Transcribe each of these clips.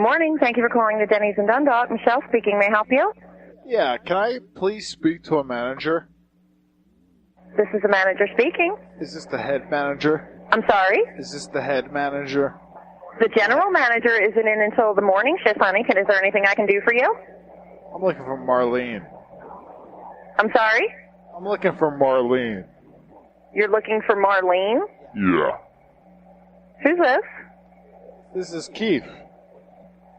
morning. Thank you for calling the Denny's in Dundalk. Michelle speaking. May I help you? Yeah, can I please speak to a manager? This is the manager speaking. Is this the head manager? I'm sorry? Is this the head manager? The general manager isn't in until the morning shift, honey. Is there anything I can do for you? I'm looking for Marlene. I'm sorry? I'm looking for Marlene. You're looking for Marlene? Yeah. Who's this? This is Keith.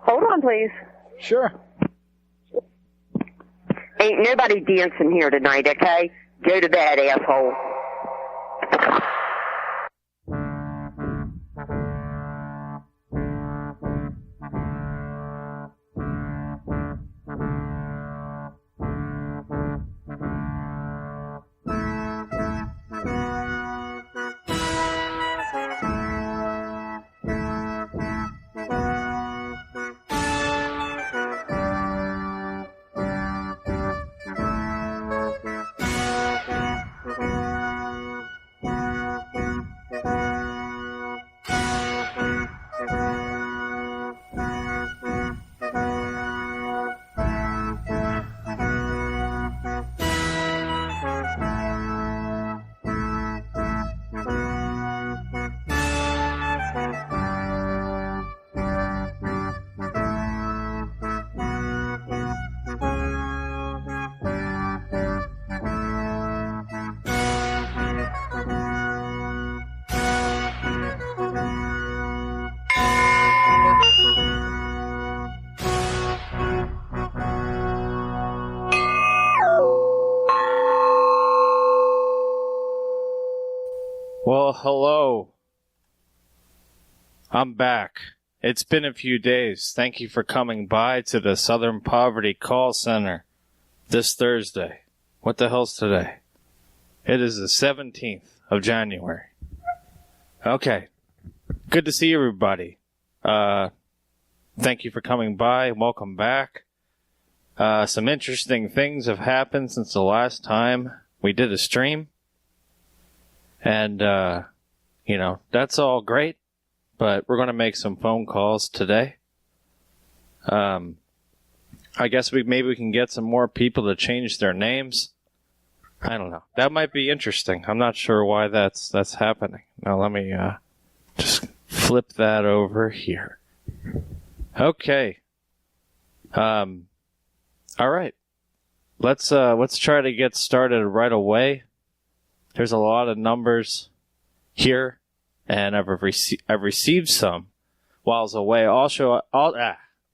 Hold on, please. Sure. Ain't nobody dancing here tonight, okay? Go to bed, asshole. Well, hello. I'm back. It's been a few days. Thank you for coming by to the Southern Poverty Call Center this Thursday. What the hell's today? It is the 17th of January. Okay. Good to see everybody. Thank you for coming by. Welcome back. Some interesting things have happened since the last time we did a stream. And, that's all great, but we're going to make some phone calls today. I guess maybe we can get some more people to change their names. I don't know. That might be interesting. I'm not sure why that's happening. Now let me, just flip that over here. Okay. All right. Let's try to get started right away. There's a lot of numbers here and I've received some while I was away. Also,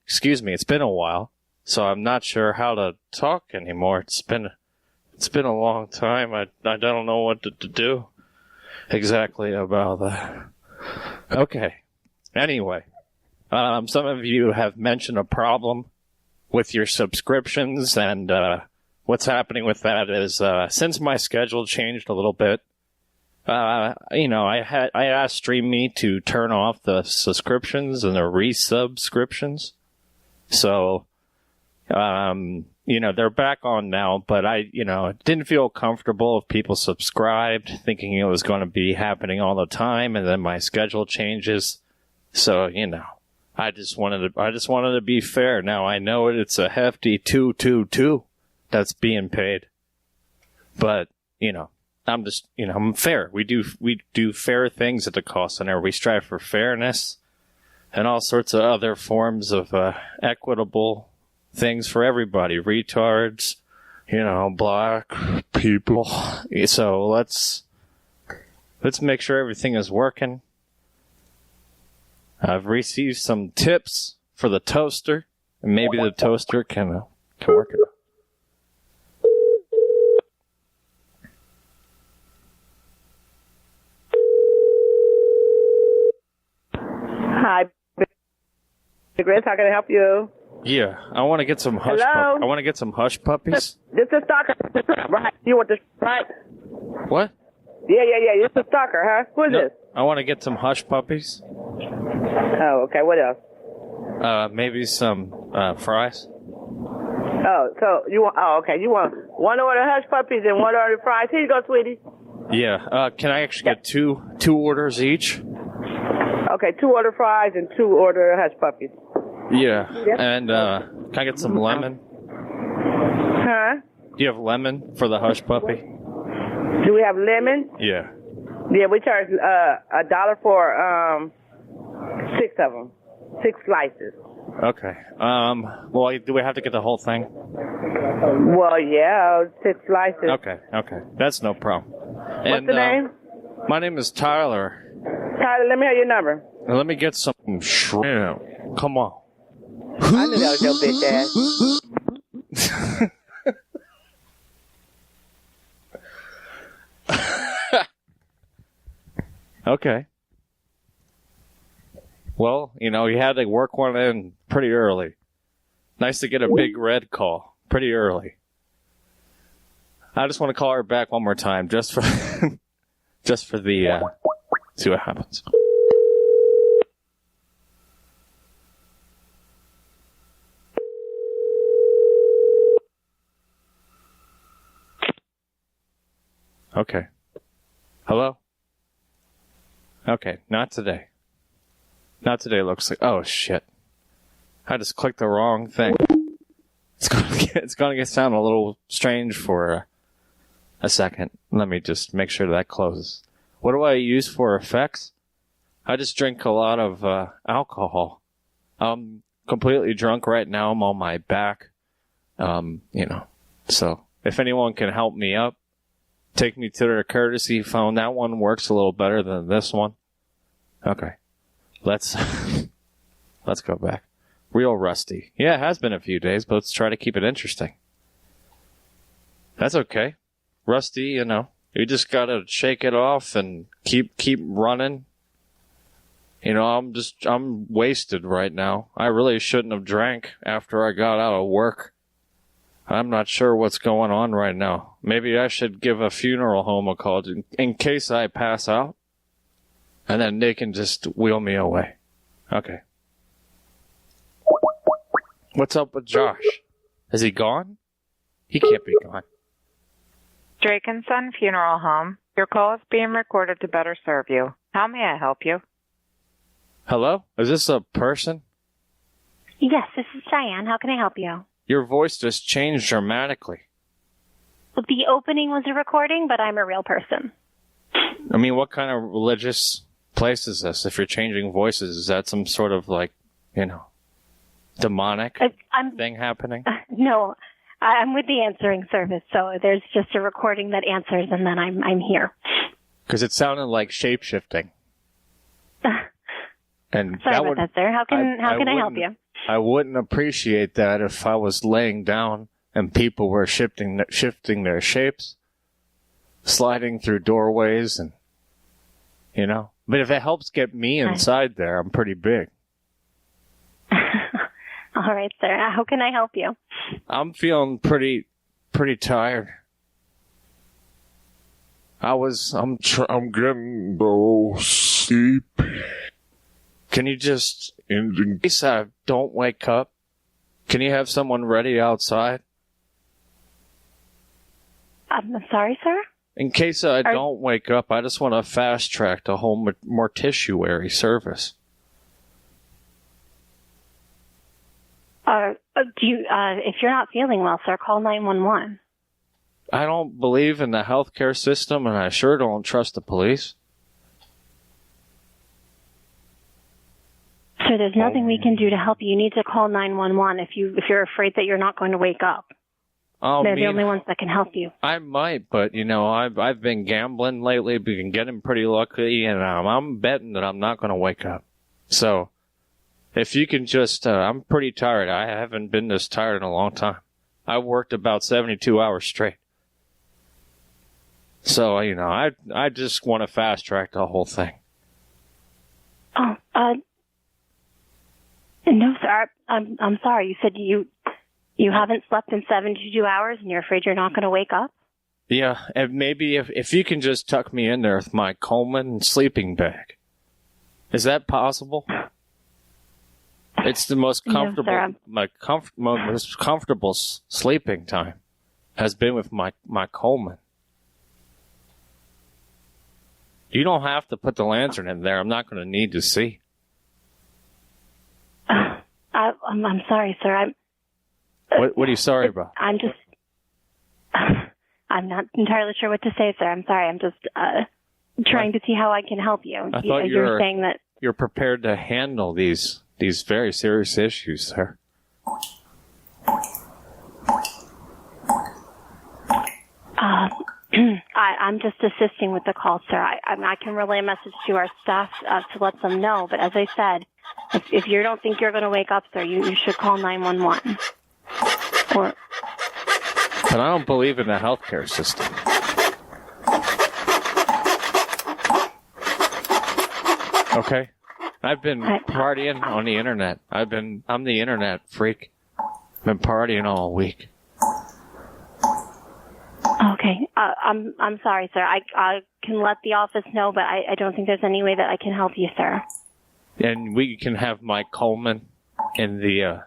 excuse me, it's been a while, so I'm not sure how to talk anymore. It's been a long time. I don't know what to do exactly about that. Okay. Anyway, some of you have mentioned a problem with your subscriptions, and what's happening with that is since my schedule changed a little bit, I asked StreamMe to turn off the subscriptions and the resubscriptions. So, they're back on now, but I didn't feel comfortable if people subscribed, thinking it was going to be happening all the time, and then my schedule changes. So, I just wanted to be fair. Now I know it's a hefty $222 that's being paid, but I'm just I'm fair. We do fair things at the call center. We strive for fairness and all sorts of other forms of equitable things for everybody. Retards, black people. So let's make sure everything is working. I've received some tips for the toaster, and maybe the toaster can work it out. Hi, Chris. How can I help you? Yeah, I want to get some hush. Hello? I want to get some hush puppies. This is Stalker, right? You want this, right? What? Yeah. This is Stalker, huh? Who is this? I want to get some hush puppies. Oh, okay. What else? Maybe some fries. Oh, so you want? Oh, okay. You want one order hush puppies and one order fries? Here you go, sweetie. Yeah. Can I actually get two orders each? Okay, 2 order fries and 2 order hush puppies. Yeah. And can I get some lemon? Huh? Do you have lemon for the hush puppy? Do we have lemon? Yeah. Yeah, we charge $1 for 6 of them, 6 slices. Okay. Well, do we have to get the whole thing? Well, yeah, 6 slices. Okay. That's no problem. What's the name? My name is Tyler. Tyler, let me have your number. Let me get some shrimp. Come on. I knew that was your bitch ass. Okay. Well, you had to work one in pretty early. Nice to get a big red call pretty early. I just want to call her back one more time, just for the, see what happens. Okay. Hello? Okay, not today. Not today, looks like. Oh, shit. I just clicked the wrong thing. It's gonna sound a little strange for a second. Let me just make sure that closes. What do I use for effects? I just drink a lot of alcohol. I'm completely drunk right now. I'm on my back. So if anyone can help me up, take me to their courtesy phone. That one works a little better than this one. Okay. Let's go back. Real rusty. Yeah, it has been a few days, but let's try to keep it interesting. That's okay. Rusty, you just gotta shake it off and keep running. I'm wasted right now. I really shouldn't have drank after I got out of work. I'm not sure what's going on right now. Maybe I should give a funeral home a call in case I pass out. And then they can just wheel me away. Okay. What's up with Josh? Is he gone? He can't be gone. Drake & Son Funeral Home. Your call is being recorded to better serve you. How may I help you? Hello? Is this a person? Yes, this is Diane. How can I help you? Your voice just changed dramatically. The opening was a recording, but I'm a real person. I mean, what kind of religious place is this? If you're changing voices, is that some sort of demonic thing happening? No, I'm with the answering service, so there's just a recording that answers, and then I'm here. Because it sounded like shape-shifting. And Sorry that about would, that, sir. How can I help you? I wouldn't appreciate that if I was laying down and people were shifting their shapes, sliding through doorways, and But if it helps get me inside there, I'm pretty big. All right, sir. How can I help you? I'm feeling pretty tired. I'm getting low sleep. Can you just, in case I don't wake up, can you have someone ready outside? I'm sorry, sir? In case I don't wake up, I just want to fast track the whole morticiary service. If you're not feeling well, sir, call 911. I don't believe in the healthcare system, and I sure don't trust the police. Sir, there's nothing we can do to help you. You need to call 911 if you're afraid that you're not going to wake up. They're the only ones that can help you. I might, but I've been gambling lately, been getting pretty lucky, and I'm betting that I'm not going to wake up. So, if you can just, I'm pretty tired. I haven't been this tired in a long time. I worked about 72 hours straight. So, I just want to fast track the whole thing. Oh, no, sir. I'm sorry. You said you haven't slept in 72 hours and you're afraid you're not going to wake up? Yeah, and maybe if you can just tuck me in there with my Coleman sleeping bag. Is that possible? It's the most comfortable, most comfortable sleeping time has been with my Coleman. You don't have to put the lantern in there. I'm not going to need to see. I'm sorry, sir. What are you sorry about? I'm not entirely sure what to say, sir. I'm sorry. I'm just trying to see how I can help you. I thought you're saying that you're prepared to handle these very serious issues, sir. I'm just assisting with the call, sir. I can relay a message to our staff to let them know. But as I said, if you don't think you're going to wake up, sir, you should call 911. But I don't believe in the healthcare system. Okay? I've been partying on the internet. I'm the internet freak. Been partying all week. Okay. I'm sorry, sir. I can let the office know, but I don't think there's any way that I can help you, sir. And we can have Mike Coleman in the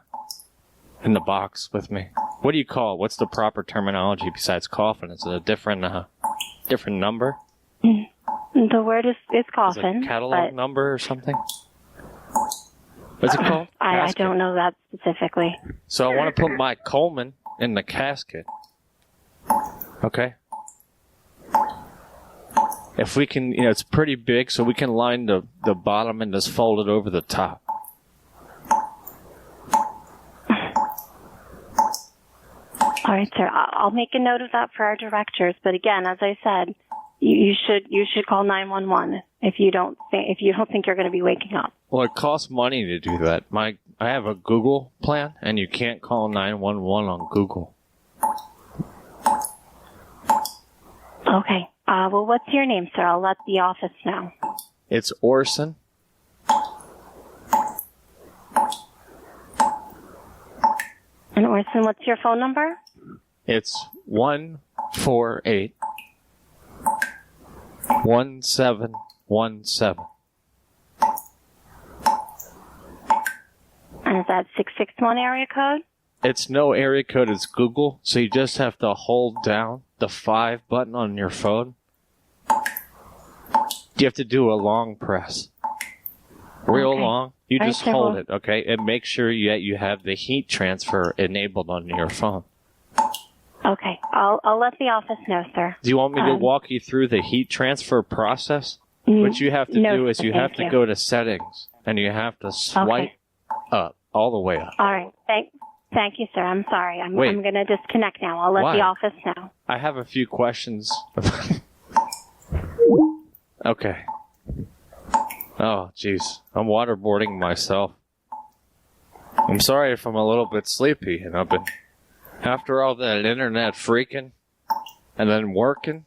box with me. What do you call it? What's the proper terminology besides coffin? Is it a different number? The word is coffin. Is it a catalog number or something? What's it called? I don't know that specifically. So I want to put Mike Coleman in the casket. Okay? If we can, it's pretty big, so we can line the bottom and just fold it over the top. All right, sir. I'll make a note of that for our directors. But again, as I said, you should call 911 if you don't think you're going to be waking up. Well, it costs money to do that. I have a Google plan, and you can't call 911 on Google. Okay. Well, what's your name, sir? I'll let the office know. It's Orson. And Orson, what's your phone number? It's 148-1717. And is that 661 area code? It's no area code, it's Google, so you just have to hold down the 5 button on your phone. You have to do a long press. Real long. You just hold it, okay? And make sure you have the heat transfer enabled on your phone. Okay. I'll let the office know, sir. Do you want me to walk you through the heat transfer process? What you have to do is you have to go to settings, and you have to swipe up, all the way up. All right. Thank you, sir. I'm sorry. I'm going to disconnect now. I'll let the office know. I have a few questions. Okay. Oh, jeez. I'm waterboarding myself. I'm sorry if I'm a little bit sleepy, and I've been, after all that internet freaking, and then working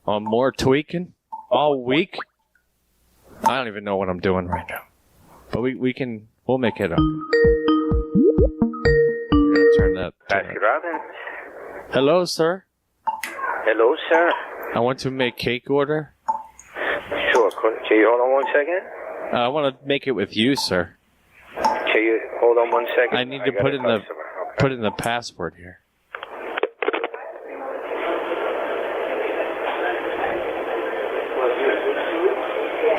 on more tweaking all week. I don't even know what I'm doing right now. But we'll make it up. We're gonna turn that. Hello, sir. Hello, sir. I want to make cake order. Sure. Can you hold on 1 second? I want to make it with you, sir. Can you hold on 1 second? I need to put in the password here.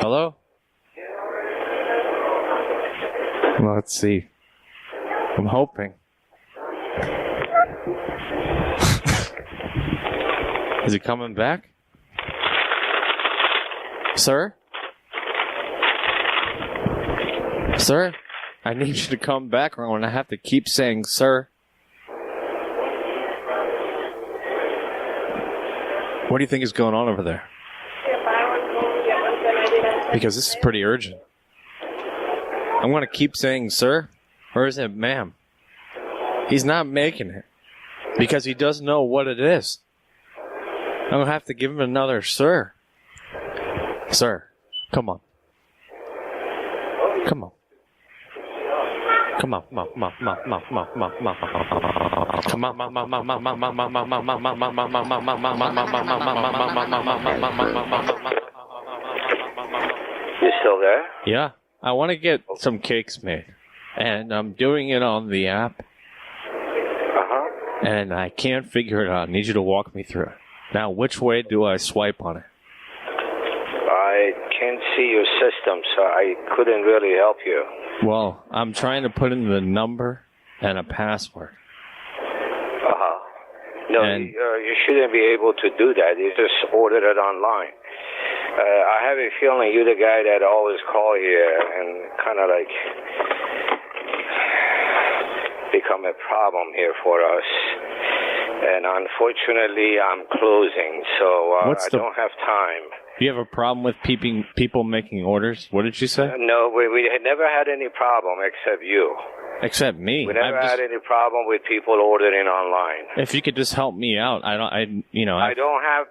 Hello? Let's see. I'm hoping. Is he coming back? Sir? Sir? I need you to come back or I'm going to have to keep saying sir. What do you think is going on over there? Because this is pretty urgent. I'm going to keep saying sir, or is it ma'am? He's not making it because he doesn't know what it is. I'm going to have to give him another sir. Sir, come on. Come on. Come on, come on, come on, come on, come on, come on, come on, come on, come on. You still there? Yeah, I want to get some cakes made, and I'm doing it on the app, and I can't figure it out. I need you to walk me through it. Now, which way do I swipe on it? I can't see your system, so I couldn't really help you. Well, I'm trying to put in the number and a password. No, you shouldn't be able to do that. You just ordered it online. I have a feeling you're the guy that always call here and kind of like become a problem here for us. And unfortunately, I'm closing, so I don't have time. You have a problem with people making orders? What did you say? No, we had never had any problem except you. Except me. We never had any problem with people ordering online. If you could just help me out, I don't have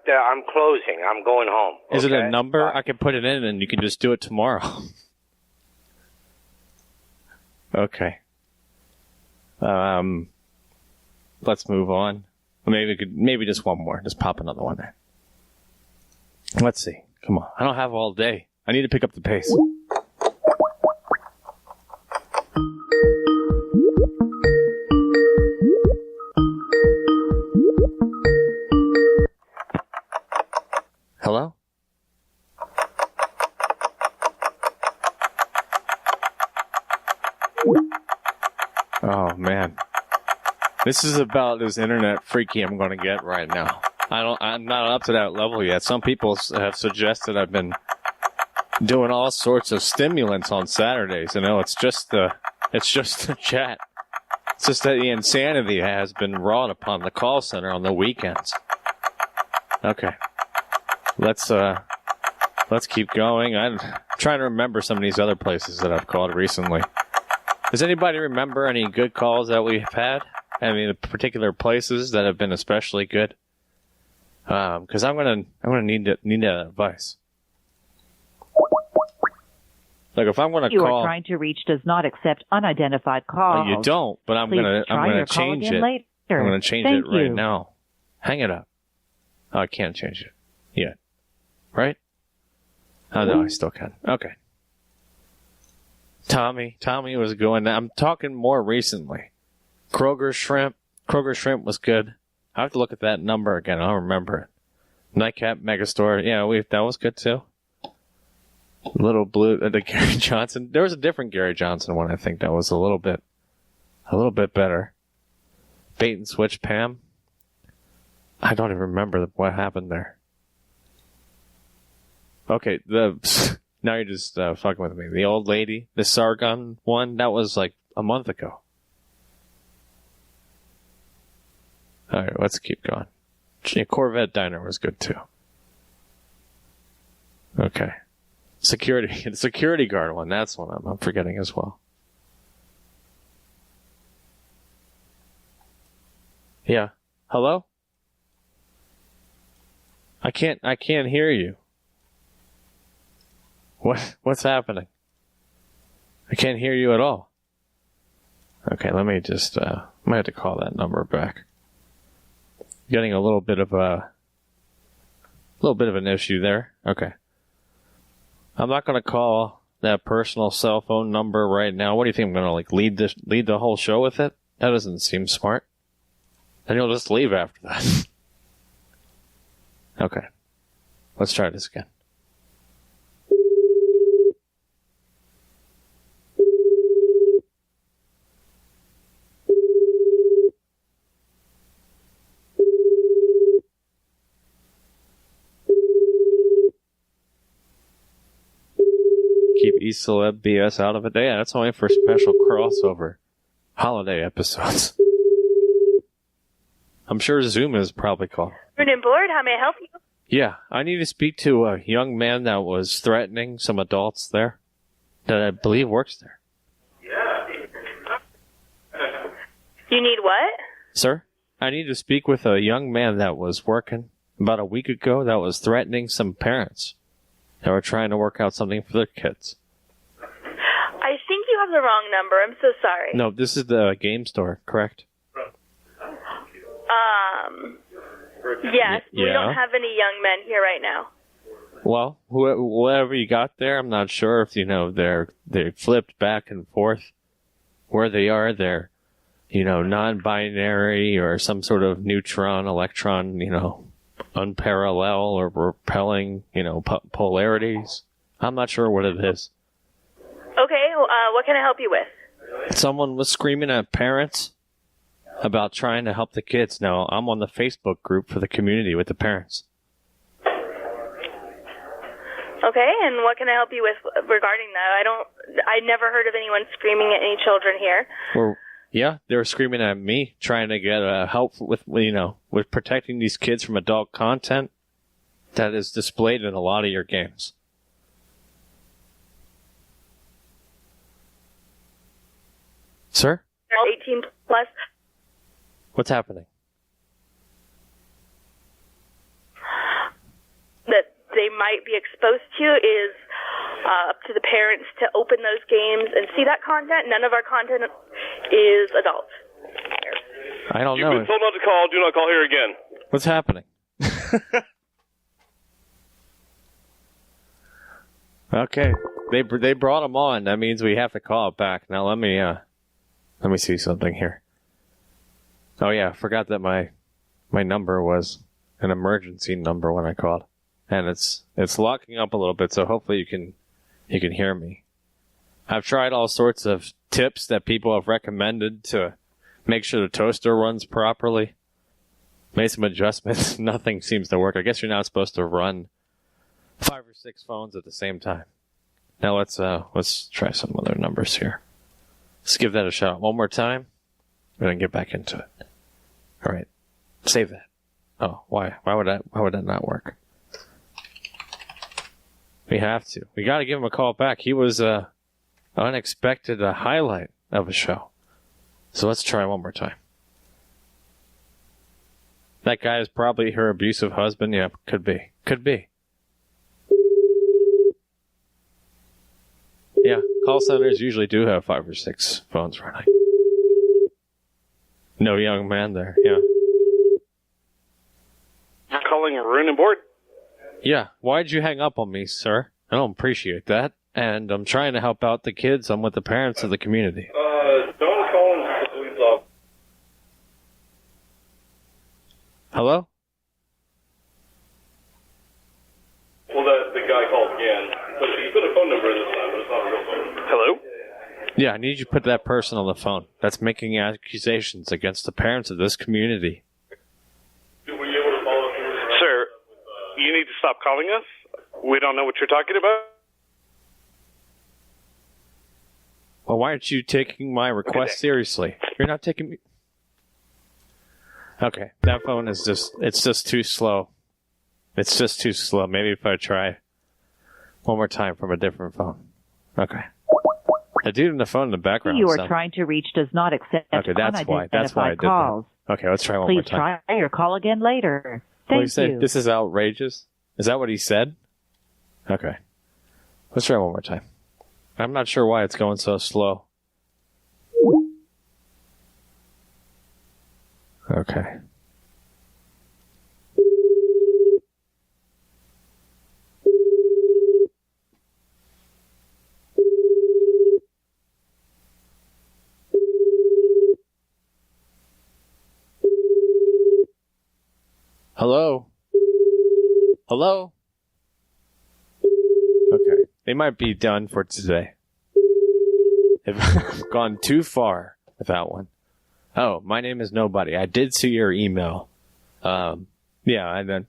to. I'm closing. I'm going home. Is it a number? I can put it in and you can just do it tomorrow. Okay. Let's move on. Maybe just one more. Just pop another one there. Let's see. Come on. I don't have all day. I need to pick up the pace. Hello? Oh, man. This is about as internet freaky I'm going to get right now. I'm not up to that level yet. Some people have suggested I've been doing all sorts of stimulants on Saturdays. You know, it's just the chat. It's just that the insanity has been wrought upon the call center on the weekends. Okay. Let's keep going. I'm trying to remember some of these other places that I've called recently. Does anybody remember any good calls that we've had? I mean, particular places that have been especially good? Because I'm gonna need that advice. Like if I'm gonna you call, you are trying to reach does not accept unidentified calls. You don't, but I'm gonna change it. Later. I'm gonna change it right now. Hang it up. Oh, I can't change it yet. Right? Oh no, I still can. Okay. Tommy was going. I'm talking more recently. Kroger Shrimp was good. I have to look at that number again. I don't remember it. Nightcap Megastore. Yeah, that was good too. Little Blue, the Gary Johnson. There was a different Gary Johnson one. I think that was a little bit better. Bait and Switch Pam. I don't even remember what happened there. Okay, now you're just fucking with me. The old lady, the Sargon one, that was like a month ago. All right, let's keep going. Corvette Diner was good too. Okay. security guard one. That's one I'm forgetting as well. Yeah. Hello? I can't hear you. What's happening? I can't hear you at all. Okay, let me just, might have to call that number back. Getting a little bit of an issue there. Okay. I'm not gonna call that personal cell phone number right now. What do you think? I'm gonna lead the whole show with it? That doesn't seem smart. Then you'll just leave after that. Okay. Let's try this again. Keep İceleb BS out of it. Yeah, that's only for special crossover holiday episodes. I'm sure Zoom is probably called. Room and board, how may I help you? Yeah, I need to speak to a young man that was threatening some adults there that I believe works there. You need what? Sir, I need to speak with a young man that was working about a week ago that was threatening some parents that were trying to work out something for their kids. I think you have the wrong number. I'm so sorry. No, this is the game store, correct? Yes, we don't have any young men here right now. Well, whoever you got there, I'm not sure if, they're flipped back and forth where they are. They're, non-binary or some sort of neutron, electron, unparalleled or repelling, polarities. I'm not sure what it is. Okay, what can I help you with? Someone was screaming at parents about trying to help the kids. Now, I'm on the Facebook group for the community with the parents. Okay, and what can I help you with regarding that? I never heard of anyone screaming at any children here. Well, yeah, they were screaming at me, trying to get help with protecting these kids from adult content that is displayed in a lot of your games. Sir? 18 plus. What's happening? That they might be exposed to is up to the parents to open those games and see that content. None of our content is adult. I don't know. You've been told not to call. Do not call here again. What's happening? Okay, they brought them on. That means we have to call it back. Now let me see something here. Oh yeah, I forgot that my number was an emergency number when I called, and it's locking up a little bit. So hopefully you can hear me. I've tried all sorts of tips that people have recommended to make sure the toaster runs properly. Made some adjustments. Nothing seems to work. I guess you're not supposed to run 5 or 6 phones at the same time. Now let's try some other numbers here. Let's give that a shot one more time, and then get back into it. All right, save that. Oh, why? Why would that not work? We have to. We got to give him a call back. He was unexpected highlight of a show. So let's try one more time. That guy is probably her abusive husband. Yeah, could be. Could be. Yeah, call centers usually do have 5 or 6 phones running. No young man there, yeah. You're calling Room and Board? Yeah, why'd you hang up on me, sir? I don't appreciate that. And I'm trying to help out the kids. I'm with the parents of the community. Don't call the police off. Hello? Well, the guy called again. But he put a phone number in this time, but it's not a real phone. Hello? Yeah, I need you to put that person on the phone. That's making accusations against the parents of this community. Were you able to follow through? Sir, you need to stop calling us. We don't know what you're talking about. Well, why aren't you taking my request seriously? You're not taking me... Okay, that phone is it's just too slow. It's just too slow. Maybe if I try One more time from a different phone. Okay. The dude in the phone in the background. You are trying to reach does not accept unidentified calls. Okay, let's try one more time. Please try your call again later. Thank you. This is outrageous? Is that what he said? Okay. Let's try one more time. I'm not sure why it's going so slow. Okay. Hello? Hello? Okay. They might be done for today. They've gone too far with that one. Oh, my name is Nobody. I did see your email. Yeah, you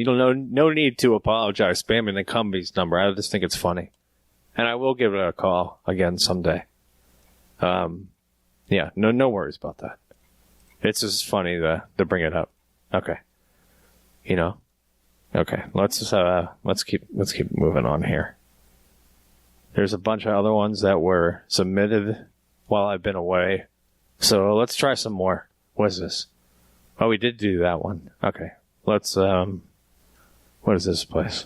don't no need to apologize spamming the Cumbies number. I just think it's funny. And I will give it a call again someday. Yeah, no worries about that. It's just funny to bring it up. Okay. You know? Okay, let's keep moving on here. There's a bunch of other ones that were submitted while I've been away. So let's try some more. What is this? Oh, we did do that one. Okay. Let's, what is this place?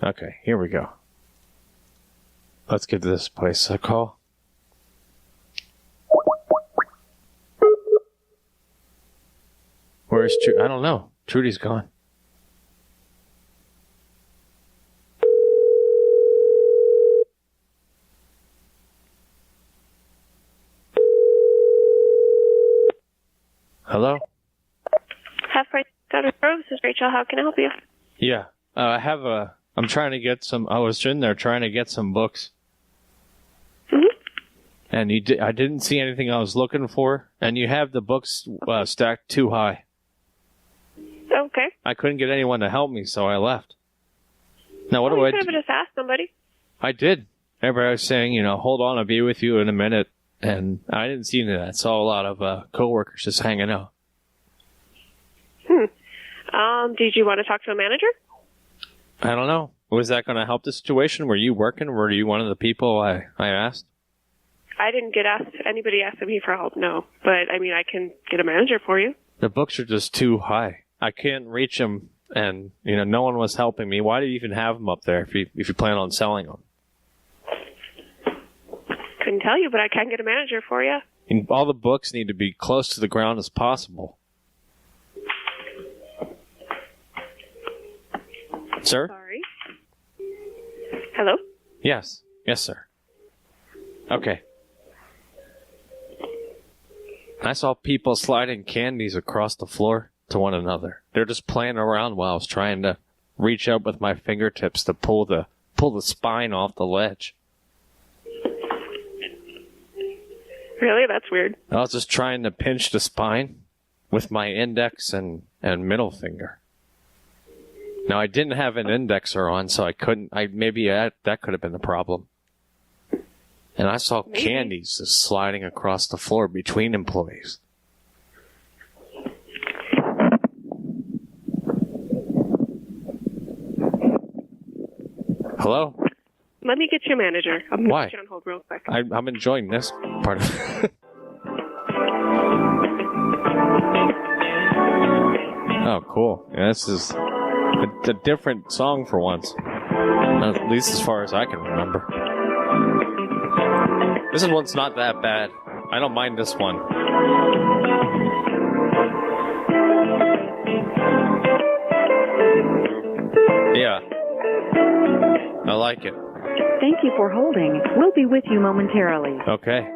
Okay, here we go. Let's give this place a call. Where's Trudy? I don't know. Trudy's gone. Hello? This is Rachel. How can I help you? Yeah. I'm trying to get I was in there trying to get some books. Mm-hmm. And I didn't see anything I was looking for. And you have the books stacked too high. Okay. I couldn't get anyone to help me, so I left. Now, what do I do? You could have just asked somebody. I did. Everybody was saying, hold on, I'll be with you in a minute. And I didn't see any of that. I saw a lot of coworkers just hanging out. Did you want to talk to a manager? I don't know. Was that going to help the situation? Were you working? Were you one of the people I asked? I didn't get anybody asked me for help, no. But, I can get a manager for you. The books are just too high. I can't reach them, and, no one was helping me. Why do you even have them up there if you plan on selling them? Couldn't tell you, but I can get a manager for you. And all the books need to be close to the ground as possible. Sir? Sorry. Hello? Yes. Yes, sir. Okay. I saw people sliding candies across the floor to one another. They're just playing around while I was trying to reach up with my fingertips to pull the spine off the ledge. Really? That's weird. I was just trying to pinch the spine with my index and middle finger. Now, I didn't have an indexer on, so I couldn't. Maybe that could have been the problem. And I saw candies just sliding across the floor between employees. Hello? Let me get your manager. I'm Why? Put you on hold real quick. I'm enjoying this part of it. Oh, cool. Yeah, this is a different song for once. At least as far as I can remember. This one's not that bad. I don't mind this one. Yeah. I like it. Thank you for holding. We'll be with you momentarily. Okay.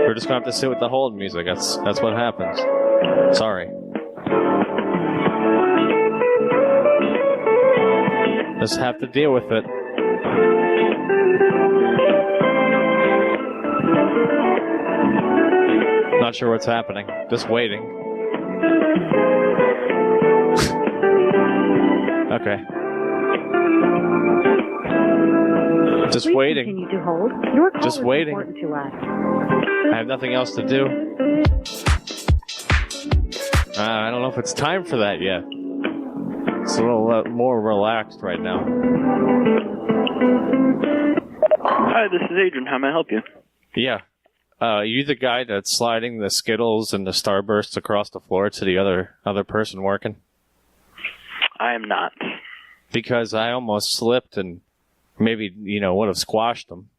We're just gonna have to sit with the hold music. That's what happens. Sorry. Just have to deal with it. Not sure what's happening. Just waiting. Okay. Just Please waiting. Continue to hold. Your call Just is waiting. important to us. I have nothing else to do. I don't know if it's time for that yet. It's a little more relaxed right now. Hi, this is Adrian. How may I help you? Yeah. You the guy that's sliding the Skittles and the Starbursts across the floor to the other person working? I am not. Because I almost slipped and maybe, would have squashed them.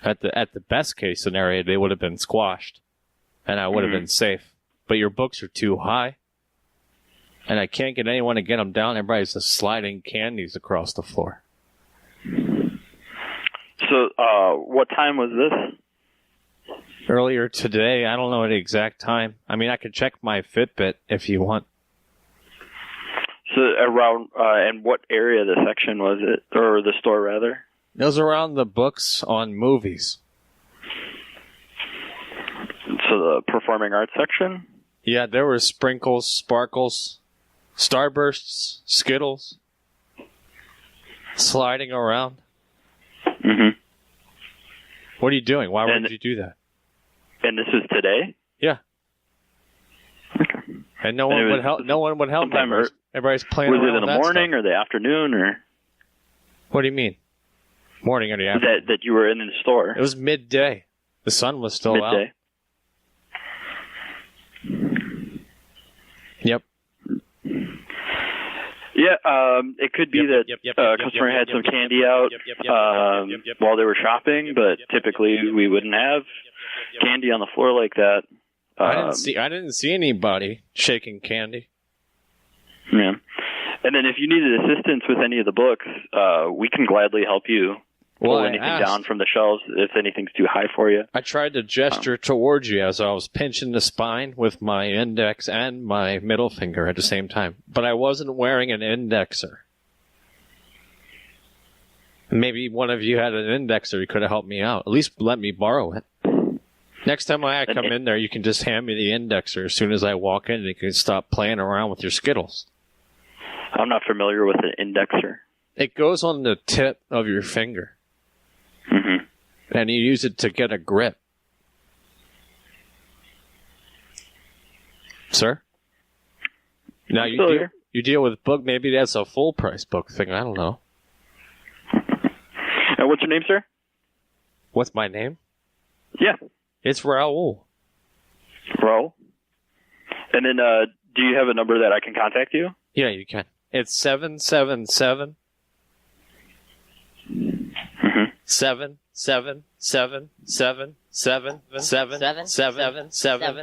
At the best case scenario, they would have been squashed. And I would have been safe. But your books are too high. And I can't get anyone to get them down. Everybody's just sliding candies across the floor. So, what time was this? Earlier today. I don't know the exact time. I mean, I could check my Fitbit if you want. So, around, and what area of the section was it? Or the store, rather? It was around the books on movies. So, the performing arts section? Yeah, there were sprinkles, sparkles, Starbursts, Skittles, sliding around. Mm-hmm. What are you doing? Why would you do that? And this is today? Yeah. And no one would help. No one would help. Everybody's playing around. Was it in the morning or the afternoon or? What do you mean? Morning or the afternoon? That you were in the store. It was midday. The sun was still midday. out. Yep. Yeah, it could be that a customer had some candy out while they were shopping, but typically we wouldn't have candy on the floor like that. I didn't see anybody shaking candy. Yeah. And then if you needed assistance with any of the books, we can gladly help you pull anything down from the shelves if anything's too high for you. I tried to gesture towards you as I was pinching the spine with my index and my middle finger at the same time. But I wasn't wearing an indexer. Maybe one of you had an indexer. You could have helped me out. At least let me borrow it. Next time I come in there, you can just hand me the indexer as soon as I walk in and you can stop playing around with your Skittles. I'm not familiar with an indexer. It goes on the tip of your finger. Mm-hmm. And you use it to get a grip. Sir? Now you deal with book. Maybe that's a full price book thing. I don't know. And what's your name, sir? What's my name? Yeah. It's Raul. Raul? And then, do you have a number that I can contact you? Yeah, you can. It's 777 7 7 7 7 7 7 7 7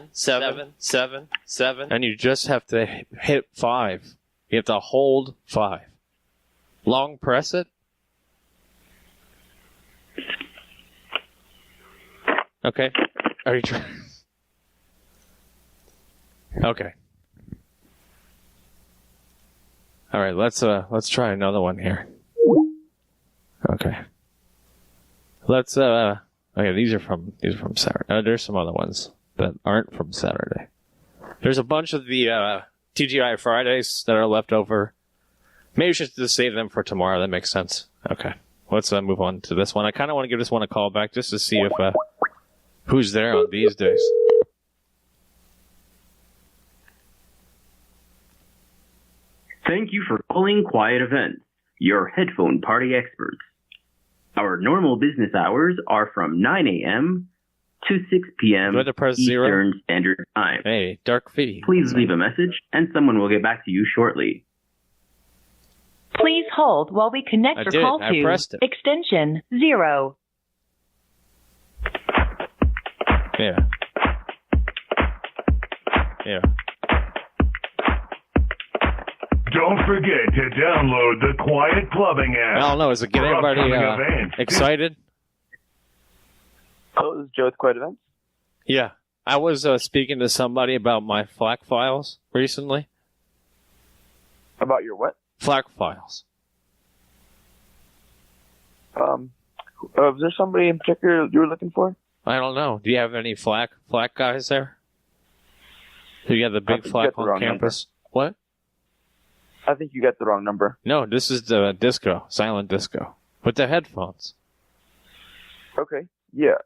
7 7 7, and you just have to hit 5. You have to hold 5. Long press it. Okay. Are you trying? Okay. All right. Let's try another one here. Okay. Okay, these are from Saturday. There's some other ones that aren't from Saturday. There's a bunch of the TGI Fridays that are left over. Maybe we should just save them for tomorrow. That makes sense. Okay. Let's move on to this one. I kind of want to give this one a call back just to see if who's there on these days. Thank you for calling Quiet Events, your headphone party experts. Our normal business hours are from 9 a.m. to 6 p.m. Eastern Standard Time. Hey, Dark Fee. Please leave a message, and someone will get back to you shortly. Please hold while we connect your call to extension 0. Yeah. Yeah. Don't forget to download the Quiet Clubbing app. I don't know. Is it getting everybody excited? Oh, this is Joe with Quiet Events. Yeah. I was speaking to somebody about my FLAC files recently. About your what? FLAC files. Is there somebody in particular you were looking for? I don't know. Do you have any FLAC guys there? Do you have the big FLAC on campus? What? I think you got the wrong number. No, this is the disco, silent disco, with the headphones. Okay, yeah.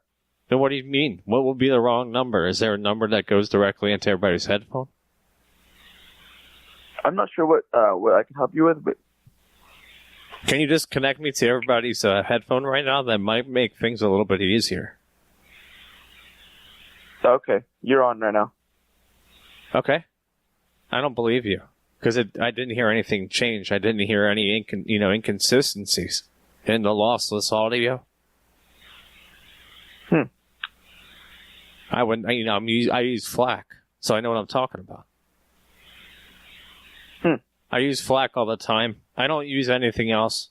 Then what do you mean? What will be the wrong number? Is there a number that goes directly into everybody's headphone? I'm not sure what I can help you with, but Can you just connect me to everybody's headphone right now? That might make things a little bit easier. okay, you're on right now. Okay. I don't believe you. Because I didn't hear anything change. I didn't hear any inconsistencies in the lossless audio. I use FLAC, so I know what I'm talking about. I use FLAC all the time. I don't use anything else,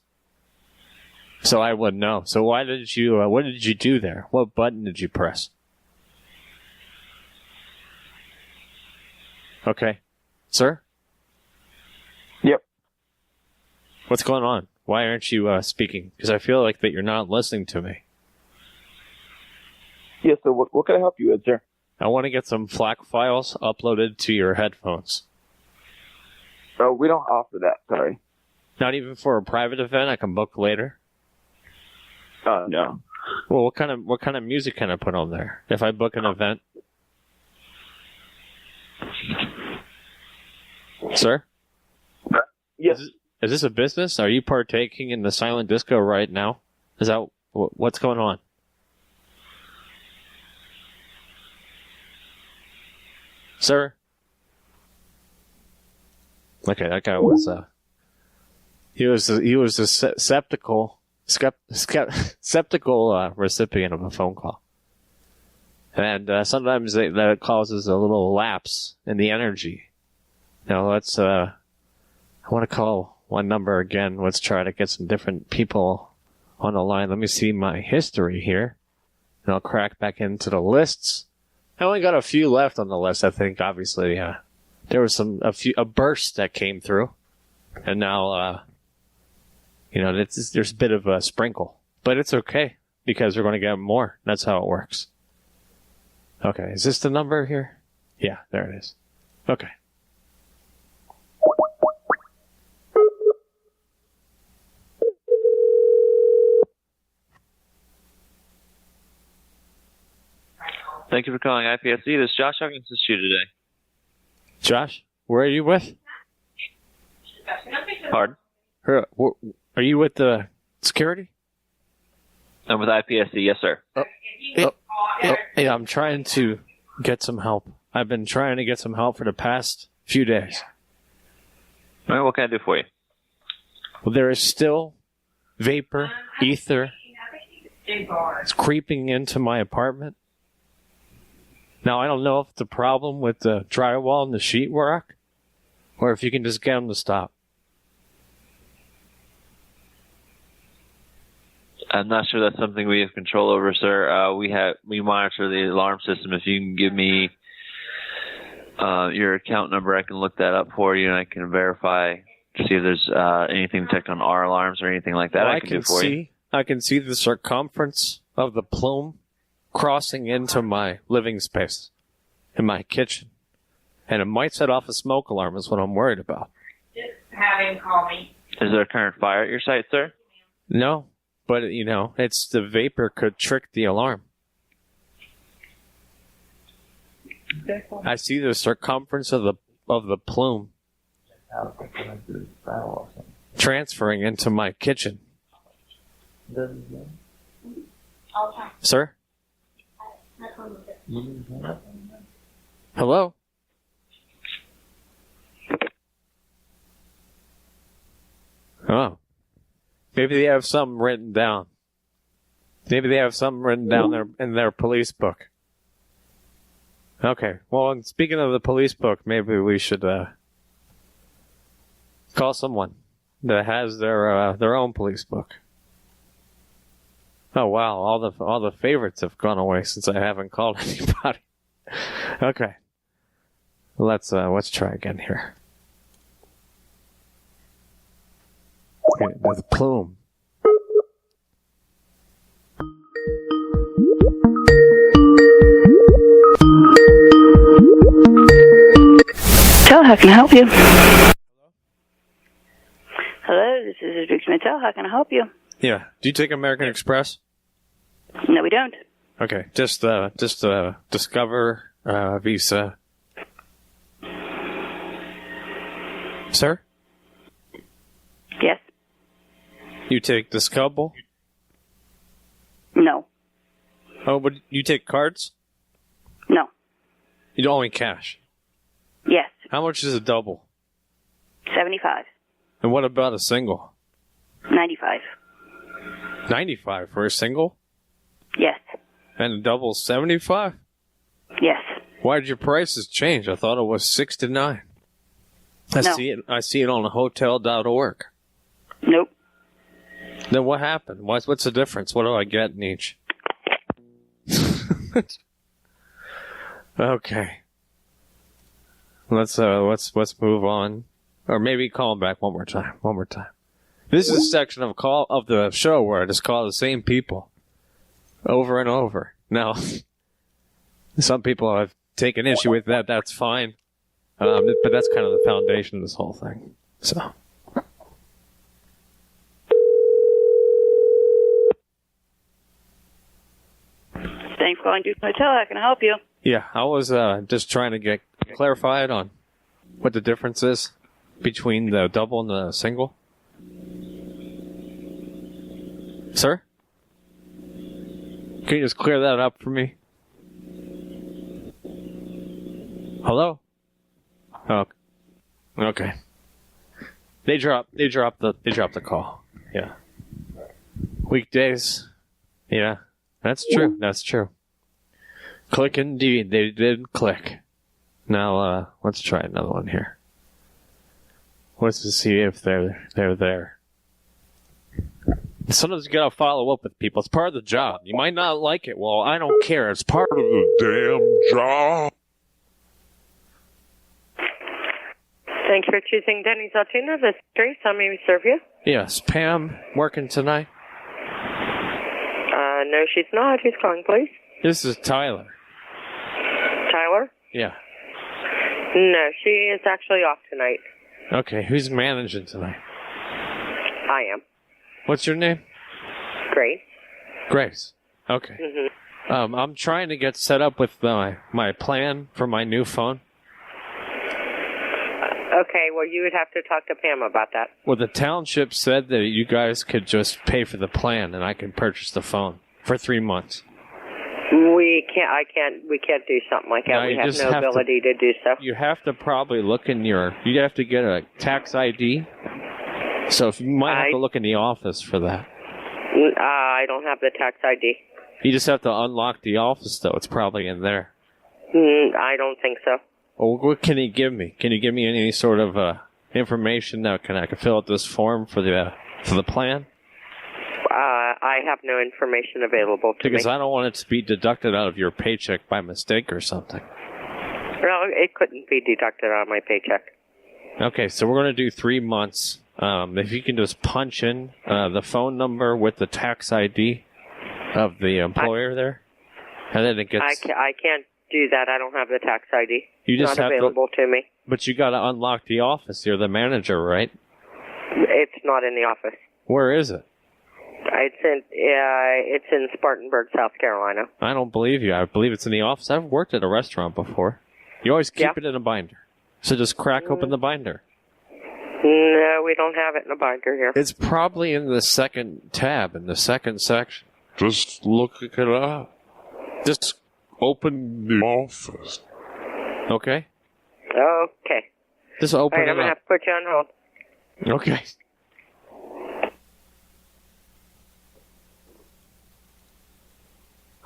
so I wouldn't know. So why did you? What did you do there? What button did you press? Okay, sir. Yep. What's going on? Why aren't you speaking? Because I feel like that you're not listening to me. Yeah, so what can I help you with, sir? I want to get some FLAC files uploaded to your headphones. Oh, we don't offer that, sorry. Not even for a private event I can book later? No. Well, what kind of music can I put on there if I book an event? Sir? Yes. Is this a business? Are you partaking in the silent disco right now? Is that what's going on? Sir? Okay, that guy was he was a skeptical recipient of a phone call, and sometimes that causes a little lapse in the energy. Now let's I want to call one number again. Let's try to get some different people on the line. Let me see my history here, and I'll crack back into the lists. I only got a few left on the list. I think obviously there was a burst that came through, and now there's a bit of a sprinkle, but it's okay because we're going to get more. That's how it works. Okay, is this the number here? Yeah, there it is. Okay. Thank you for calling IPSC. This is Josh. How can I assist you today? Josh, where are you with? Pardon? Are you with the security? I'm with IPSC, yes, sir. Yeah, I'm trying to get some help. I've been trying to get some help for the past few days. All right, what can I do for you? Well, there is still vapor, ether. It's creeping into my apartment. Now, I don't know if it's a problem with the drywall and the sheetrock, or if you can just get them to stop. I'm not sure that's something we have control over, sir. We monitor the alarm system. If you can give me your account number, I can look that up for you, and I can verify to see if there's anything detected on our alarms or anything like that. Well, I can see the circumference of the plume crossing into my living space in my kitchen. And it might set off a smoke alarm is what I'm worried about. Just have him call me. Is there a current fire at your site, sir? No, but it's the vapor could trick the alarm. I see the circumference of the plume transferring into my kitchen. Sir? Hello? Oh. Maybe they have something written down. Maybe they have something written down there in their police book. Okay. Well, and speaking of the police book, maybe we should call someone that has their own police book. Oh wow, all the favorites have gone away since I haven't called anybody. Okay. Let's try again here. Okay, the plume. Mattel, how can I help you? Hello, this is Victor Mattel. How can I help you? Yeah. Do you take American Express? No, we don't. Okay. Just Discover, Visa. Sir? Yes. You take this couple? No. Oh, but you take cards? No. You don't only cash? Yes. How much is a double? 75. And what about a single? 95. 95 for a single? Yes. And a double 75? Yes. Why did your prices change? I thought it was 6 to 9. I see it on hotel.org. Nope. Then what happened? What's the difference? What do I get in each? Okay. Let's move on. Or maybe call him back one more time. This is a section of the show where I just call the same people over and over. Now, some people have taken issue with that. That's fine. But that's kind of the foundation of this whole thing. So. Thanks for calling Duke Hotel. How can I help you? Yeah, I was just trying to get clarified on what the difference is between the double and the single. Sir? Can you just clear that up for me? Hello? Oh, okay. They dropped the call. Yeah. Weekdays. Yeah, that's true. Click indeed. They did click. Now, let's try another one here. Let's just see if they're there. Sometimes you gotta follow up with people. It's part of the job. You might not like it. Well, I don't care. It's part of the damn job. Thanks for choosing Denny's Altoona. This is Grace. How may we serve you? Yes, Pam working tonight? No, she's not. Who's calling, please? This is Tyler. Tyler? Yeah. No, she is actually off tonight. Okay, who's managing tonight? I am. What's your name? Grace. Grace. Okay. Mm-hmm. I'm trying to get set up with my plan for my new phone. Okay, well, you would have to talk to Pam about that. Well, the township said that you guys could just pay for the plan and I can purchase the phone for 3 months. We can't do something like that. No, we have no ability to do so. You have to probably look in you have to get a tax ID. So you might have to look in the office for that. I don't have the tax ID. You just have to unlock the office, though. It's probably in there. I don't think so. Well, what can you give me? Can you give me any sort of information that I can fill out this form for the plan? I have no information available to me. Because I don't want it to be deducted out of your paycheck by mistake or something. No, it couldn't be deducted out of my paycheck. Okay, so we're going to do 3 months. If you can just punch in the phone number with the tax ID of the employer there, and then it gets. I can't do that. I don't have the tax ID. You just it's not have available to me. But you got to unlock the office. You're the manager, right? It's not in the office. Where is it? It's in Spartanburg, South Carolina. I don't believe you. I believe it's in the office. I've worked at a restaurant before. You always keep it in a binder. So just crack open the binder. No, we don't have it in a binder here. It's probably in the second tab, in the second section. Just look it up. Just open the office. Okay? Okay. Just open it up. I'm going to have to put you on hold. Okay.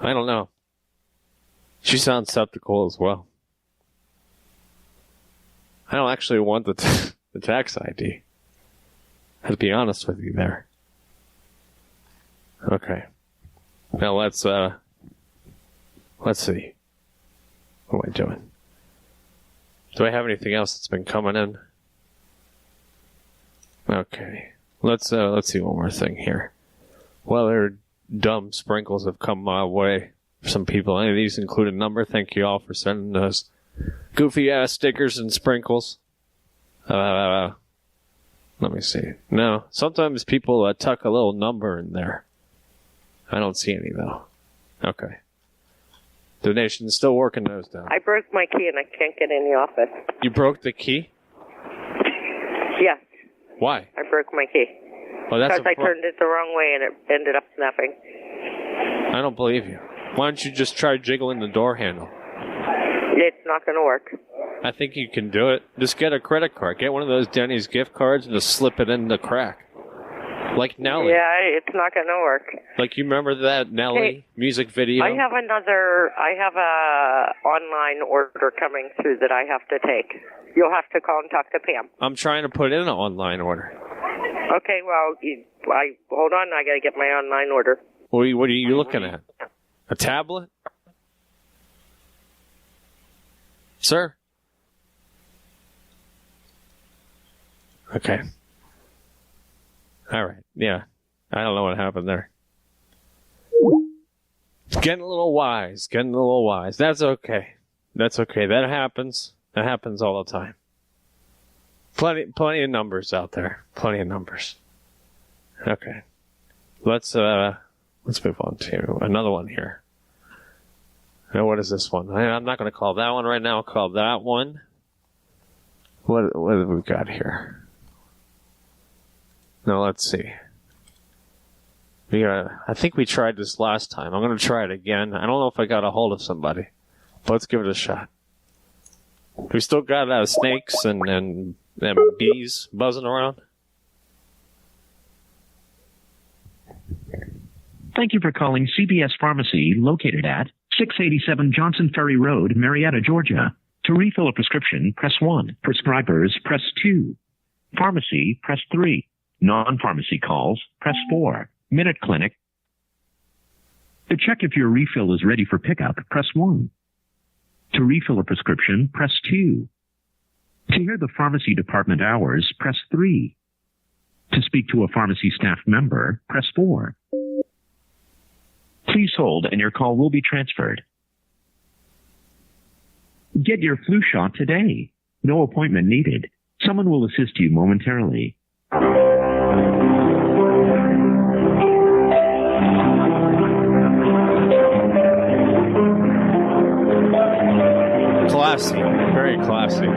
I don't know. She sounds skeptical as well. I don't actually want the tax ID. I have to be honest with you there. Okay. Now let's see. What am I doing? Do I have anything else that's been coming in? Okay. Let's see one more thing here. Well, there are dumb sprinkles have come my way. Some people, any of these include a number. Thank you all for sending those goofy ass stickers and sprinkles. Let me see. No, sometimes people tuck a little number in there. I don't see any though. Okay. Donation's still working those down. I broke my key and I can't get in the office. You broke the key? Yes. Why? I broke my key. Well, that's because I turned it the wrong way and it ended up snapping. I don't believe you. Why don't you just try jiggling the door handle? It's not going to work. I think you can do it. Just get a credit card. Get one of those Denny's gift cards and just slip it in the crack. Like Nelly. Yeah, it's not going to work. Like you remember that Nelly music video? I have a online order coming through that I have to take. You'll have to call and talk to Pam. I'm trying to put in an online order. Okay, well, hold on. I got to get my online order. What are you looking at? A tablet? Sir? Okay. All right. Yeah. I don't know what happened there. Getting a little wise. That's okay. That happens. That happens all the time. Plenty of numbers out there. Plenty of numbers. Okay. Let's move on to another one here. Now, what is this one? I'm not going to call that one right now. I'll call that one. What have we got here? Now, let's see. I think we tried this last time. I'm going to try it again. I don't know if I got a hold of somebody, but let's give it a shot. We still got snakes and bees buzzing around. Thank you for calling CVS Pharmacy, located at 687 Johnson Ferry Road, Marietta, Georgia. To refill a prescription, press 1. Prescribers, press 2. Pharmacy, press 3. Non-pharmacy calls, press 4. Minute Clinic. To check if your refill is ready for pickup, press 1. To refill a prescription, press 2. To hear the pharmacy department hours, press 3. To speak to a pharmacy staff member, press 4. Please hold and your call will be transferred. Get your flu shot today. No appointment needed. Someone will assist you momentarily. Classy. Very classy.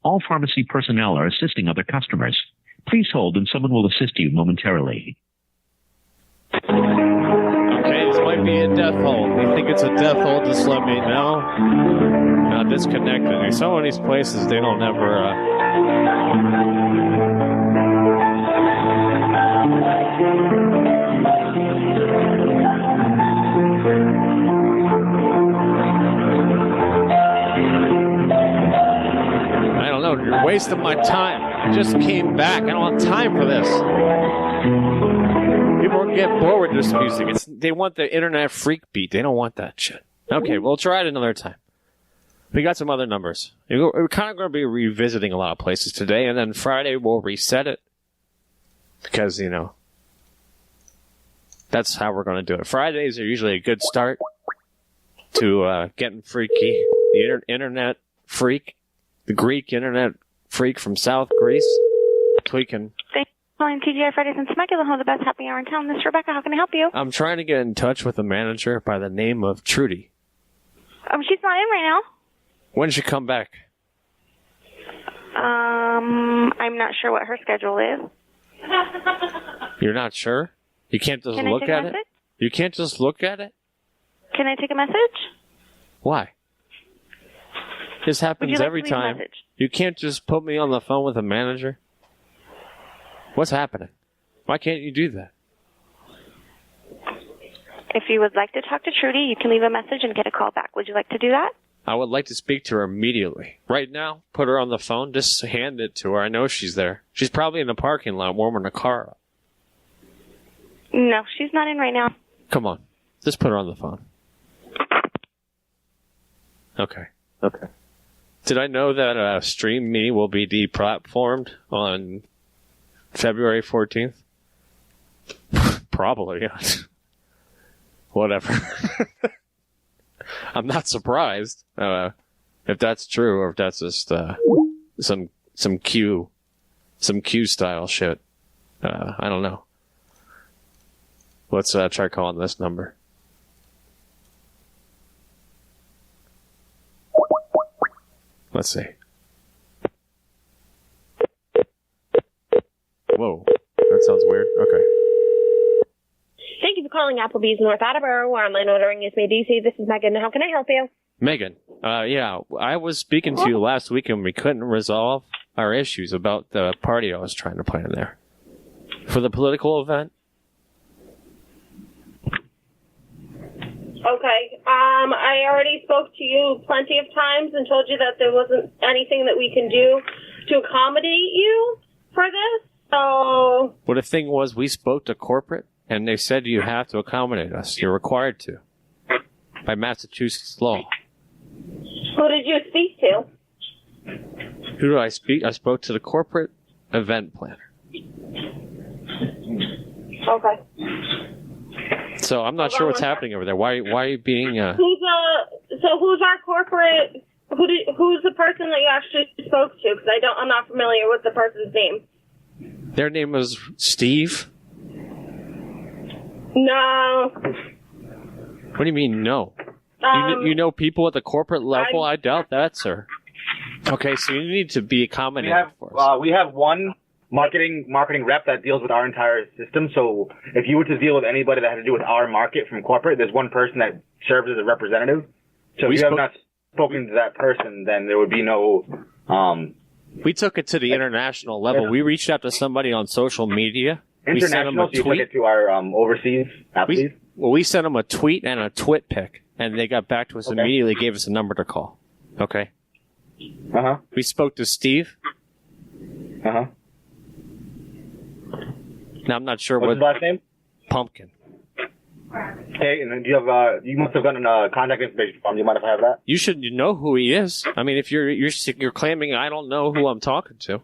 All pharmacy personnel are assisting other customers. Please hold and someone will assist you momentarily. Okay, this might be a death hold. If you think it's a death hold, just let me know. Now disconnected. There's some of these places they don't ever You're wasting my time. I just came back. I don't have time for this. People get bored with this music. They want the internet freak beat. They don't want that shit. Okay, we'll try it another time. We got some other numbers. We're kind of going to be revisiting a lot of places today, and then Friday we'll reset it. Because, that's how we're going to do it. Fridays are usually a good start to getting freaky. The internet freak. The Greek internet freak from South Greece. Tweaking. Thanks for calling TGI Fridays and Temecula, home of the best happy hour in town. This is Rebecca. How can I help you? I'm trying to get in touch with a manager by the name of Trudy. She's not in right now. When did she come back? I'm not sure what her schedule is. You're not sure? You can't just look at it? You can't just look at it? Can I take a message? Why? This happens every time. You can't just put me on the phone with a manager. What's happening? Why can't you do that? If you would like to talk to Trudy, you can leave a message and get a call back. Would you like to do that? I would like to speak to her immediately. Right now, put her on the phone. Just hand it to her. I know she's there. She's probably in the parking lot warming the car up. No, she's not in right now. Come on. Just put her on the phone. Okay. Did I know that Stream Me will be deplatformed on February 14th? Probably, yeah. Whatever. I'm not surprised if that's true or if that's just some Q style shit. I don't know. Let's try calling this number. Let's see. Whoa, that sounds weird. Okay. Thank you for calling Applebee's North Attleboro, where online ordering is made easy. This is Megan. How can I help you? Megan, yeah, I was speaking to you last week and we couldn't resolve our issues about the party I was trying to plan there. For the political event? Okay. I already spoke to you plenty of times and told you that there wasn't anything that we can do to accommodate you for this, so... Well, the thing was, we spoke to corporate, and they said you have to accommodate us. You're required to. By Massachusetts law. Who did you speak to? Who did I speak? I spoke to the corporate event planner. Okay. So I'm not sure what's happening over there. Why are you being... Who's our corporate... Who's the person that you actually spoke to? Because I'm not familiar with the person's name. Their name was Steve? No. What do you mean, no? You know people at the corporate level? I doubt that, sir. Okay, so you need to be accommodating for us. We have one marketing rep that deals with our entire system. So if you were to deal with anybody that had to do with our market from corporate, there's one person that serves as a representative. So if you have not spoken to that person, then there would be no... we took it to the international level. We reached out to somebody on social media. We sent them a tweet. You took it to our overseas athletes? We sent them a tweet and a twit pic, and they got back to us immediately, gave us a number to call. Okay? Uh-huh. We spoke to Steve. Uh-huh. Now, I'm not sure What's his last name? Pumpkin. Okay, and then do you have, you must have gotten a contact information from him. Do you mind if I have that? You should know who he is. I mean, if you're claiming I don't know who I'm talking to.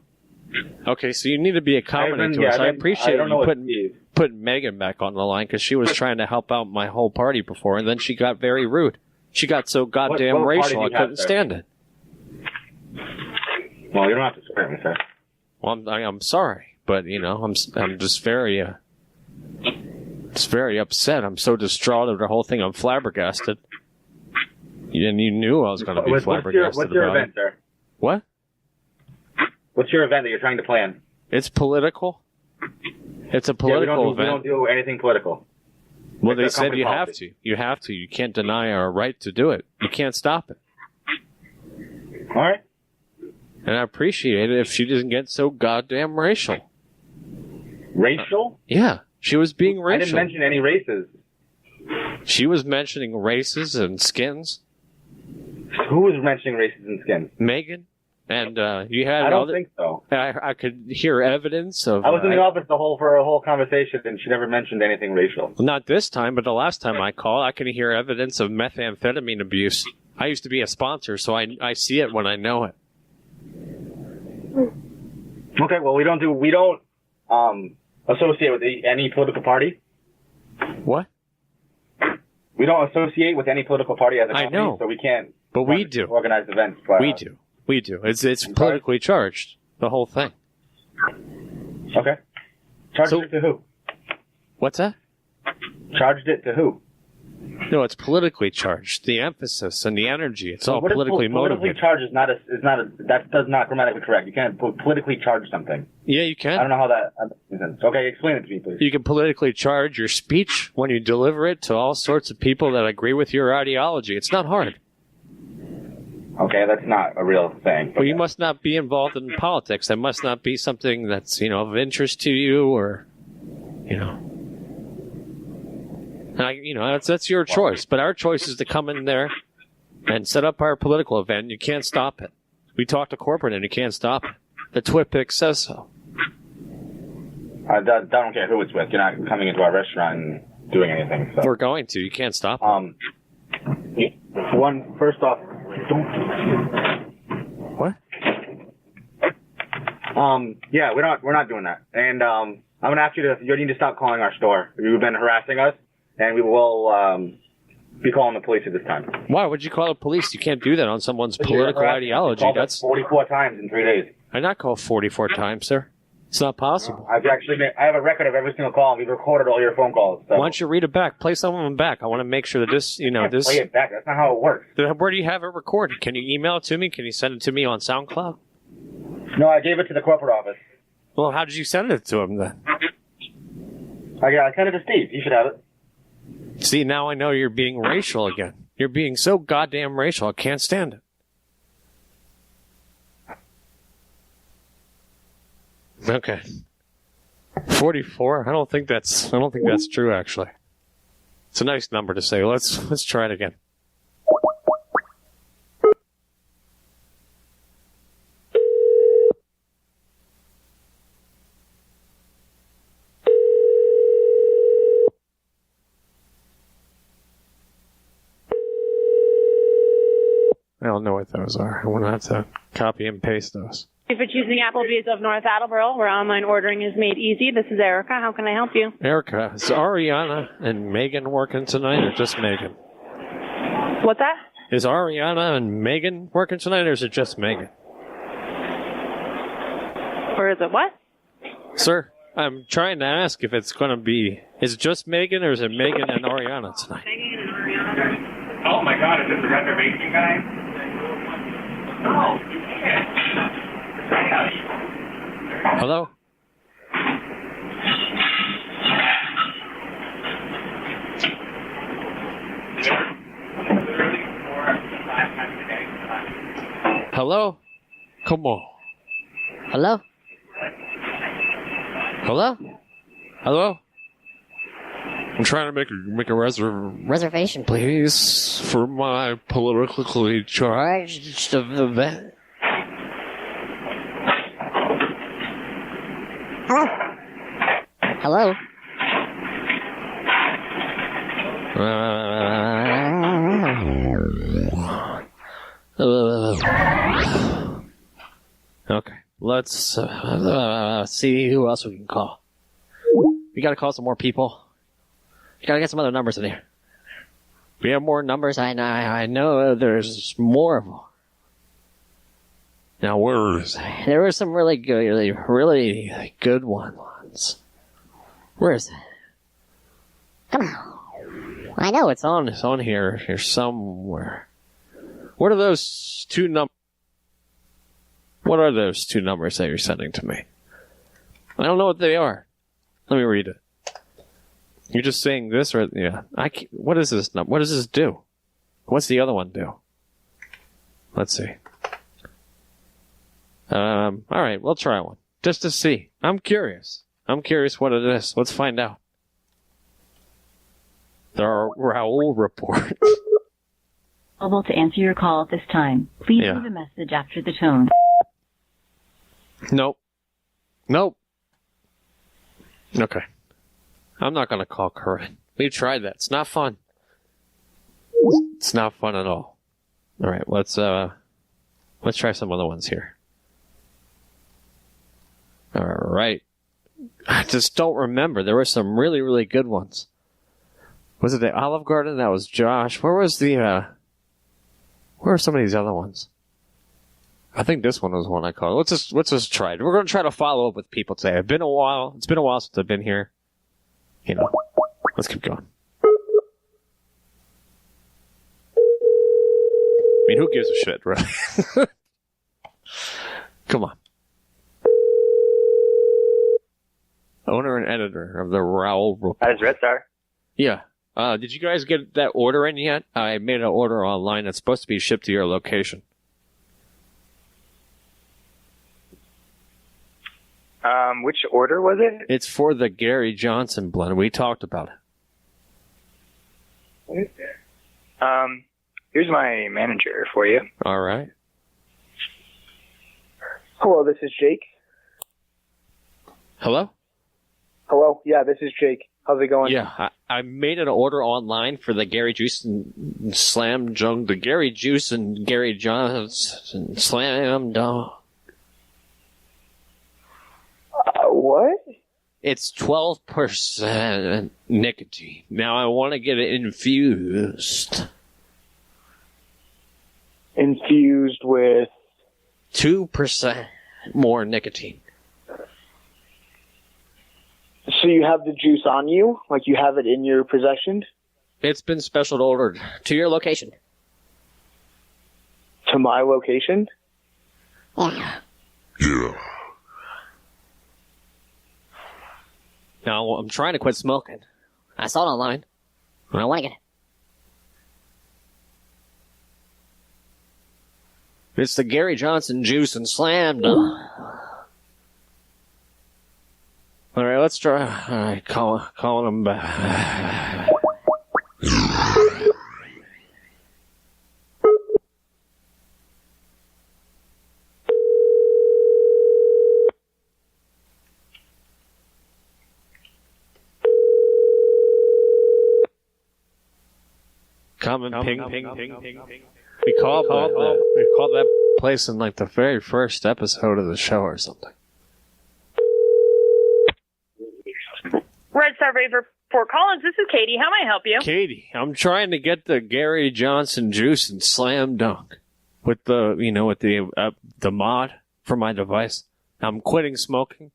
Okay, so you need to be accommodating to us. I appreciate you putting Megan back on the line because she was trying to help out my whole party before, and then she got very rude. She got so goddamn racial, I couldn't stand it. Well, you don't have to swear at me, sir. Well, I'm sorry, but I'm just very upset. I'm so distraught over the whole thing. I'm flabbergasted. And you knew I was going to be flabbergasted. What's your event, sir? What? What's your event that you're trying to plan? It's political. It's a political event. We don't do anything political. Well, they said you have to. You have to. You can't deny our right to do it. You can't stop it. All right. And I appreciate it if she doesn't get so goddamn racial. Racial? Yeah. She was being racial. I didn't mention any races. She was mentioning races and skins. Who was mentioning races and skins? Megan. And you had. I don't think so. I could hear evidence of. I was in the office for a whole conversation, and she never mentioned anything racial. Not this time, but the last time I called, I could hear evidence of methamphetamine abuse. I used to be a sponsor, so I see it when I know it. Okay, well we don't associate with any political party. What? We don't associate with any political party as a company, I know. So we can't. But we do organize events. We do. It's politically charged. The whole thing. Okay. Charged it to who? What's that? Charged it to who? No, it's politically charged. The emphasis and the energy. It's all politically motivated. Politically charged that does not grammatically correct. You can't politically charge something. Yeah, you can. I don't know how that makes sense. Okay, explain it to me, please. You can politically charge your speech when you deliver it to all sorts of people that agree with your ideology. It's not hard. Okay, that's not a real thing. Well, you must not be involved in politics. That must not be something that's, of interest to you or, that's your choice. But our choice is to come in there and set up our political event. You can't stop it. We talk to corporate and you can't stop it. The TwitPic says so. I don't care who it's with. You're not coming into our restaurant and doing anything. So. We're going to. You can't stop it. First off, what? Yeah, we're not doing that. And I'm gonna ask you need to stop calling our store. You've been harassing us, and we will be calling the police at this time. Why would you call the police? You can't do that on someone's political ideology. That's 44 times in 3 days. I not called 44 times, sir. It's not possible. I have a record of every single call, and we've recorded all your phone calls. So. Why don't you read it back? Play some of them back. I want to make sure that this, this. Play it back. That's not how it works. Where do you have it recorded? Can you email it to me? Can you send it to me on SoundCloud? No, I gave it to the corporate office. Well, how did you send it to him then? I sent it to Steve. You should have it. See, now I know you're being racial again. You're being so goddamn racial. I can't stand it. Okay. 44? I don't think that's true, actually. It's a nice number to say. Let's try it again. I don't know what those are. I'm going to have to copy and paste those. Thank you for choosing Applebee's of North Attleboro, where online ordering is made easy. This is Erica. How can I help you? Erica, is Ariana and Megan working tonight, or just Megan? What's that? Is Ariana and Megan working tonight, or is it just Megan? Or is it what? Sir, I'm trying to ask if it's going to be... Is it just Megan, or is it Megan and Ariana tonight? Megan and Ariana. Oh my God, is this the reservation guy? Oh, you can't. Hello? Hello? Come on. Hello? Hello? Hello? I'm trying to make a reservation, please, for my politically charged event. Hello? Okay, let's see who else we can call. We gotta call some more people. You gotta get some other numbers in here. We have more numbers. I know there's more of them. Now, there were some really good ones. Where is it? Come on. I know it's on here somewhere. What are those two numbers? What are those two numbers that you're sending to me? I don't know what they are. Let me read it. You're just saying this, or yeah? What is this number? What does this do? What's the other one do? Let's see. All right, we'll try one just to see. I'm curious what it is. Let's find out. The Raoul report. Available to answer your call at this time. Please leave a message after the tone. Nope. Okay. I'm not gonna call Corinne. We tried that. It's not fun. It's not fun at all. All right, let's try some other ones here. All right. I just don't remember. There were some really, really good ones. Was it the Olive Garden? That was Josh. Where was where are some of these other ones? I think this one was one I called. Let's just try it. We're going to try to follow up with people today. It's been a while since I've been here. Let's keep going. I mean, who gives a shit, right? Come on. Owner and editor of the Raoul report. That is Red Star. Yeah. Did you guys get that order in yet? I made an order online that's supposed to be shipped to your location. Which order was it? It's for the Gary Johnson blend. We talked about it. Here's my manager for you. All right. Hello, this is Jake. Hello? Hello? Yeah, this is Jake. How's it going? Yeah, I made an order online for the Gary Juice and Slam Junk, the Gary Juice and Gary Johnson Slam Dunk. What? It's 12% nicotine. Now I want to get it infused. Infused with? 2% more nicotine. So you have the juice on you? Like you have it in your possession? It's been special ordered to your location. To my location? Yeah. Now, I'm trying to quit smoking. I saw it online. I want to get it. It's the Gary Johnson juice and slam dunk. All right, let's try. All right, calling him back. Coming, ping. We called that place in like the very first episode of the show or something. Red Star Raver Fort Collins, this is Katie. How may I help you? Katie, I'm trying to get the Gary Johnson juice and slam dunk with the mod for my device. I'm quitting smoking.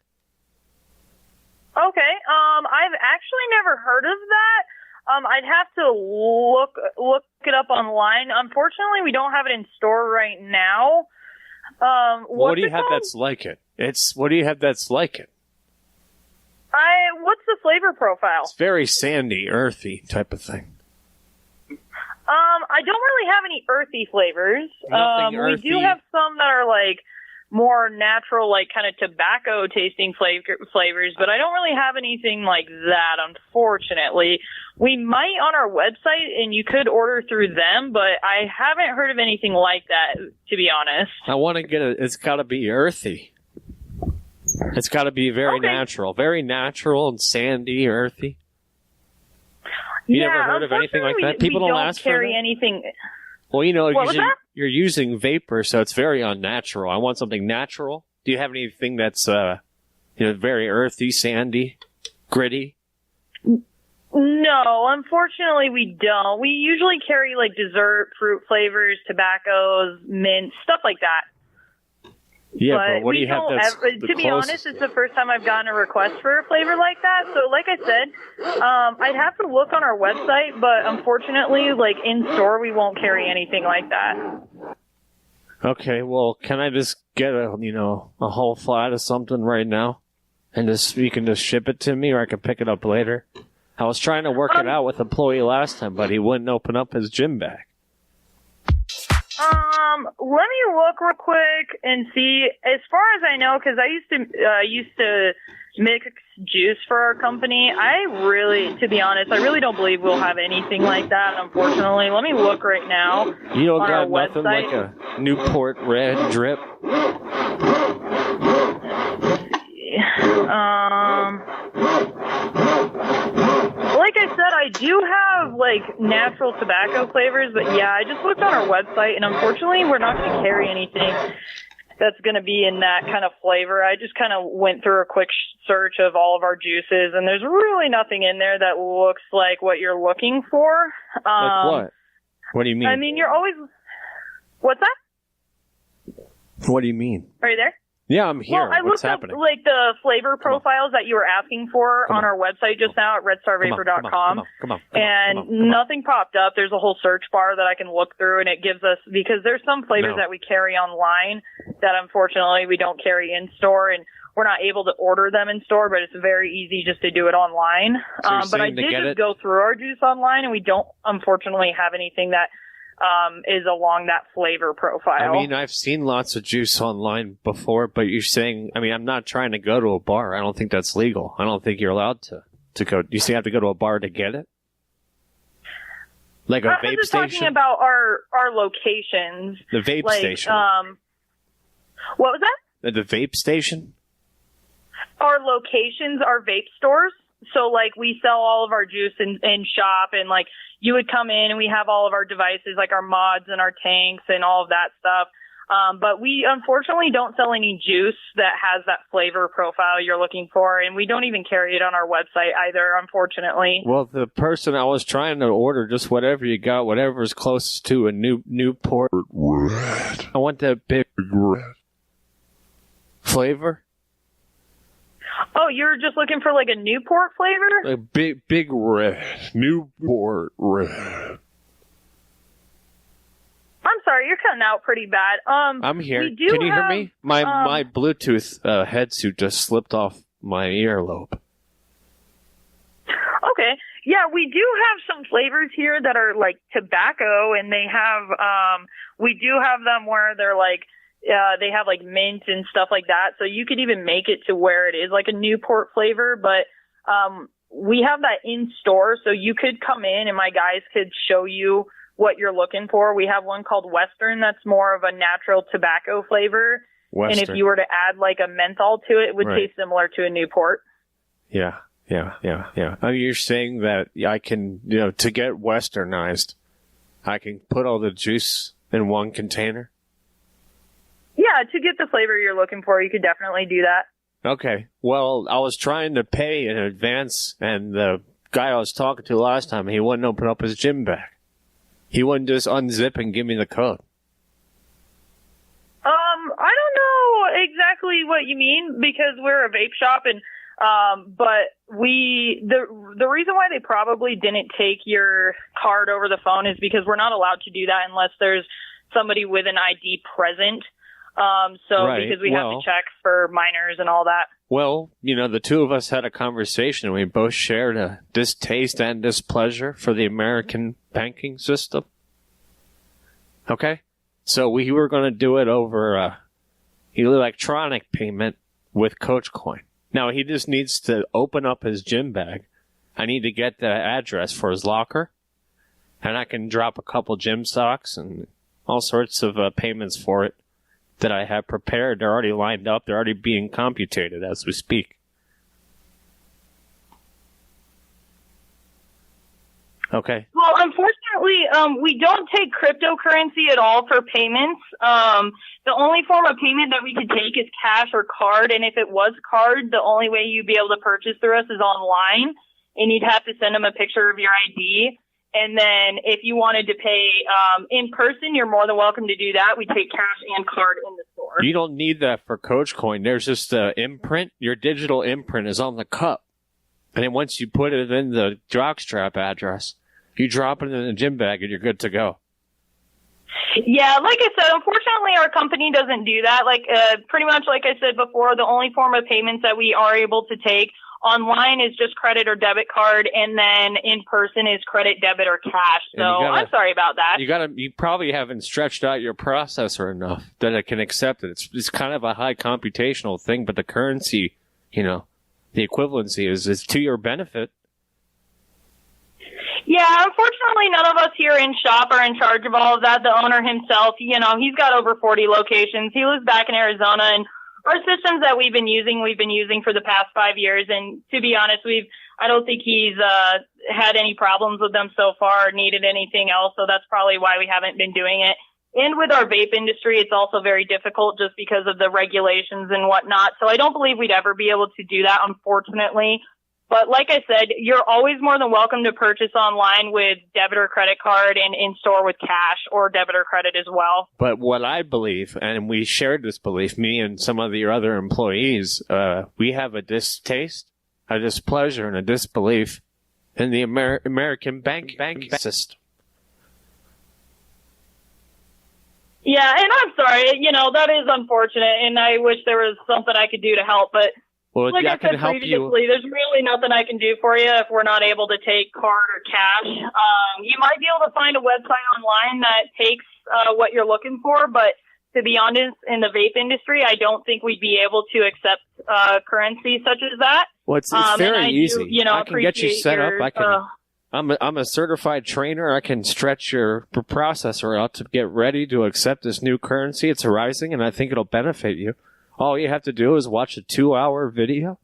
Okay. I've actually never heard of that. I'd have to look it up online. Unfortunately, we don't have it in store right now. What do you have that's like it? What do you have that's like it? What's the flavor profile? It's very sandy, earthy type of thing. I don't really have any earthy flavors. Nothing earthy. We do have some that are like more natural, like kind of tobacco tasting flavors, but I don't really have anything like that, unfortunately. We might on our website, and you could order through them, but I haven't heard of anything like that, to be honest. I want to get it's got to be earthy. It's got to be very natural and sandy, earthy. You never heard of anything like that? People don't ask for that? We don't carry anything. Well, you're using vapor, so it's very unnatural. I want something natural. Do you have anything that's very earthy, sandy, gritty? No, unfortunately we don't. We usually carry like dessert, fruit flavors, tobaccos, mint, stuff like that. Yeah, but what do you have that's to be honest, it's the first time I've gotten a request for a flavor like that. So like I said, I'd have to look on our website, but unfortunately, like in store, we won't carry anything like that. Okay, well, can I just get a whole flat of something right now? And you can just ship it to me, or I can pick it up later? I was trying to work it out with employee last time, but he wouldn't open up his gym bag. Let me look real quick and see. As far as I know, because I used to mix juice for our company. To be honest, I really don't believe we'll have anything like that. Unfortunately, let me look right now. You don't on got our nothing website. like a Newport Red drip. Like I said, I do have like natural tobacco flavors, but yeah, I just looked on our website, and unfortunately, we're not going to carry anything that's going to be in that kind of flavor. I just kind of went through a quick search of all of our juices, and there's really nothing in there that looks like what you're looking for. Like what? What do you mean? I mean, you're always. What's that? What do you mean? Are you there? Yeah, I'm here. Well, I What's looked happening? up like the flavor profiles that you were asking for on our website just now at redstarvapor.com. And nothing popped up. There's a whole search bar that I can look through, and it gives us, because there's some flavors that we carry online that unfortunately we don't carry in store, and we're not able to order them in store, but it's very easy just to do it online. But I did just go through our juice online, and we don't unfortunately have anything that is along that flavor profile. I mean, I've seen lots of juice online before, but you're saying, I mean, I'm not trying to go to a bar. I don't think that's legal. I don't think you're allowed to go. You say you have to go to a bar to get it? Like a vape station? I'm just talking about our locations. The vape station. What was that? The vape station? Our locations are vape stores. So, like, we sell all of our juice in shop, and, like, you would come in and we have all of our devices, like our mods and our tanks and all of that stuff. But we unfortunately don't sell any juice that has that flavor profile you're looking for, and we don't even carry it on our website either, unfortunately. Well, the person I was trying to order, just whatever you got, whatever's closest to a Newport Red. I want that big red flavor. Oh, you're just looking for like a Newport flavor? A big red. Newport red. I'm sorry, you're cutting out pretty bad. I'm here. Can you hear me? My Bluetooth headset just slipped off my earlobe. Okay. Yeah, we do have some flavors here that are like tobacco, and they have, we do have them where they're like, they have like mint and stuff like that. So you could even make it to where it is like a Newport flavor, but, we have that in store. So you could come in and my guys could show you what you're looking for. We have one called Western that's more of a natural tobacco flavor. Western. And if you were to add like a menthol to it, it would taste similar to a Newport. Yeah. I mean, you're saying that I can, to get westernized, I can put all the juice in one container? Yeah, to get the flavor you're looking for, you could definitely do that. Okay. Well, I was trying to pay in advance, and the guy I was talking to last time, he wouldn't open up his gym bag. He wouldn't just unzip and give me the code. I don't know exactly what you mean, because we're a vape shop, and but the reason why they probably didn't take your card over the phone is because we're not allowed to do that unless there's somebody with an ID present. Because we have to check for minors and all that. Well, the two of us had a conversation, and we both shared a distaste and displeasure for the American banking system. Okay? So we were going to do it over electronic payment with Coachcoin. Now, he just needs to open up his gym bag. I need to get the address for his locker, and I can drop a couple gym socks and all sorts of payments for it that I have prepared. They're already lined up. They're already being computed as we speak. Okay. Well, unfortunately, we don't take cryptocurrency at all for payments. The only form of payment that we could take is cash or card, and if it was card, the only way you'd be able to purchase through us is online, and you'd have to send them a picture of your ID. And then if you wanted to pay in person, you're more than welcome to do that. We take cash and card in the store. You don't need that for Coachcoin. There's just an imprint. Your digital imprint is on the cup. And then once you put it in the jockstrap address, you drop it in the gym bag and you're good to go. Yeah, like I said, unfortunately our company doesn't do that. Pretty much like I said before, the only form of payments that we are able to take online is just credit or debit card, and then in person is credit, debit, or cash. So I'm sorry about that. You probably haven't stretched out your processor enough that it can accept it. It's kind of a high computational thing, but the currency, the equivalency is to your benefit. Yeah, unfortunately, none of us here in shop are in charge of all of that. The owner himself, he's got over 40 locations. He lives back in Arizona, and our systems that we've been using for the past 5 years. And to be honest, I don't think he's had any problems with them so far or needed anything else. So that's probably why we haven't been doing it. And with our vape industry, it's also very difficult just because of the regulations and whatnot. So I don't believe we'd ever be able to do that, unfortunately. But like I said, you're always more than welcome to purchase online with debit or credit card, and in-store with cash or debit or credit as well. But what I believe, and we shared this belief, me and some of the other employees, we have a distaste, a displeasure, and a disbelief in the American bank system. Yeah, and I'm sorry, that is unfortunate, and I wish there was something I could do to help, but well, like I said previously, there's really nothing I can do for you if we're not able to take card or cash. You might be able to find a website online that takes what you're looking for, but to be honest, in the vape industry, I don't think we'd be able to accept currency such as that. Well, it's very easy. I can get you set up. I'm a certified trainer. I can stretch your processor out to get ready to accept this new currency. It's arising, and I think it'll benefit you. All you have to do is watch a 2-hour video,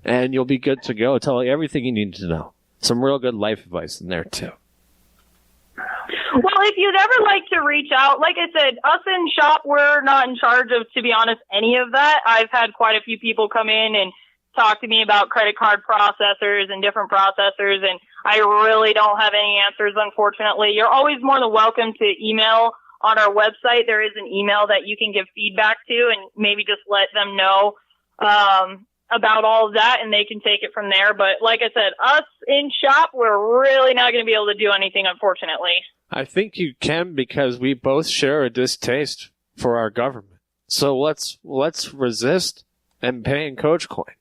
and you'll be good to go. It'll tell you everything you need to know. Some real good life advice in there, too. Well, if you'd ever like to reach out, like I said, us in shop, we're not in charge of, to be honest, any of that. I've had quite a few people come in and talk to me about credit card processors and different processors, and I really don't have any answers, unfortunately. You're always more than welcome to email. On our website, there is an email that you can give feedback to and maybe just let them know about all of that, and they can take it from there. But like I said, us in shop, we're really not going to be able to do anything, unfortunately. I think you can, because we both share a distaste for our government. So let's resist and pay in Coach Coin.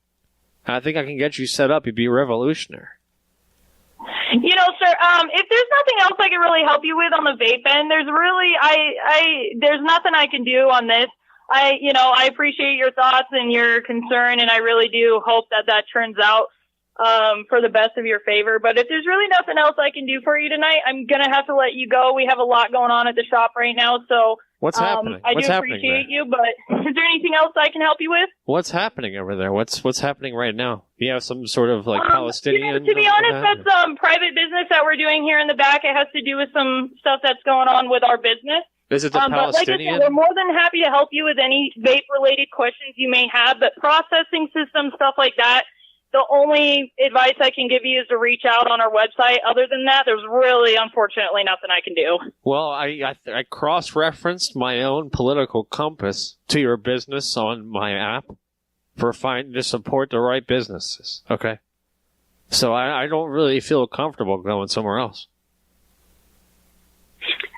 I think I can get you set up. You'd be revolutionary. You know, sir, if there's nothing else I can really help you with on the vape end, there's nothing I can do on this. I appreciate your thoughts and your concern, and I really do hope that turns out for the best of your favor. But if there's really nothing else I can do for you tonight, I'm going to have to let you go. We have a lot going on at the shop right now, so what's happening? I do appreciate you, but is there anything else I can help you with? What's happening over there? What's happening right now? You have some sort of like Palestinian... To be honest, that's private business that we're doing here in the back. It has to do with some stuff that's going on with our business. Is it the Palestinian? But like I said, we're more than happy to help you with any vape-related questions you may have, but processing systems, stuff like that, the only advice I can give you is to reach out on our website. Other than that, there's really, unfortunately, nothing I can do. Well, I cross-referenced my own political compass to your business on my app for finding to support the right businesses, okay? So I don't really feel comfortable going somewhere else.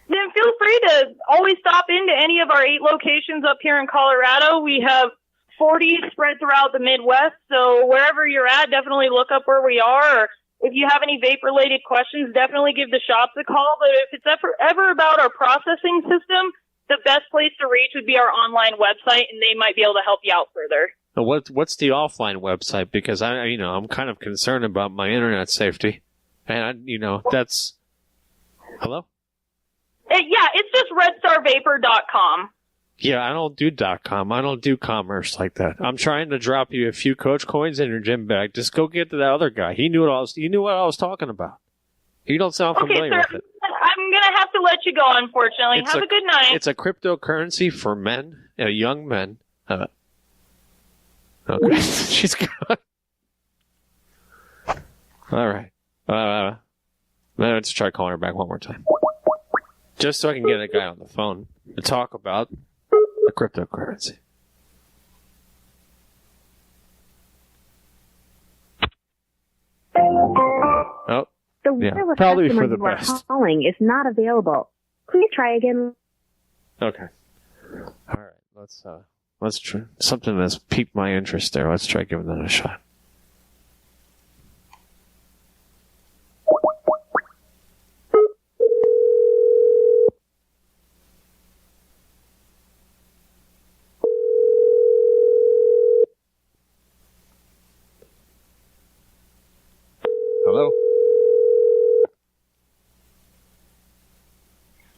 Then feel free to always stop into any of our 8 locations up here in Colorado. We have 40 spread throughout the Midwest, so wherever you're at, definitely look up where we are. Or if you have any vape-related questions, definitely give the shops a call. But if it's ever about our processing system, the best place to reach would be our online website, and they might be able to help you out further. What's the offline website? Because I'm kind of concerned about my internet safety, and that's hello. Yeah, it's just redstarvapor.com. Yeah, I don't do .com. I don't do commerce like that. I'm trying to drop you a few Coach Coins in your gym bag. Just go get to that other guy. He knew what I was talking about. You don't sound familiar with it. I'm gonna have to let you go, unfortunately. Have a good night. It's a cryptocurrency for men, young men. Okay, she's gone. All right. Let's try calling her back one more time. Just so I can get a guy on the phone to talk about the cryptocurrency. Oh, the probably customer for the you are best. calling is not available. Please try again. Okay. All right. Let's try something that's piqued my interest there. Let's try giving that a shot. Hello?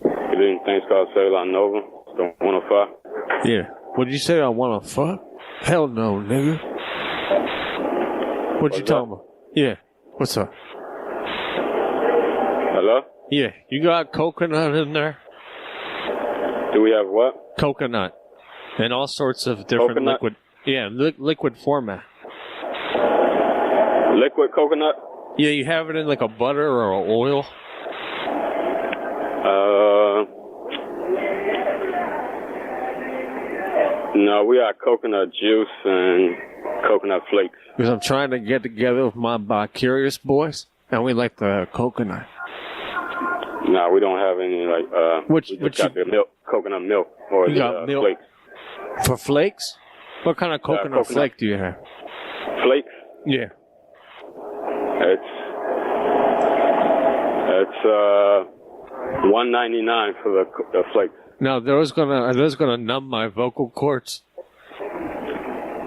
Good evening. Thanks, call Cellular Nova. 105. Yeah. What did you say? I want to fuck? Hell no, nigga. What you talking about? Yeah. What's up? Hello? Yeah. You got coconut in there? Do we have what? Coconut. And all sorts of different coconut? liquid. Yeah, liquid format. Liquid coconut? Yeah, you have it in like a butter or an oil? No, we got coconut juice and coconut flakes. Because I'm trying to get together with my bi-curious boys, and we like the coconut. No, we don't have any, we just got the milk, coconut milk, or you got milk flakes. For flakes? What kind of coconut flake do you have? Flakes? Yeah. It's $1.99 for the flakes. Now, are those gonna numb my vocal cords?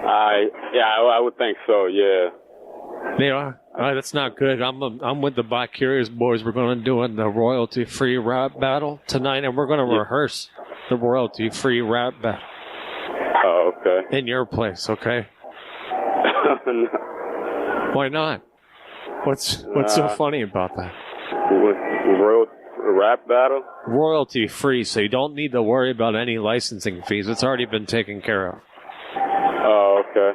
I would think so. Yeah. They are. That's not good. I'm with the bi-curious boys. We're gonna do the royalty-free rap battle tonight, and we're gonna rehearse the royalty-free rap battle. Oh, okay. In your place, okay? No. Why not? What's so funny about that? Royalty rap battle? Royalty free, so you don't need to worry about any licensing fees. It's already been taken care of. Oh, okay.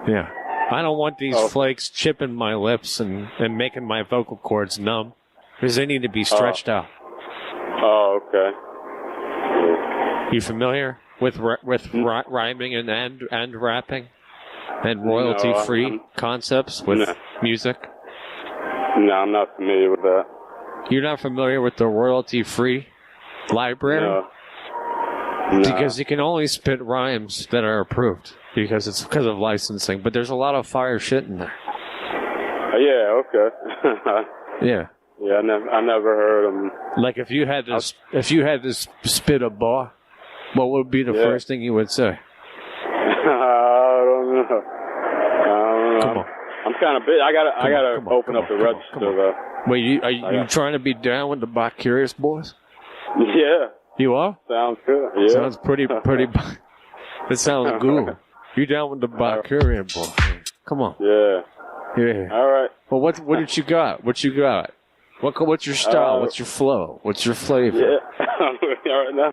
Yeah. I don't want these flakes chipping my lips and making my vocal cords numb, because they need to be stretched out. Oh, okay. You familiar with rhyming and rapping? And royalty-free concepts with music? No, I'm not familiar with that. You're not familiar with the royalty-free library? No. Because you can only spit rhymes that are approved. Because it's because of licensing. But there's a lot of fire shit in there. Yeah, okay. Yeah. Yeah, I never heard them. Like if you had to spit a bar, what would be the first thing you would say? I don't know. Come on. I'm kind of big. I gotta open up the register though. Wait, are you trying to be down with the Bi-Curious boys? Yeah. You are? Sounds good. Yeah. Sounds pretty. It sounds good. You down with the Bi-Curious boys? Come on. Yeah. Yeah. All right. Well, what did you got? What you got? What's your style? What's your flow? What's your flavor? Yeah. All right now.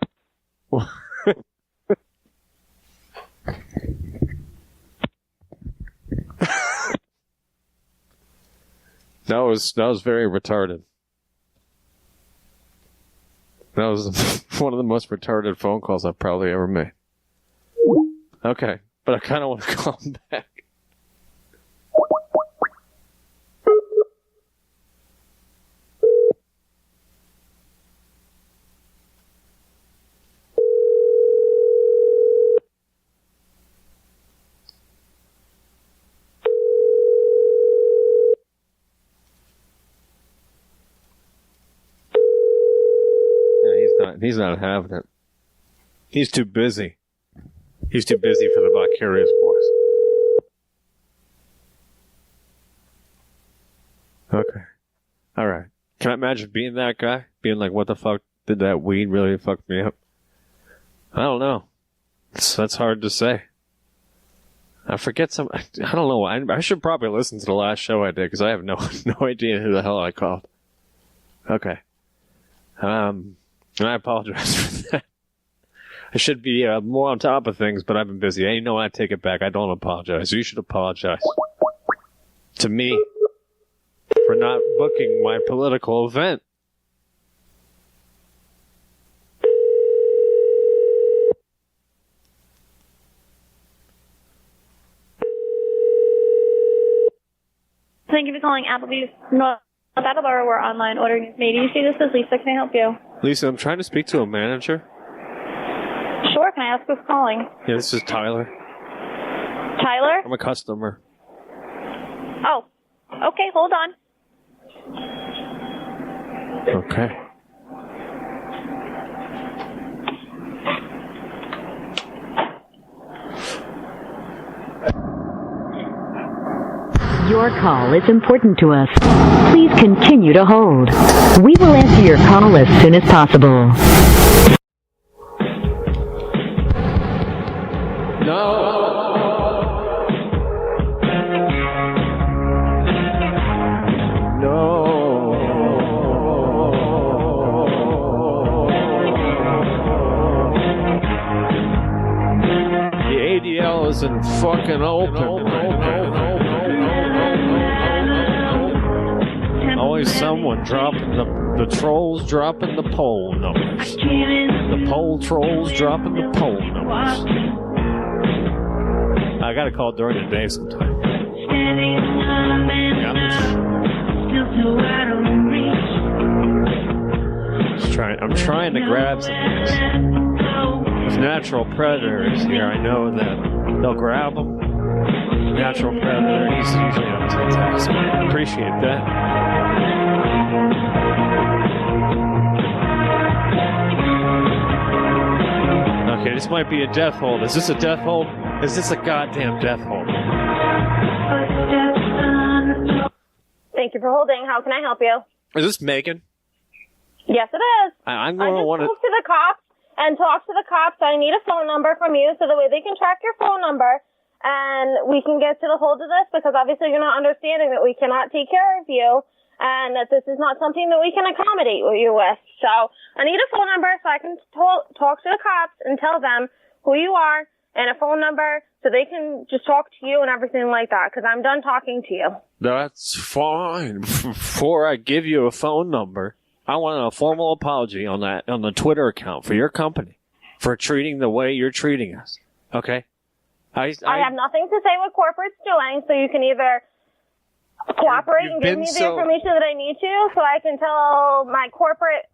That was very retarded. That was one of the most retarded phone calls I've probably ever made. Okay, but I kind of want to call him back. He's not having it. He's too busy. He's too busy for the Bi-Curious boys. Okay. All right. Can I imagine being that guy? Being like, what the fuck did that weed really fuck me up? I don't know. That's hard to say. I forget some. I don't know. I should probably listen to the last show I did because I have no idea who the hell I called. Okay. And I apologize for that. I should be more on top of things, but I've been busy. Hey, no, I take it back. I don't apologize. You should apologize to me for not booking my political event. Thank you for calling Applebee's North Attleboro, where online ordering is made easy. This is Lisa. Can I help you? Lisa, I'm trying to speak to a manager. Sure. Can I ask who's calling? Yeah, this is Tyler. Tyler? I'm a customer. Oh. Okay, hold on. Okay. Your call is important to us. Please continue to hold. We will answer your call as soon as possible. The ADL isn't fucking open right now. Always someone dropping the trolls dropping the poll numbers. The poll trolls dropping the poll numbers. I gotta call during the day sometime. I'm trying to grab some things. If Natural Predator is here, I know that they'll grab them. Natural Predator, he's usually up to the task. Appreciate that. Okay, this might be a death hold. Is this a death hold? Is this a goddamn death hold? Thank you for holding. How can I help you? Is this Megan? Yes, it is. I'm going to want to spoke to the cops and talk to the cops. I need a phone number from you so the way they can track your phone number and we can get to the hold of this, because obviously you're not understanding that we cannot take care of you and that this is not something that we can accommodate you with. So I need a phone number so I can talk to the cops and tell them who you are and a phone number so they can just talk to you and everything like that, because I'm done talking to you. That's fine. Before I give you a phone number, I want a formal apology on the Twitter account for your company for treating the way you're treating us. Okay? I have nothing to say what corporate's doing, so you can either cooperate and give me the information that I need to, so I can tell my corporate,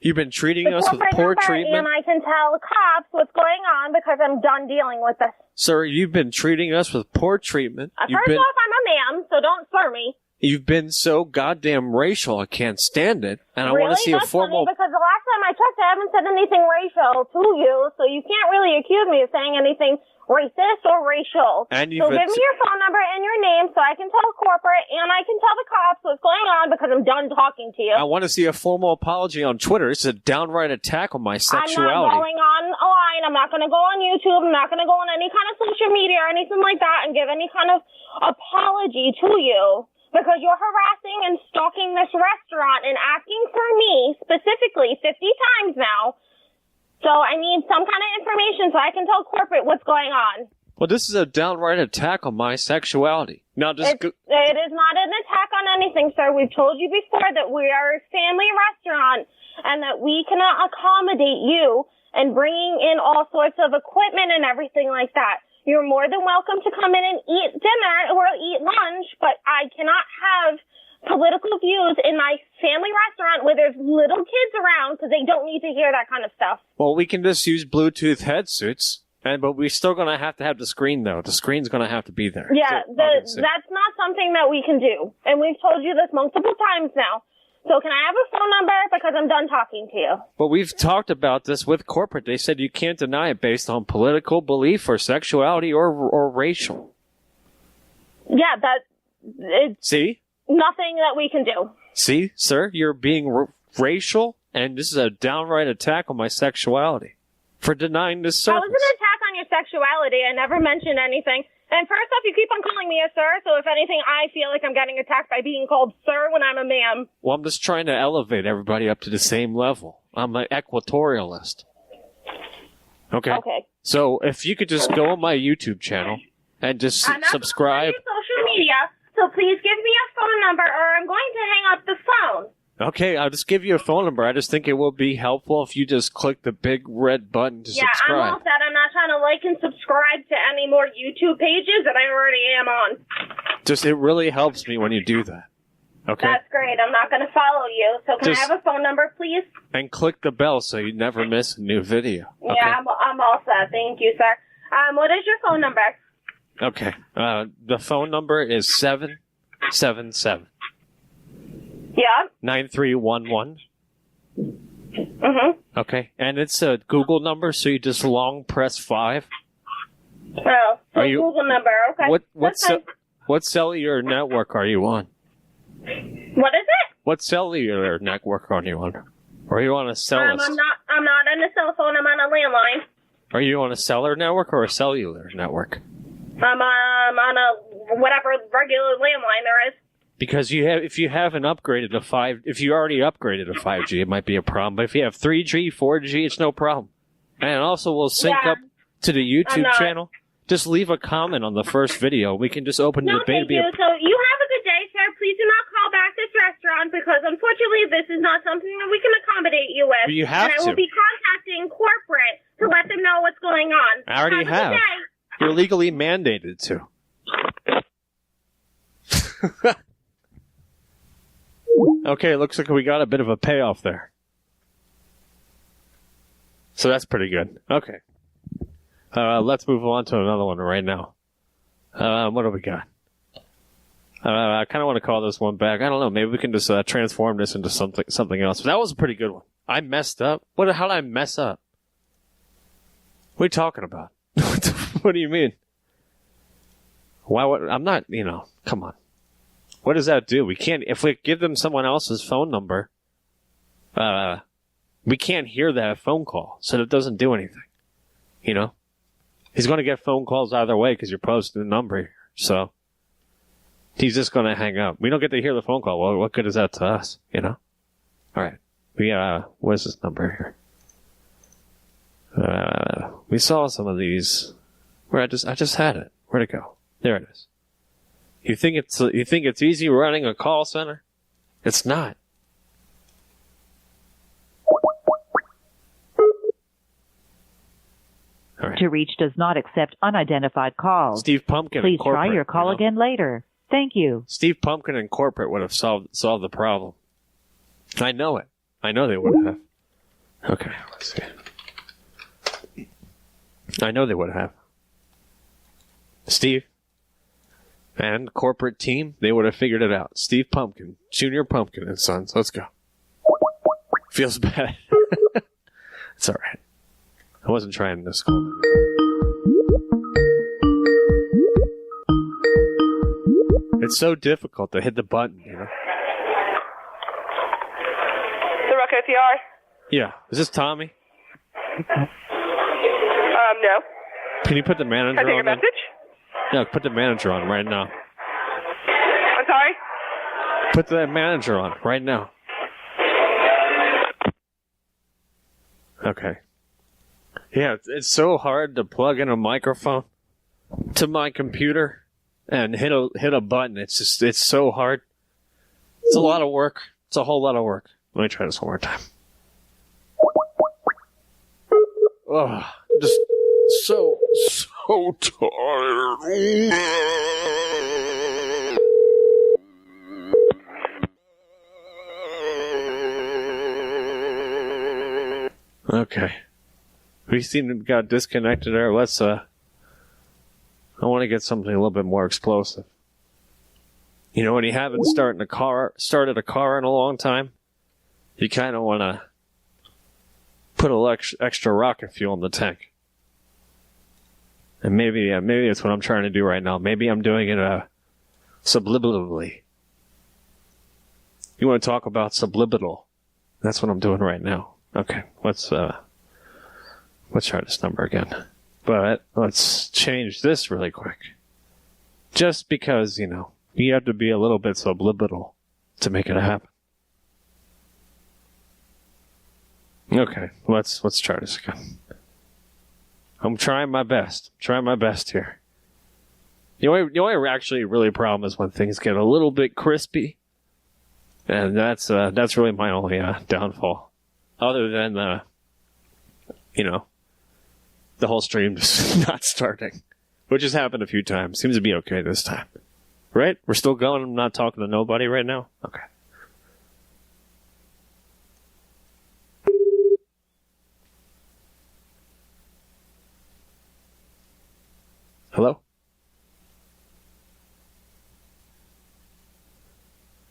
You've been treating us with poor treatment. And I can tell the cops what's going on because I'm done dealing with this. Sir, you've been treating us with poor treatment. First off, I'm a ma'am, so don't slur me. You've been so goddamn racial, I can't stand it. And I want to see a That's formal... funny because the last time I checked, I haven't said anything racial to you, so you can't really accuse me of saying anything racist or racial. So give me your phone number and your name so I can tell corporate and I can tell the cops what's going on because I'm done talking to you. I want to see a formal apology on Twitter. It's a downright attack on my sexuality. I'm not going on a line. I'm not going to go on YouTube. I'm not going to go on any kind of social media or anything like that and give any kind of apology to you because you're harassing and stalking this restaurant and asking for me specifically 50 times now. So I need some kind of information so I can tell corporate what's going on. Well, this is a downright attack on my sexuality. Now, it is not an attack on anything, sir. We've told you before that we are a family restaurant and that we cannot accommodate you and bringing in all sorts of equipment and everything like that. You're more than welcome to come in and eat dinner or eat lunch, but I cannot have political views in my family restaurant where there's little kids around because they don't need to hear that kind of stuff. Well, we can just use Bluetooth headsets, but we're still going to have the screen, though. The screen's going to have to be there. Yeah, that's not something that we can do. And we've told you this multiple times now. So can I have a phone number because I'm done talking to you? Well, we've talked about this with corporate. They said you can't deny it based on political belief or sexuality or racial. Yeah, See? Nothing that we can do. See, sir, you're being racial, and this is a downright attack on my sexuality for denying this service. That was an attack on your sexuality. I never mentioned anything. And first off, you keep on calling me a sir, so if anything, I feel like I'm getting attacked by being called sir when I'm a ma'am. Well, I'm just trying to elevate everybody up to the same level. I'm an equatorialist. Okay. So if you could just go on my YouTube channel and just subscribe. I'm not on social media. So please give me a phone number or I'm going to hang up the phone. Okay, I'll just give you a phone number. I just think it will be helpful if you just click the big red button to subscribe. Yeah, I'm all set. I'm not trying to like and subscribe to any more YouTube pages that I already am on. It really helps me when you do that. Okay? That's great. I'm not going to follow you. So can I have a phone number, please? And click the bell so you never miss a new video. Okay? Yeah, I'm all set. Thank you, sir. What is your phone number? Okay. The phone number is 777. Yeah. 9311. Mm-hmm. Okay. And it's a Google number, so you just long press 5. Oh, Google number. Okay. What cellular network are you on? What is it? What cellular network are you on? Or are you on a cellular? I'm not on a cell phone. I'm on a landline. Are you on a cellular network or a cellular network? I'm on a whatever regular landline there is. Because if you haven't upgraded to 5, if you already upgraded to 5G, it might be a problem. But if you have 3G, 4G, it's no problem. And also, we'll sync up to the YouTube channel. Just leave a comment on the first video. We can just open the debate. Thank you. So you have a good day, sir. Please do not call back this restaurant because unfortunately, this is not something that we can accommodate you with. But you have and I will be contacting corporate to let them know what's going on. I already have. You're legally mandated to. Okay, looks like we got a bit of a payoff there. So that's pretty good. Okay. Let's move on to another one right now. What do we got? I kind of want to call this one back. I don't know. Maybe we can just transform this into something else. But that was a pretty good one. I messed up. How did I mess up? What are you talking about? What do you mean? Why? I'm not. Come on. What does that do? We can't. If we give them someone else's phone number, we can't hear that phone call, so it doesn't do anything. He's going to get phone calls either way because you're posting the number here. So he's just going to hang up. We don't get to hear the phone call. Well, what good is that to us? All right. Where's this number here? We saw some of these where I just had it. Where'd it go? There it is. You think it's easy running a call center? It's not. All right. to reach does not accept unidentified calls. Steve Pumpkin Please and corporate, try your call again later. Thank you. Steve Pumpkin and corporate would have solved the problem. I know it. I know they would have. Okay, let's see. I know they would have. Steve and corporate team, they would have figured it out. Steve Pumpkin, Junior Pumpkin and Sons. Let's go. Feels bad. It's all right. I wasn't trying this call. It's so difficult to hit the button, you know. The Rock OTR? Yeah. Is this Tommy? No. Can you put the manager Can I take on? your message? Yeah, put the manager on right now. I'm sorry? Put the manager on right now. Okay. Yeah, it's so hard to plug in a microphone to my computer and hit a button. It's so hard. It's a lot of work. It's a whole lot of work. Let me try this one more time. Oh, I'm just so tired. Okay. We seem to have got disconnected there. Let's, I want to get something a little bit more explosive. You know, when you haven't started a car in a long time, you kind of want to put a little extra rocket fuel in the tank. And maybe that's what I'm trying to do right now. Maybe I'm doing it, subliminally. You want to talk about subliminal? That's what I'm doing right now. Okay, let's try this number again. But let's change this really quick. Just because, you know, you have to be a little bit subliminal to make it happen. Okay, let's try this again. I'm trying my best. Here. The only actually really problem is when things get a little bit crispy. And that's really my only downfall. Other than, you know, the whole stream just not starting. Which has happened a few times. Seems to be okay this time. Right? We're still going. I'm not talking to nobody right now? Okay. Hello?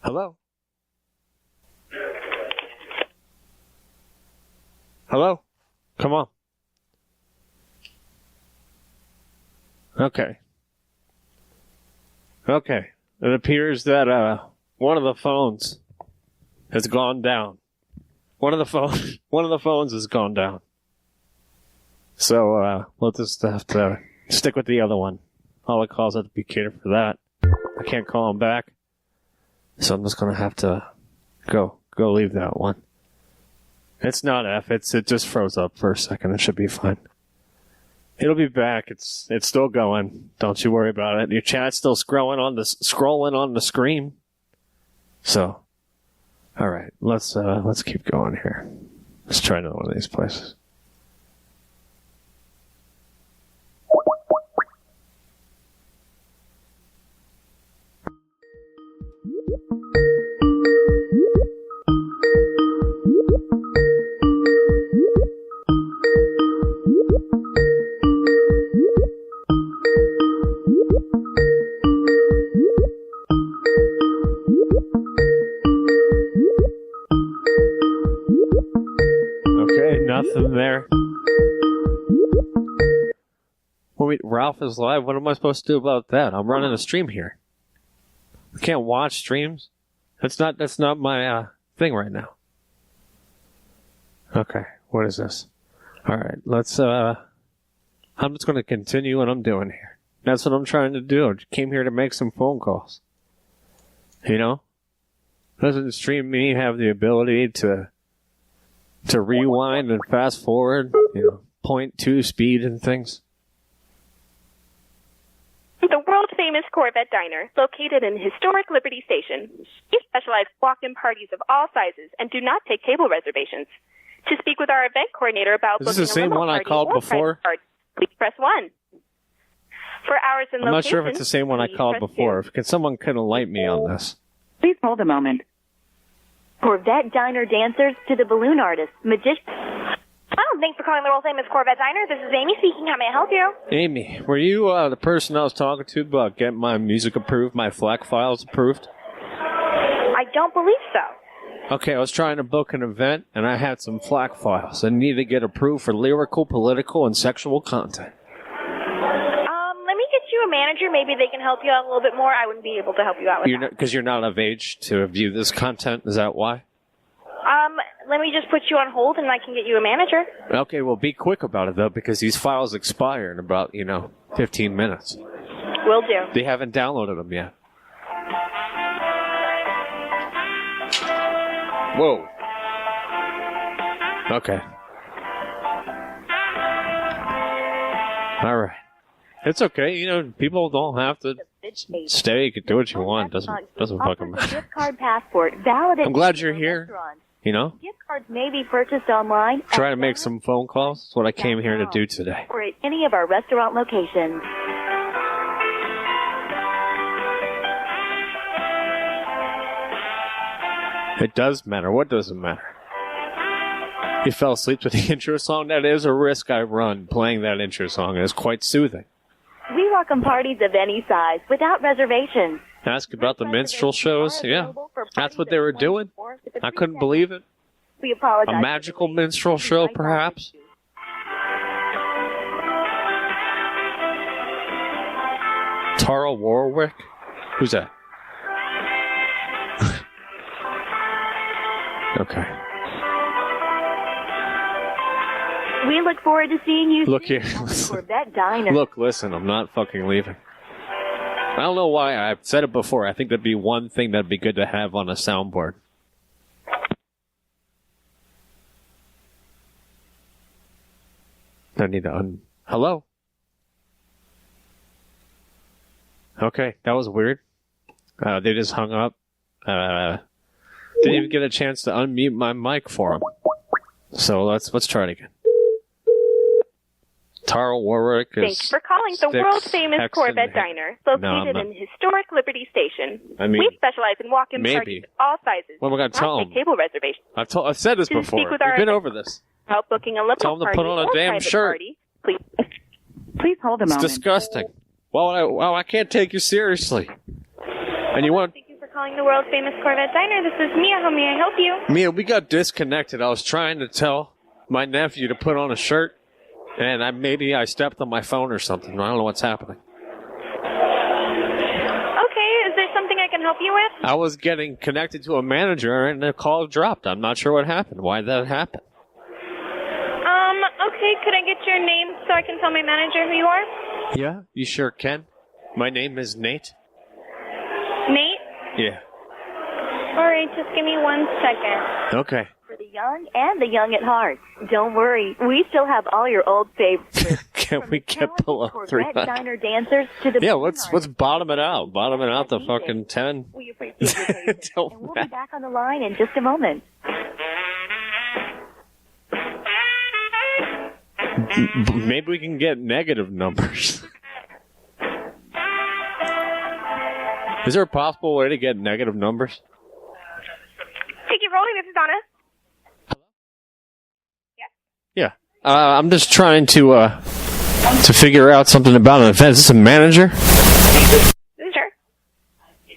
Hello? Hello? Come on. Okay. It appears that one of the phones has gone down. One of the phones has gone down. So we'll just have to stick with the other one. All the calls have to be catered for that. I can't call him back. So I'm just gonna have to go leave that one. It's not F. It just froze up for a second. It should be fine. It'll be back. It's still going. Don't you worry about it. Your chat's still scrolling on the screen. So, all right. Let's keep going here. Let's try another one of these places. Nothing there. Wait, Ralph is live? What am I supposed to do about that? I'm running a stream here. I can't watch streams. That's not my thing right now. Okay, what is this? Alright, I'm just gonna continue what I'm doing here. That's what I'm trying to do. I came here to make some phone calls. You know? Doesn't stream me have the ability to rewind and fast forward, you know, 0.2 speed and things? The world-famous Corvette Diner, located in historic Liberty Station. We specialize walk-in parties of all sizes and do not take table reservations. To speak with our event coordinator about is this the same one I called before? press 1. For hours and I'm location, not sure if it's the same one I called before. Can someone enlighten me on this? Please hold a moment. Corvette Diner dancers to the balloon artist, magician. Oh, thanks for calling the world famous Corvette Diner. This is Amy speaking. How may I help you? Amy, were you the person I was talking to about getting my music approved, my FLAC files approved? I don't believe so. Okay, I was trying to book an event, and I had some FLAC files that needed to get approved for lyrical, political, and sexual content. Let me get you a manager. Maybe they can help you out a little bit more. I wouldn't be able to help you out with that. Because you're not of age to view this content? Is that why? Let me just put you on hold, and I can get you a manager. Okay, well, be quick about it, though, because these files expire in about, 15 minutes. Will do. They haven't downloaded them yet. Whoa. Okay. All right. It's okay. People don't have to stay. You can do what you want. Doesn't fucking matter. Gift card passport valid. I'm glad you're here. Gift cards may be purchased online. Try to make some phone calls. That's what I came here to do today. Or at any of our restaurant locations. It does matter. What doesn't matter? You fell asleep to the intro song? That is a risk I run playing that intro song. It is quite soothing. We welcome parties of any size without reservations. Ask about the minstrel shows? Yeah. That's what they were doing? I couldn't believe it. We apologize. A magical minstrel show, perhaps? Tara Warwick? Who's that? Okay. We look forward to seeing you Look here. Corvette Diner. Look, listen, I'm not fucking leaving. I don't know why. I've said it before. I think that'd be one thing that'd be good to have on a soundboard. I need to Hello? Okay, that was weird. They just hung up. Didn't even get a chance to unmute my mic for them. So let's try it again. Tara Warwick is... Thanks for calling the world-famous Corvette Diner, located in historic Liberty Station. We specialize in walk-in parties of all sizes. What am I going to tell them? Table reservations. I've said this before. We've been over this. Help booking a limo tell them to put on a damn shirt. Please hold a moment. It's disgusting. Well, I can't take you seriously. And you want... Thank you for calling the world-famous Corvette Diner. This is Mia. How may I help you? Mia, we got disconnected. I was trying to tell my nephew to put on a shirt. And maybe I stepped on my phone or something. I don't know what's happening. Okay, is there something I can help you with? I was getting connected to a manager and the call dropped. I'm not sure what happened. Why that happened? Okay, could I get your name so I can tell my manager who you are? Yeah, you sure can. My name is Nate. Nate? Yeah. Alright, just give me 1 second. Okay. For the young and the young at heart. Don't worry, we still have all your old favorites. Can we get below 300? Corvette Diner dancers to the... Yeah, let's bottom it out. Bottom it out to fucking 10. We appreciate your patience. And we'll be back on the line in just a moment. Maybe we can get negative numbers. Is there a possible way to get negative numbers? Thank you for holding. This is Donna. Yeah. I'm just trying to figure out something about an event. Is this a manager? Sure.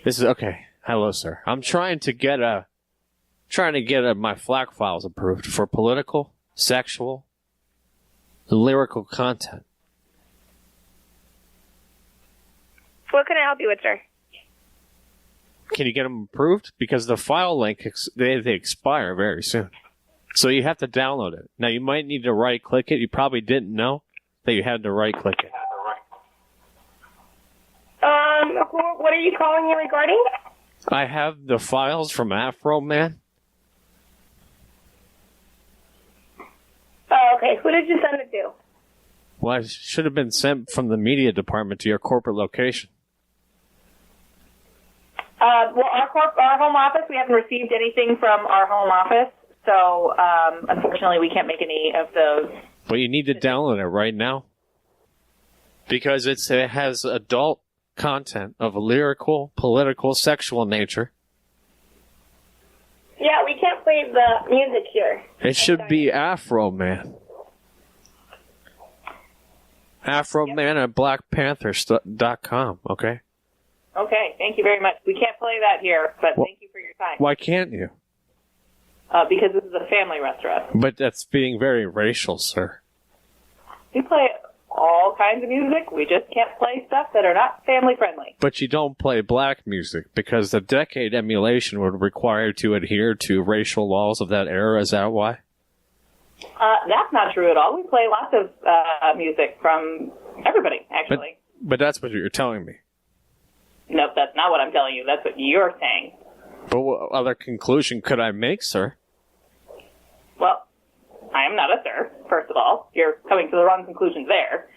This is okay. Hello, sir. I'm trying to get my FLAC files approved for political, sexual, lyrical content. What can I help you with, sir? Can you get them approved? Because the file link, they expire very soon. So you have to download it. Now, you might need to right-click it. You probably didn't know that you had to right-click it. What are you calling me regarding? I have the files from Afro Man. Oh, okay. Who did you send it to? Well, it should have been sent from the media department to your corporate location. Well, our home office, we haven't received anything from our home office, so unfortunately we can't make any of those. But you need to download it right now. Because it has adult content of a lyrical, political, sexual nature. Yeah, we can't play the music here. It should be Afro Man. Afroman at blackpanther.com, okay? Okay, thank you very much. We can't play that here, but thank you for your time. Why can't you? Because this is a family restaurant. But that's being very racial, sir. We play all kinds of music. We just can't play stuff that are not family friendly. But you don't play black music because the decade emulation would require to adhere to racial laws of that era. Is that why? That's not true at all. We play lots of music from everybody, actually. But that's what you're telling me. Nope, that's not what I'm telling you. That's what you're saying. But what other conclusion could I make, sir? Well, I am not a sir, first of all. You're coming to the wrong conclusions there.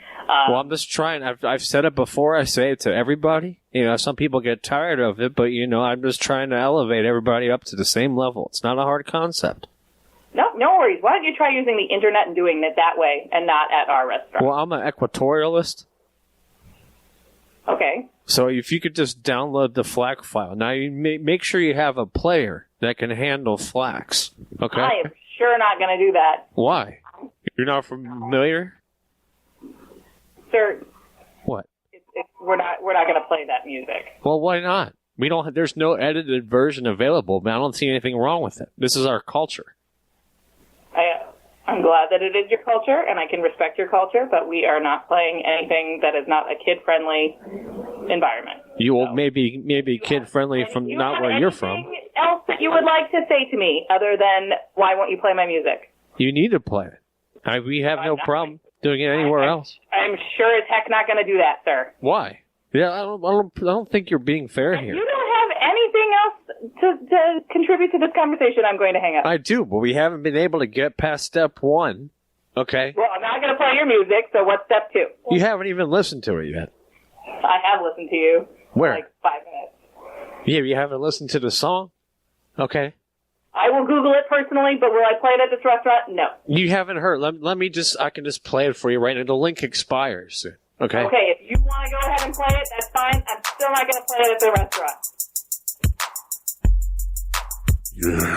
Well, I'm just trying. I've said it before. I say it to everybody. You know, some people get tired of it, but, you know, I'm just trying to elevate everybody up to the same level. It's not a hard concept. No worries. Why don't you try using the internet and doing it that way and not at our restaurant? Well, I'm an equatorialist. Okay. So if you could just download the FLAC file. Now, you make sure you have a player that can handle FLACs. Okay? I am sure not going to do that. Why? You're not familiar? Sir. What? We're not going to play that music. Well, why not? There's no edited version available, but I don't see anything wrong with it. This is our culture. I'm glad that it is your culture, and I can respect your culture, but we are not playing anything that is not a kid-friendly environment. You will maybe kid-friendly from not where you're from. Anything else that you would like to say to me other than, why won't you play my music? You need to play it. We have no problem doing it anywhere else. I'm sure as heck not going to do that, sir. Why? Yeah, I don't think you're being fair here. You don't have anything else to contribute to this conversation. I'm going to hang up. I do, but we haven't been able to get past step one. Okay? Well, I'm not going to play your music, so what's step two? You haven't even listened to it yet. I have listened to you. Where? For like 5 minutes. Yeah, you haven't listened to the song? Okay. I will Google it personally, but will I play it at this restaurant? No. You haven't heard. I can just play it for you right now. The link expires soon. Okay? Okay, if you want to go ahead and play it, that's fine. I'm still not going to play it at the restaurant. Yeah.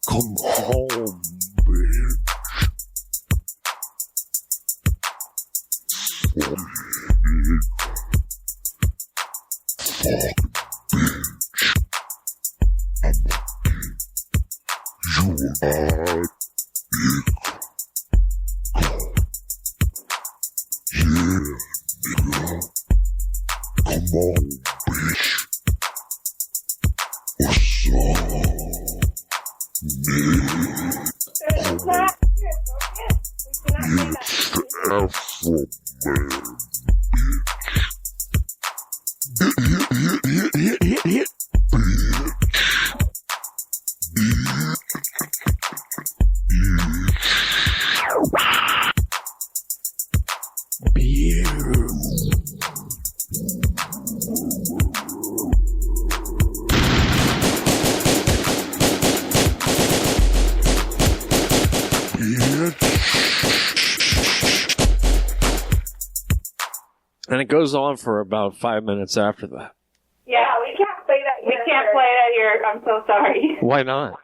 Come home, bitch. Fuck, bitch. You are big. Yeah, nigga. Come on, bitch. What's up, nigga? It's the Afro Man, bitch. And it goes on for about 5 minutes after that. Yeah, we can't play that here. We can't play that here. I'm so sorry. Why not?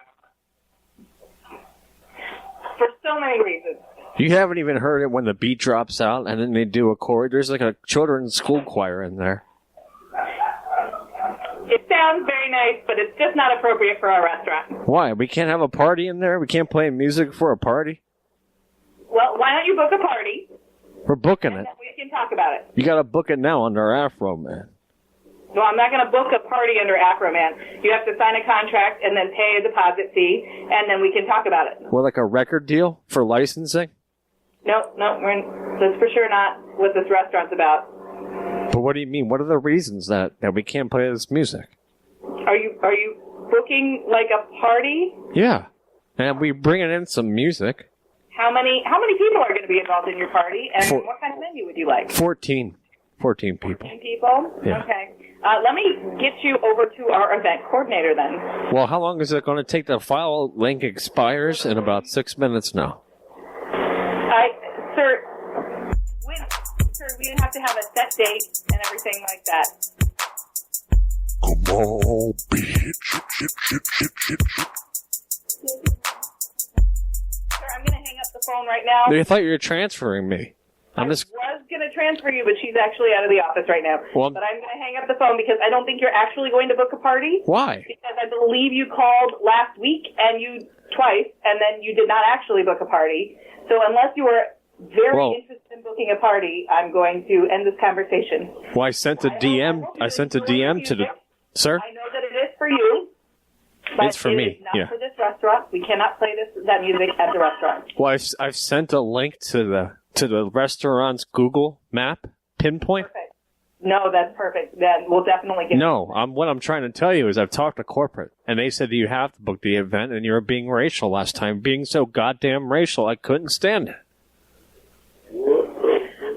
For so many reasons. You haven't even heard it when the beat drops out and then they do a chorus. There's like a children's school choir in there. It sounds very nice, but it's just not appropriate for our restaurant. Why? We can't have a party in there? We can't play music for a party? Well, why don't you book a party? We're booking it. We can talk about it. You gotta book it now under Afro Man. No, I'm not going to book a party under Afro Man. You have to sign a contract and then pay a deposit fee, and then we can talk about it. Well, like a record deal for licensing? No, that's for sure not what this restaurant's about. But what do you mean? What are the reasons that we can't play this music? Are you booking like a party? Yeah, and we bringing in some music. How many people are going to be involved in your party, and what kind of menu would you like? 14 people. 14 people? Yeah. Okay. Let me get you over to our event coordinator then. Well, how long is it going to take? The file link expires in about 6 minutes now. Sir, to have a set date and everything like that. Come on, bitch. Sir, I'm going to hang up the phone right now. I thought you were transferring me. I was going to transfer you, but she's actually out of the office right now. Well, but I'm going to hang up the phone because I don't think you're actually going to book a party. Why? Because I believe you called last week and you twice, and then you did not actually book a party. So unless you were very interested in booking a party, I'm going to end this conversation. Well, I sent a DM. I sent a DM to the sir. I know that it is for you. But it's for me. It is not for this restaurant. We cannot play that music at the restaurant. Well, I've sent a link to the restaurant's Google map pinpoint. Perfect. No, that's perfect. Then we'll definitely get. No, what I'm trying to tell you is I've talked to corporate, and they said you have to book the event, and you were being racial last time. Being so goddamn racial, I couldn't stand it.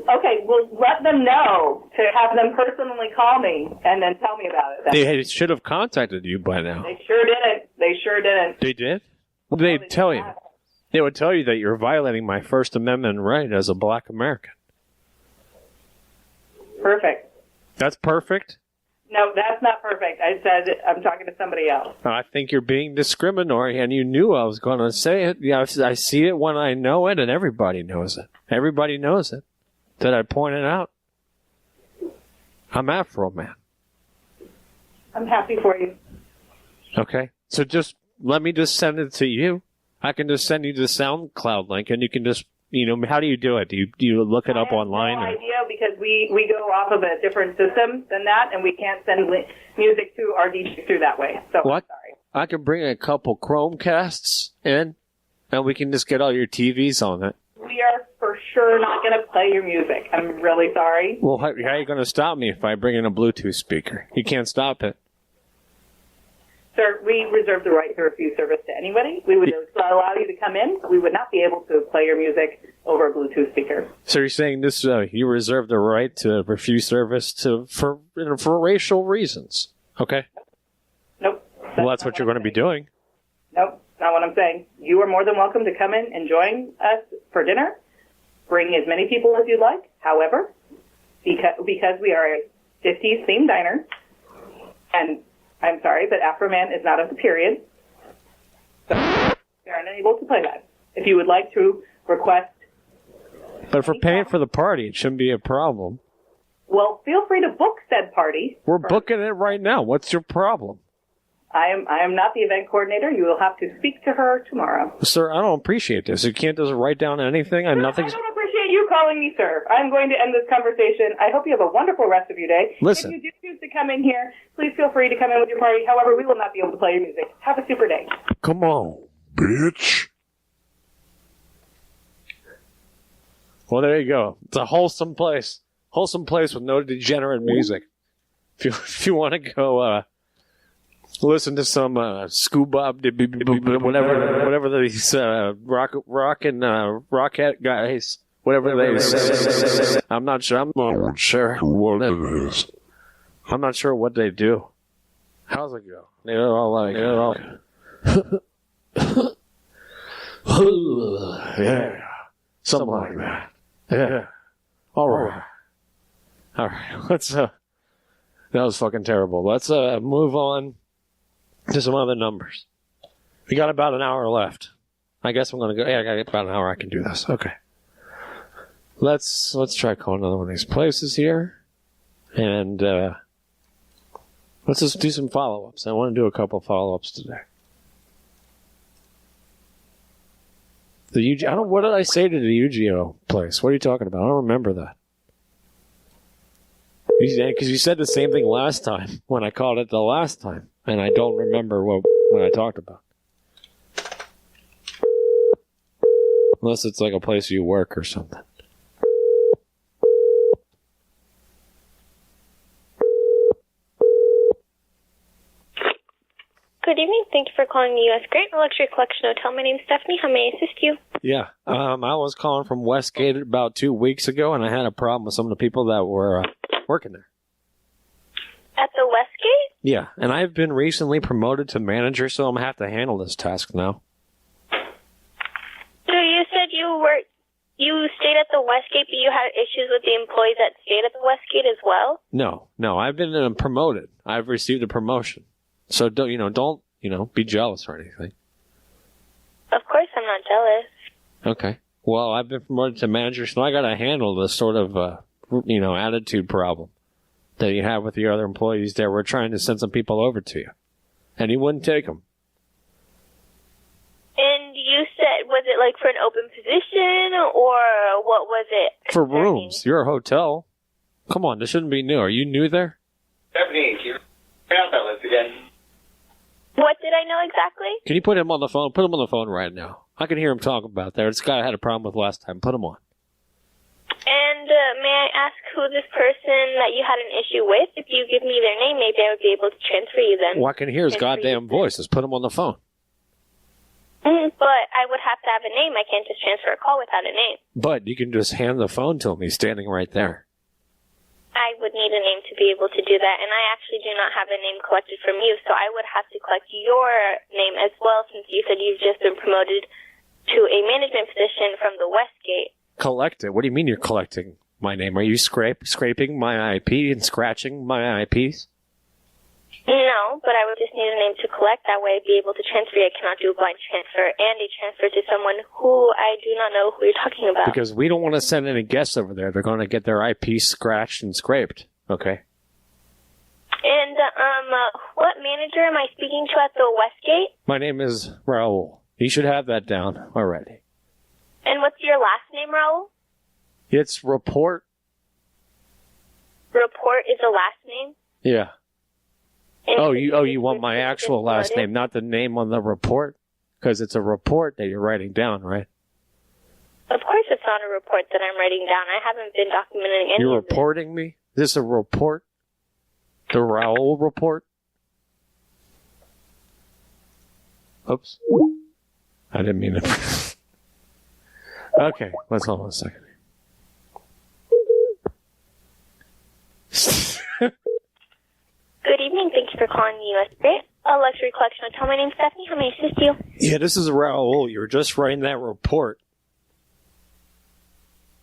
Okay, well, let them know to have them personally call me and then tell me about it. They should have contacted you by now. They sure didn't. They did? What did they tell you? They would tell you that you're violating my First Amendment right as a black American. Perfect. That's perfect? No, that's not perfect. I said I'm talking to somebody else. I think you're being discriminatory, and you knew I was going to say it. Yeah, I see it when I know it, and everybody knows it. Everybody knows it. Did I point it out? I'm Afro Man. I'm happy for you. Okay. So let me send it to you. I can just send you the SoundCloud link, and you can just, how do you do it? Do you look it up online? I have no idea because we go off of a different system than that, and we can't send music to our DJ through that way. So what? I'm sorry. I can bring a couple Chromecasts in, and we can just get all your TVs on it. We are for sure not going to play your music. I'm really sorry. Well, how are you going to stop me if I bring in a Bluetooth speaker? You can't stop it. Sir, we reserve the right to refuse service to anybody. We would allow you to come in, but we would not be able to play your music over a Bluetooth speaker. So you're saying this? You reserve the right to refuse service for racial reasons? Okay. Nope. Well, that's what you're going to be doing. Nope, not what I'm saying. You are more than welcome to come in and join us for dinner. Bring as many people as you'd like. However, because we are a 50s themed diner, and I'm sorry, but Afro Man is not of the period, so we are unable to play that. If you would like to request... But if we're paying for the party, it shouldn't be a problem. Well, feel free to book said party. We're booking it right now. What's your problem? I am not the event coordinator. You will have to speak to her tomorrow. Sir, I don't appreciate this. You can't just write down anything. I don't appreciate you calling me, sir. I'm going to end this conversation. I hope you have a wonderful rest of your day. Listen. If you do choose to come in here, please feel free to come in with your party. However, we will not be able to play your music. Have a super day. Come on, bitch. Well, there you go. It's a wholesome place. Wholesome place with no degenerate music. If you want to go listen to some scuba, whatever these rocket guys, whatever they say. I'm not sure what it is. I'm not sure what they do. How's it go? They're all like, yeah, something like that. Yeah. All right. Let's. That was fucking terrible. Let's move on to some other numbers. We got about an hour left. I guess I'm gonna go. Yeah, I got about an hour. I can do this. Okay. Let's try calling another one of these places here, and let's just do some follow-ups. I want to do a couple follow-ups today. What did I say to the UGO place? What are you talking about? I don't remember that. Because you said the same thing last time when I called it the last time, and I don't remember what I talked about. Unless it's like a place you work or something. Good evening. Thank you for calling the U.S. Grant Luxury Collection Hotel. My name is Stephanie. How may I assist you? Yeah. I was calling from Westgate about 2 weeks ago, and I had a problem with some of the people that were working there. At the Westgate? Yeah. And I've been recently promoted to manager, so I'm going to have to handle this task now. So you said you stayed at the Westgate, but you had issues with the employees that stayed at the Westgate as well? No. I've been promoted. I've received a promotion. So don't be jealous or anything. Of course I'm not jealous. Okay. Well, I've been promoted to manager, so I got to handle this sort of, attitude problem that you have with your other employees there. We're trying to send some people over to you, and you wouldn't take them. And you said, was it like for an open position, or what was it? For rooms. You're a hotel. Come on, this shouldn't be new. Are you new there? Stephanie, you're out that list again. What did I know exactly? Can you put him on the phone? Put him on the phone right now. I can hear him talk about that. This guy I had a problem with last time. Put him on. And may I ask who this person that you had an issue with? If you give me their name, maybe I would be able to transfer you then. Well, I can hear his goddamn voice. Just put him on the phone. But I would have to have a name. I can't just transfer a call without a name. But you can just hand the phone to him. He's standing right there. I would need a name to be able to do that, and I actually do not have a name collected from you, so I would have to collect your name as well, since you said you've just been promoted to a management position from the Westgate. Collect it? What do you mean you're collecting my name? Are you scraping my IP and scratching my IPs? No, but I would just need a name to collect. That way I'd be able to transfer you. I cannot do a blind transfer and a transfer to someone who I do not know who you're talking about. Because we don't want to send any guests over there. They're going to get their IP scratched and scraped. Okay. And, what manager am I speaking to at the Westgate? My name is Raul. You should have that down already. And what's your last name, Raul? It's Report. Report is the last name? Yeah. And you want my actual last name, not the name on the report? Because it's a report that you're writing down, right? Of course it's not a report that I'm writing down. I haven't been documenting any You're of this. reporting me? Is this a report? The Raul report? Oops. I didn't mean it. Okay, let's hold on a second. Good evening. Thank you for calling the U.S. Grant, a luxury collection hotel. My name's Stephanie. How may I assist you? Yeah, this is Raul. You were just writing that report.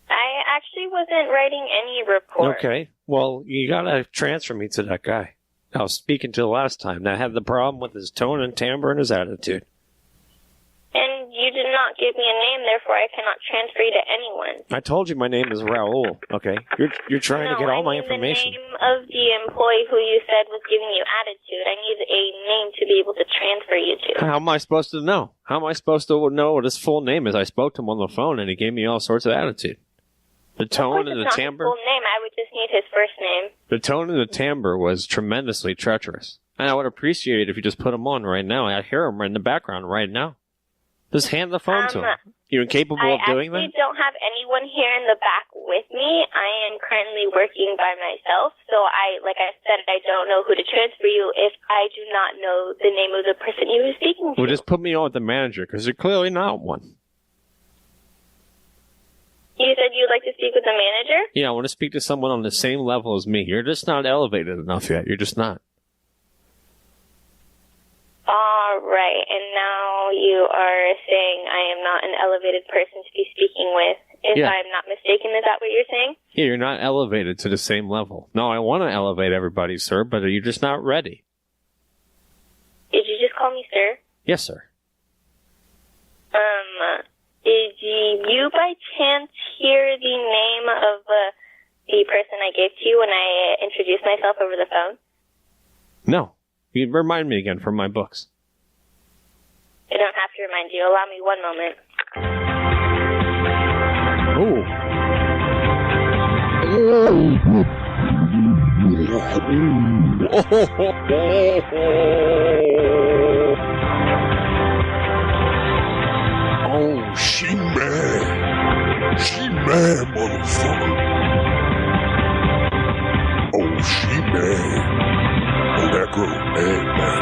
I actually wasn't writing any report. Okay. Well, you gotta transfer me to that guy I was speaking to last time that had the problem with his tone and timbre and his attitude. And you did not give me a name, therefore I cannot transfer you to anyone. I told you my name is Raul, okay? You're trying to get all my information. The name of the employee who you said was giving you attitude. I need a name to be able to transfer you to. How am I supposed to know? How am I supposed to know what his full name is? I spoke to him on the phone and he gave me all sorts of attitude. The tone and the timbre. His full name. I would just need his first name. The tone and the timbre was tremendously treacherous. And I would appreciate it if you just put him on right now. I hear him in the background right now. Just hand the phone to him. You're incapable of doing that? I actually don't have anyone here in the back with me. I am currently working by myself, so like I said, I don't know who to transfer you if I do not know the name of the person you were speaking to. Well, just put me on with the manager, because you're clearly not one. You said you'd like to speak with the manager? Yeah, I want to speak to someone on the same level as me. You're just not elevated enough yet. You're just not. All right, and now you are saying I am not an elevated person to be speaking with. If I'm not mistaken, is that what you're saying? Yeah, you're not elevated to the same level. No, I want to elevate everybody, sir, but you're just not ready. Did you just call me sir? Yes, sir. Did you by chance hear the name of the person I gave to you when I introduced myself over the phone? No. You remind me again from my books. I don't have to remind you. Allow me one moment. Oh, she mad. She mad, motherfucker. Oh, she mad. Oh, that girl mad now.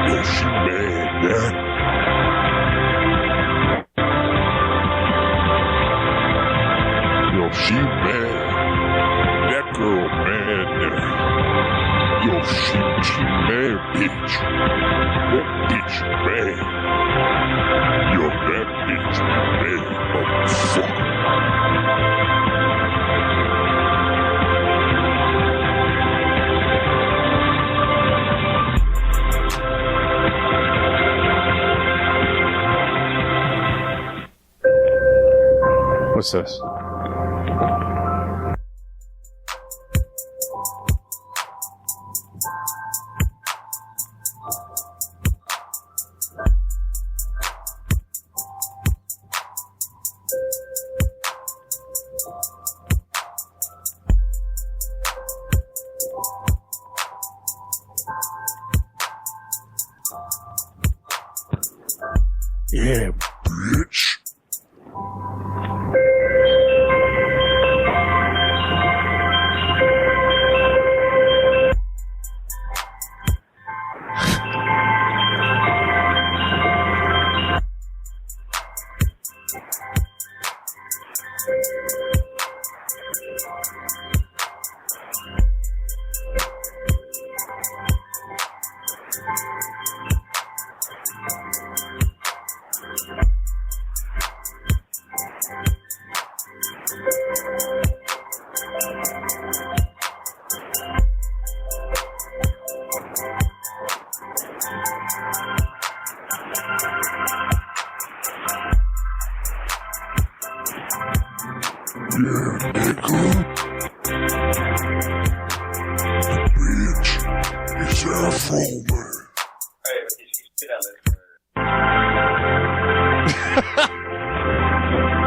Oh, she mad now. Yo, she mad. That girl mad now. Yo, she mad, bitch. That bitch mad. Yo, that bitch mad, motherfucker. What's this? Yeah, bitch.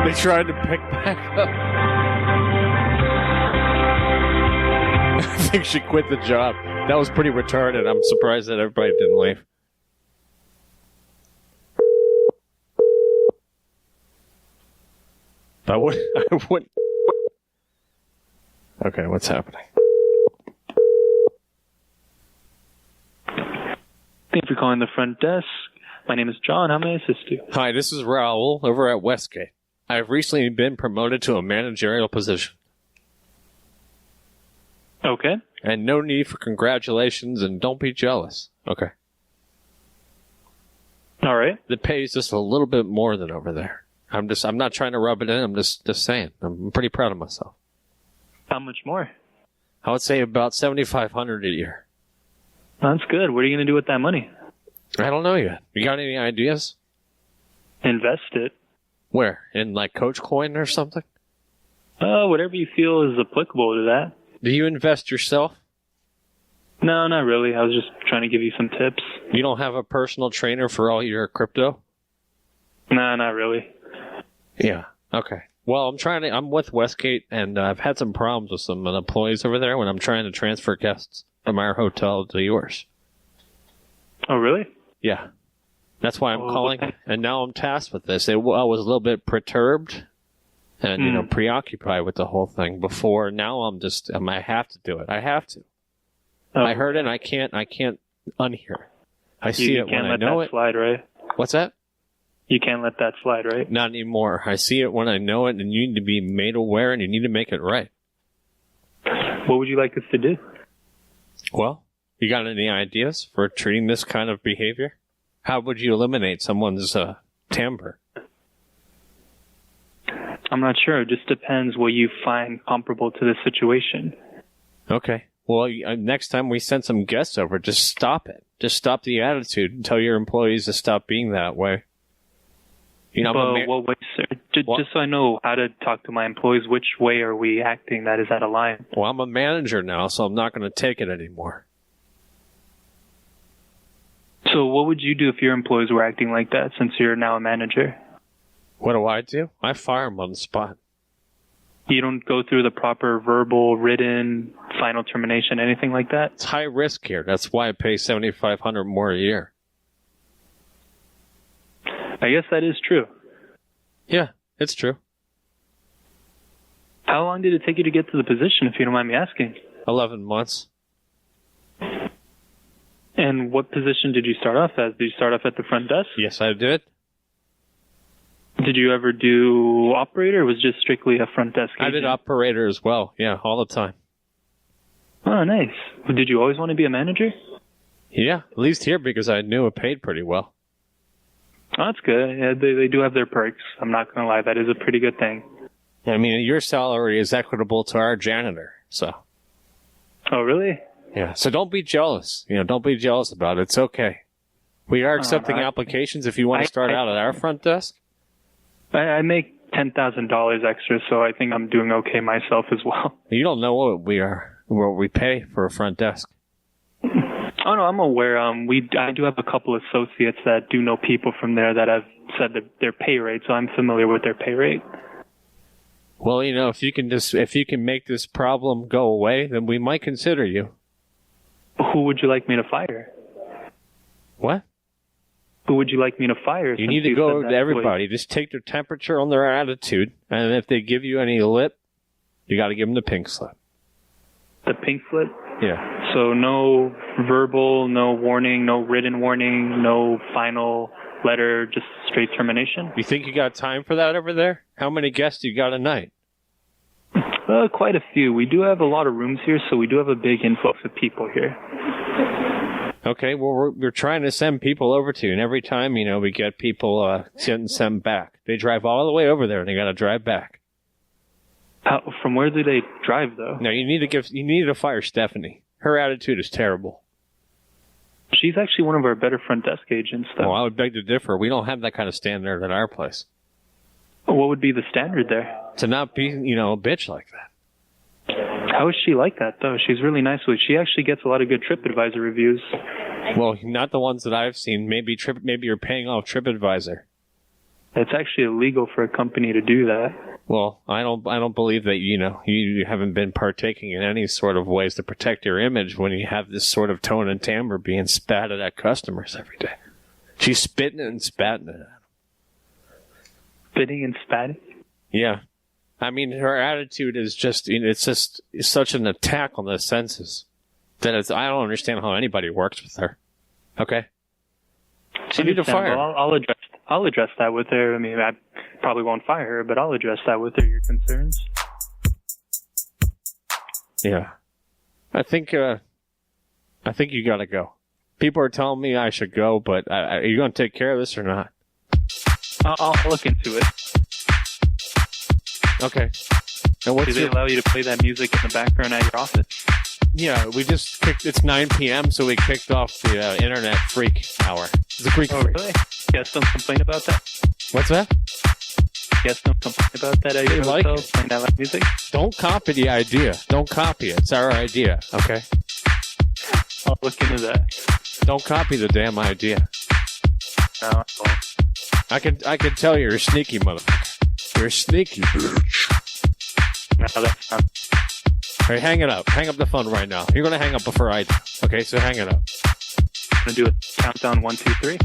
They tried to pick back up. I think she quit the job. That was pretty retarded. I'm surprised that everybody didn't leave. I wouldn't. Okay, what's happening? Thank you for calling the front desk. My name is John. How may I assist you? Hi, this is Raul over at Westgate. I have recently been promoted to a managerial position. Okay. And no need for congratulations, and don't be jealous. Okay. All right. The pay is just a little bit more than over there. I'm not trying to rub it in. I'm just saying. I'm pretty proud of myself. How much more? I would say about $7,500 a year. That's good. What are you going to do with that money? I don't know yet. You got any ideas? Invest it. Where? In like Coach Coin or something? Whatever you feel is applicable to that. Do you invest yourself? No, not really. I was just trying to give you some tips. You don't have a personal trainer for all your crypto? No, not really. Yeah. Okay. Well, I'm with Westgate, and I've had some problems with some employees over there when I'm trying to transfer guests from our hotel to yours. Oh, really? Yeah. That's why I'm calling, and now I'm tasked with this. I was a little bit perturbed and, preoccupied with the whole thing before. Now I have to do it. I have to. Oh. I heard it, and I can't unhear it. I see it when I know it. You can't let that slide, right? What's that? You can't let that slide, right? Not anymore. I see it when I know it, and you need to be made aware, and you need to make it right. What would you like us to do? Well, you got any ideas for treating this kind of behavior? How would you eliminate someone's timbre? I'm not sure. It just depends what you find comparable to this situation. Okay. Well, next time we send some guests over, just stop it. Just stop the attitude and tell your employees to stop being that way. You know, wait, sir. Just so I know how to talk to my employees, which way are we acting that is out of line? Well, I'm a manager now, so I'm not going to take it anymore. So what would you do if your employees were acting like that, since you're now a manager? What do? I fire them on the spot. You don't go through the proper verbal, written, final termination, anything like that? It's high risk here. That's why I pay $7,500 more a year. I guess that is true. Yeah, it's true. How long did it take you to get to the position, if you don't mind me asking? 11 months. And what position did you start off as? Did you start off at the front desk? Yes, I did. Did you ever do operator, or was it just strictly a front desk agent? I did operator as well. Yeah, all the time. Oh, nice. Did you always want to be a manager? Yeah, at least here, because I knew it paid pretty well. Oh, that's good. Yeah, they do have their perks. I'm not going to lie. That is a pretty good thing. I mean, your salary is equitable to our janitor, so. Oh, really? Yeah, so don't be jealous. Don't be jealous about it. It's okay. We are accepting applications if you want to start out at our front desk. I make $10,000 extra, so I think I'm doing okay myself as well. You don't know what we pay for a front desk. Oh no, I'm aware. I do have a couple associates that do know people from there that have said that their pay rate, so I'm familiar with their pay rate. Well, if you can make this problem go away, then we might consider you. Who would you like me to fire? What? Who would you like me to fire? You need to go to everybody. Just take their temperature on their attitude, and if they give you any lip, you got to give them the pink slip. The pink slip? Yeah. So no verbal, no warning, no written warning, no final letter, just straight termination? You think you got time for that over there? How many guests you got a night? Quite a few. We do have a lot of rooms here, so we do have a big influx of people here. Okay, well, we're trying to send people over to you, and every time, we get people sent back. They drive all the way over there, and they got to drive back. From where do they drive, though? No, you need to fire Stephanie. Her attitude is terrible. She's actually one of our better front desk agents, though. Well, I would beg to differ. We don't have that kind of standard at our place. What would be the standard there? To not be, a bitch like that. How is she like that, though? She's really nice with. She actually gets a lot of good TripAdvisor reviews. Well, not the ones that I've seen. Maybe you're paying off TripAdvisor. It's actually illegal for a company to do that. Well, I don't believe that you haven't been partaking in any sort of ways to protect your image when you have this sort of tone and timbre being spatted at customers every day. She's spitting it and spatting it at them. Spitting and spatting? Yeah. I mean, her attitude is just, it's such an attack on the senses that I don't understand how anybody works with her. Okay? So you need to fire her. Well, I'll address that with her. I mean, I probably won't fire her, but I'll address that with her, your concerns. Yeah. I think you gotta go. People are telling me I should go, but are you gonna take care of this or not? I'll look into it. Okay. And do they allow you to play that music in the background at your office? Yeah, it's 9 p.m., so we kicked off the internet freak hour. It's a Greek freak. Really? Guests don't complain about that? What's that? Guests don't complain about that at your hotel, playing that loud music? Don't copy the idea. Don't copy it. It's our idea, okay? I'll look into that. Don't copy the damn idea. No, I won't. I can tell you're a sneaky motherfucker. You're a sneaky bitch. No, that's not. All right, hang it up. Hang up the phone right now. You're going to hang up before I do. Okay, so hang it up. I'm going to do a countdown 1, 2, 3.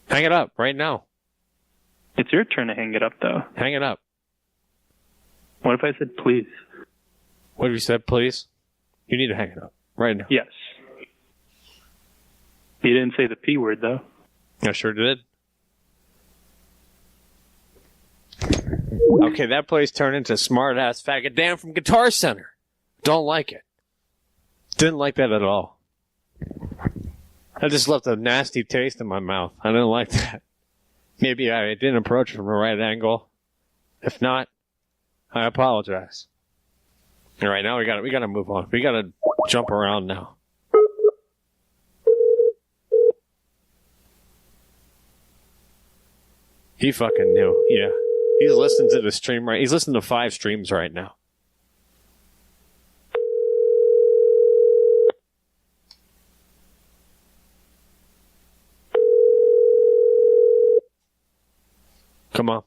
Hang it up right now. It's your turn to hang it up, though. Hang it up. What if I said please? What if you said please? You need to hang it up right now. Yes. You didn't say the P word, though. I sure did. Okay, that place turned into smart-ass faggot Dan from Guitar Center. Don't like it. Didn't like that at all. I just left a nasty taste in my mouth. I didn't like that. Maybe I didn't approach it from the right angle. If not, I apologize. All right, now we gotta move on. We gotta jump around now. He fucking knew. Yeah. He's listening to the stream right. He's listening to 5 streams right now. Come on.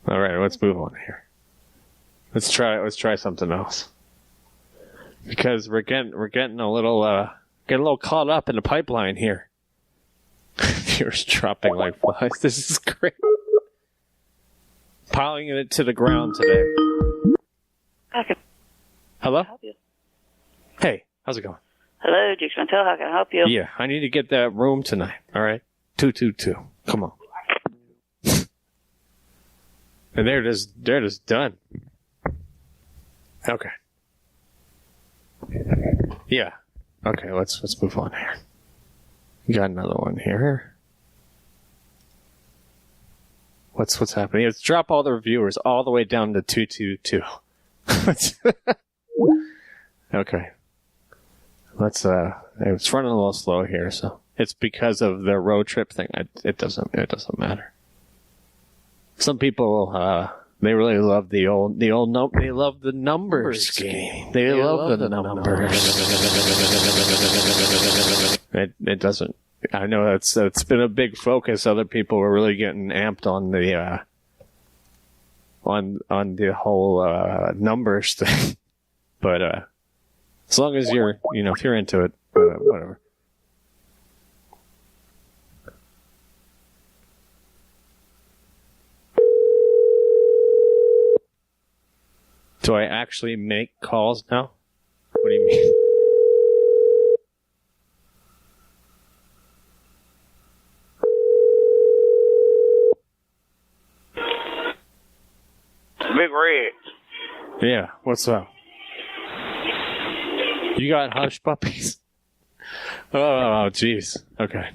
All right, let's move on here. Let's try something else. Because we're getting a little caught up in the pipeline here. Viewers dropping like flies. This is great. Piling it to the ground today. Hello? Help you. Hey, how's it going? Hello, Jukes Mantel. How can I help you? Yeah, I need to get that room tonight. All right, 222. Come on. And they're just done. Okay. Yeah. Okay, let's move on here. We got another one here. What's happening? It's drop all the reviewers all the way down to 222. Okay. It's running a little slow here, so it's because of the road trip thing. It doesn't matter. Some people, they really love they love the numbers game. They love the numbers. It doesn't. I know it's been a big focus. Other people are really getting amped on the on the whole numbers thing. But as long as you're if you're into it, whatever. Do I actually make calls now? What do you mean? Big Red. Yeah, what's up? You got hush puppies? Oh, jeez. Okay.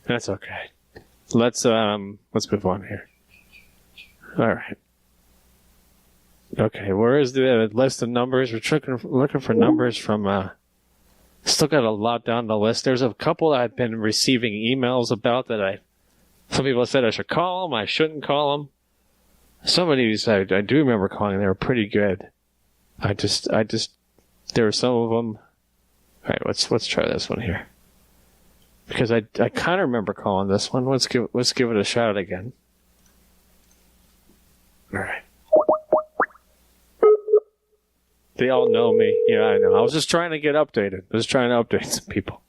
That's okay. Let's move on here. All right. Okay, where is the list of numbers? We're looking for numbers from, still got a lot down the list. There's a couple that I've been receiving emails about that some people said I should call them, I shouldn't call them. Some of these I do remember calling, they were pretty good. There were some of them. Alright, let's try this one here. Because I kind of remember calling this one. Let's give it a shot again. Alright. They all know me. Yeah, I know. I was just trying to get updated. I was trying to update some people.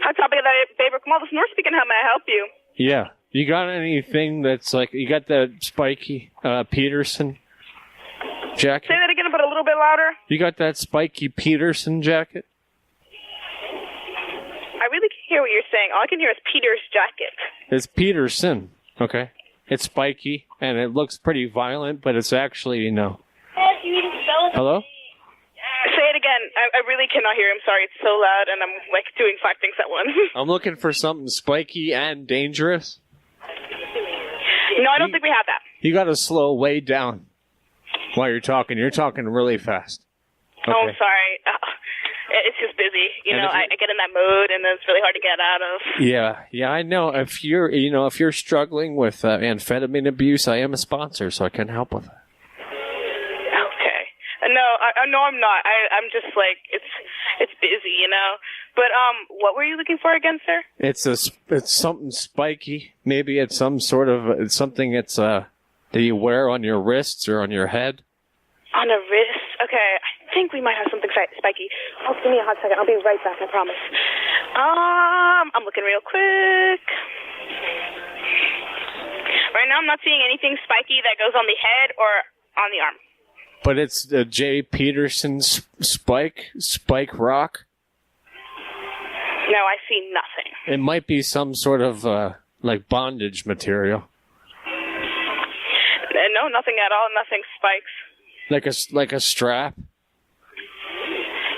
Hot topic of the day, Come on, this North speaking. How may I help you? Yeah. You got anything that's like, you got that spiky Peterson jacket? Say that again, but a little bit louder. You got that spiky Peterson jacket? I really can't hear what you're saying. All I can hear is Peter's jacket. It's Peterson. Okay. It's spiky, and it looks pretty violent, but it's actually, Hello? Say it again. I really cannot hear him. Sorry, it's so loud, and I'm doing 5 things at once. I'm looking for something spiky and dangerous. No, I don't think we have that. You got to slow way down while you're talking. You're talking really fast. Okay. Oh, I'm sorry. It's just busy. I get in that mood, and it's really hard to get out of. Yeah, I know. If you're struggling with amphetamine abuse, I am a sponsor, so I can help with it. No, I'm not. I'm just it's busy, But what were you looking for again, sir? It's something spiky. Maybe it's it's something that you wear on your wrists or on your head. On a wrist? Okay, I think we might have something spiky. Oh, give me a hot second. I'll be right back. I promise. I'm looking real quick. Right now, I'm not seeing anything spiky that goes on the head or on the arm. But it's the J. Peterson spike rock? No, I see nothing. It might be some sort of, bondage material. No, nothing at all. Nothing spikes. Like a strap?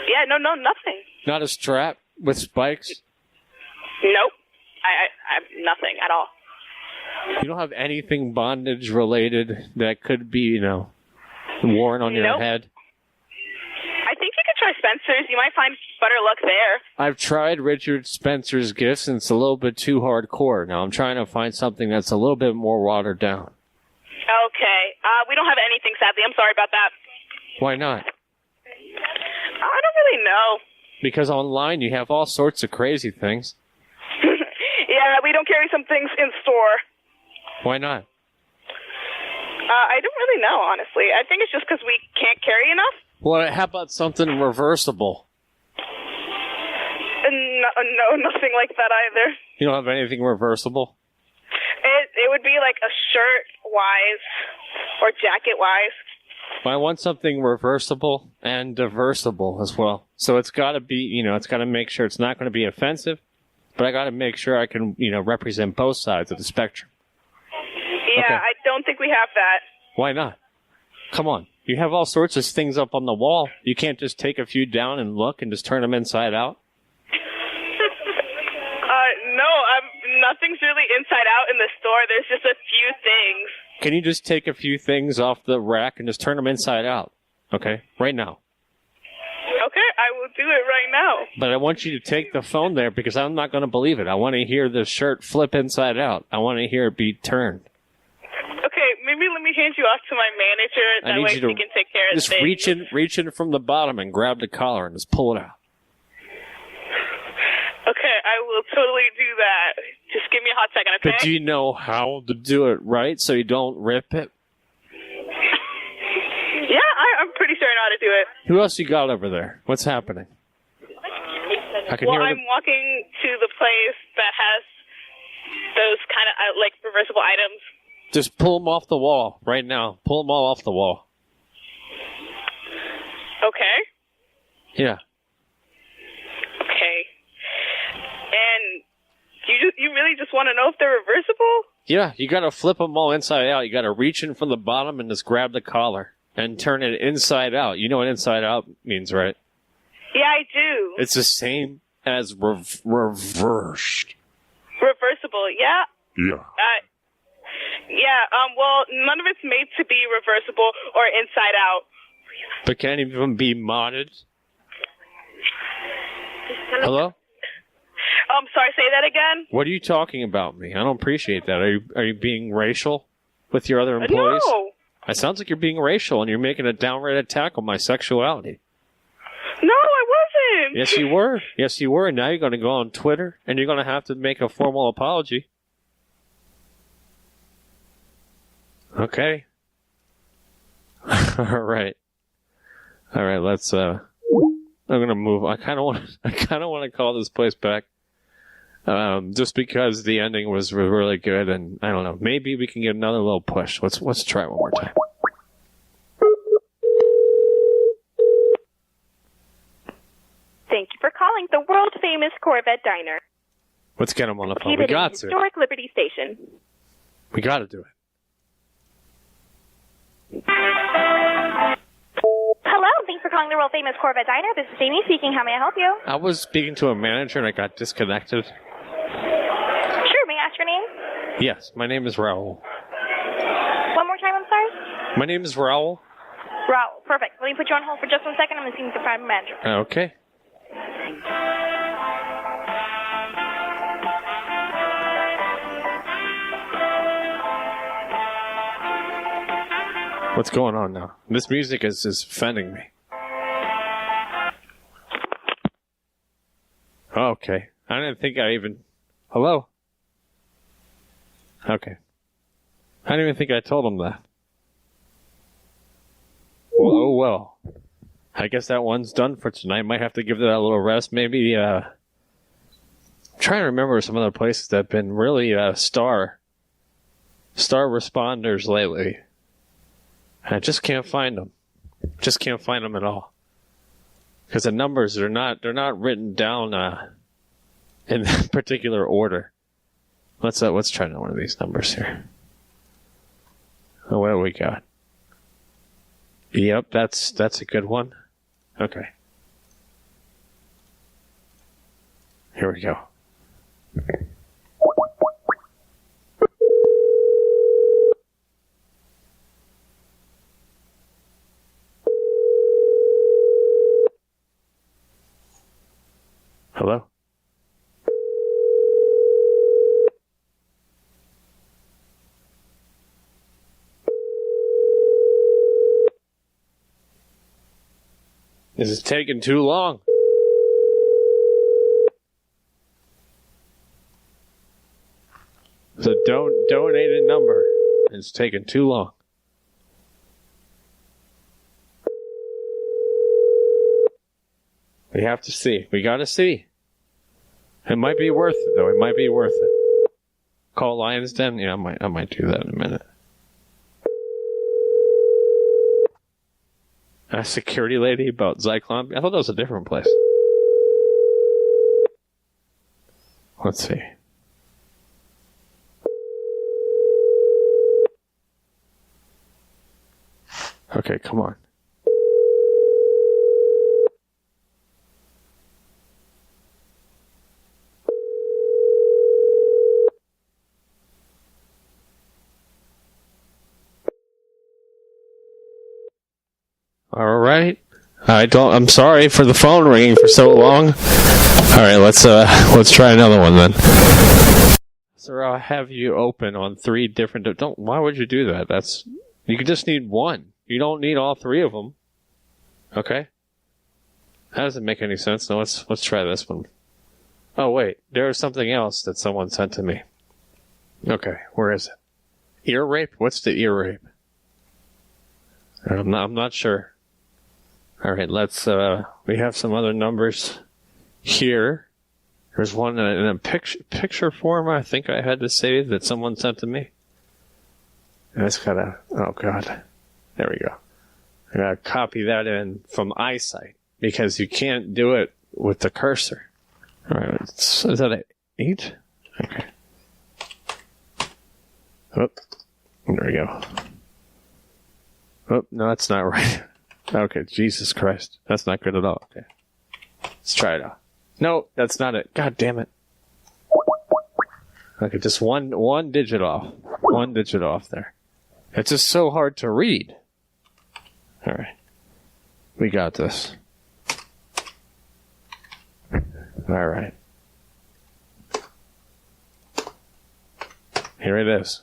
Yeah, no, nothing. Not a strap with spikes? Nope. I nothing at all. You don't have anything bondage related that could be, worn on your head? I think you could try Spencer's. You might find better luck there. I've tried Richard Spencer's gifts, and it's a little bit too hardcore. Now I'm trying to find something that's a little bit more watered down. Okay. We don't have anything, sadly. I'm sorry about that. Why not? I don't really know. Because online you have all sorts of crazy things. Yeah, we don't carry some things in store. Why not? I don't really know, honestly. I think it's just because we can't carry enough. Well, how about something reversible? No, nothing like that either. You don't have anything reversible? It would be like a shirt-wise or jacket-wise. Well, I want something reversible and diversible as well. So it's got to be, it's got to make sure it's not going to be offensive, but I got to make sure I can, represent both sides of the spectrum. Yeah, okay. I don't think we have that. Why not? Come on. You have all sorts of things up on the wall. You can't just take a few down and look and just turn them inside out? No, nothing's really inside out in the store. There's just a few things. Can you just take a few things off the rack and just turn them inside out? Okay? Right now. Okay, I will do it right now. But I want you to take the phone there because I'm not going to believe it. I want to hear the shirt flip inside out. I want to hear it be turned. Okay, maybe let me hand you off to my manager. That way he can take care of just things. reach in from the bottom and grab the collar and just pull it out. Okay, I will totally do that. Just give me a hot second, okay? But do you know how to do it right so you don't rip it? Yeah, I'm pretty sure I know how to do it. Who else you got over there? What's happening? I'm walking to the place that has those kind of like reversible items. Just pull them off the wall right now. Pull them all off the wall. Okay. Yeah. Okay. And you really just want to know if they're reversible? Yeah, you got to flip them all inside out. You got to reach in from the bottom and just grab the collar and turn it inside out. You know what inside out means, right? Yeah, I do. It's the same as reversed. Reversible, yeah? Yeah. Well, none of it's made to be reversible or inside out. But can't even be modded? Hello? Sorry, say that again? What are you talking about me? I don't appreciate that. Are you being racial with your other employees? No. It sounds like you're being racial and you're making a downright attack on my sexuality. No, I wasn't. Yes, you were. Yes, you were. Now you're going to go on Twitter and you're going to have to make a formal apology. Okay. All right. Let's I'm going to move. I kind of want to call this place back. Just because the ending was really good, and I don't know, maybe we can get another little push. Let's try it one more time. Thank you for calling the world famous Corvette Diner. Let's get him on the phone. We Located got in to. Historic Liberty Station. We got to do it. Hello, thanks for calling the world famous Corvette Diner. This is Amy speaking. How may I help you? I was speaking to a manager and I got disconnected. Sure, may I ask your name? Yes, my name is Raul. One more time, I'm sorry? My name is Raul. Raul, perfect. Let me put you on hold for just 1 second. I'm going to see if I can find my manager. Okay. What's going on now? This music is offending me. Okay. I didn't think I even... Hello? Okay. I didn't even think I told him that. Oh, well. I guess that one's done for tonight. Might have to give that a little rest. Maybe, I'm trying to remember some other places that have been really, star responders lately. I just can't find them. Just can't find them at all. Because the numbers they're not written down, in particular order. Let's try one of these numbers here. Oh, what do we got? Yep, that's a good one. Okay. Here we go. Hello? This is taking too long. It's a donated number. It's taking too long. We have to see. We gotta see. It might be worth it, though. It might be worth it. Call Lion's Den? Yeah, I might do that in a minute. A security lady about Zyklon? I thought that was a different place. Let's see. Okay, come on. All right. I'm sorry for the phone ringing for so long. All right, let's try another one then. So I'll have you open on 3 different. Why would you do that? You can just need one. You don't need all 3 of them. Okay. That doesn't make any sense. No, let's try this one. Oh wait, there's something else that someone sent to me. Okay, where is it? Ear rape? What's the ear rape? I'm not sure. All right, we have some other numbers here. There's one in a picture form I think I had to save that someone sent to me. And it's oh God. There we go. I gotta copy that in from eyesight because you can't do it with the cursor. All right, is that an 8? Okay. Oh, there we go. Oh, no, that's not right. Okay, Jesus Christ. That's not good at all. Okay. Let's try it out. No, that's not it. God damn it. Okay, just one digit off. One digit off there. It's just so hard to read. All right. We got this. All right. Here it is.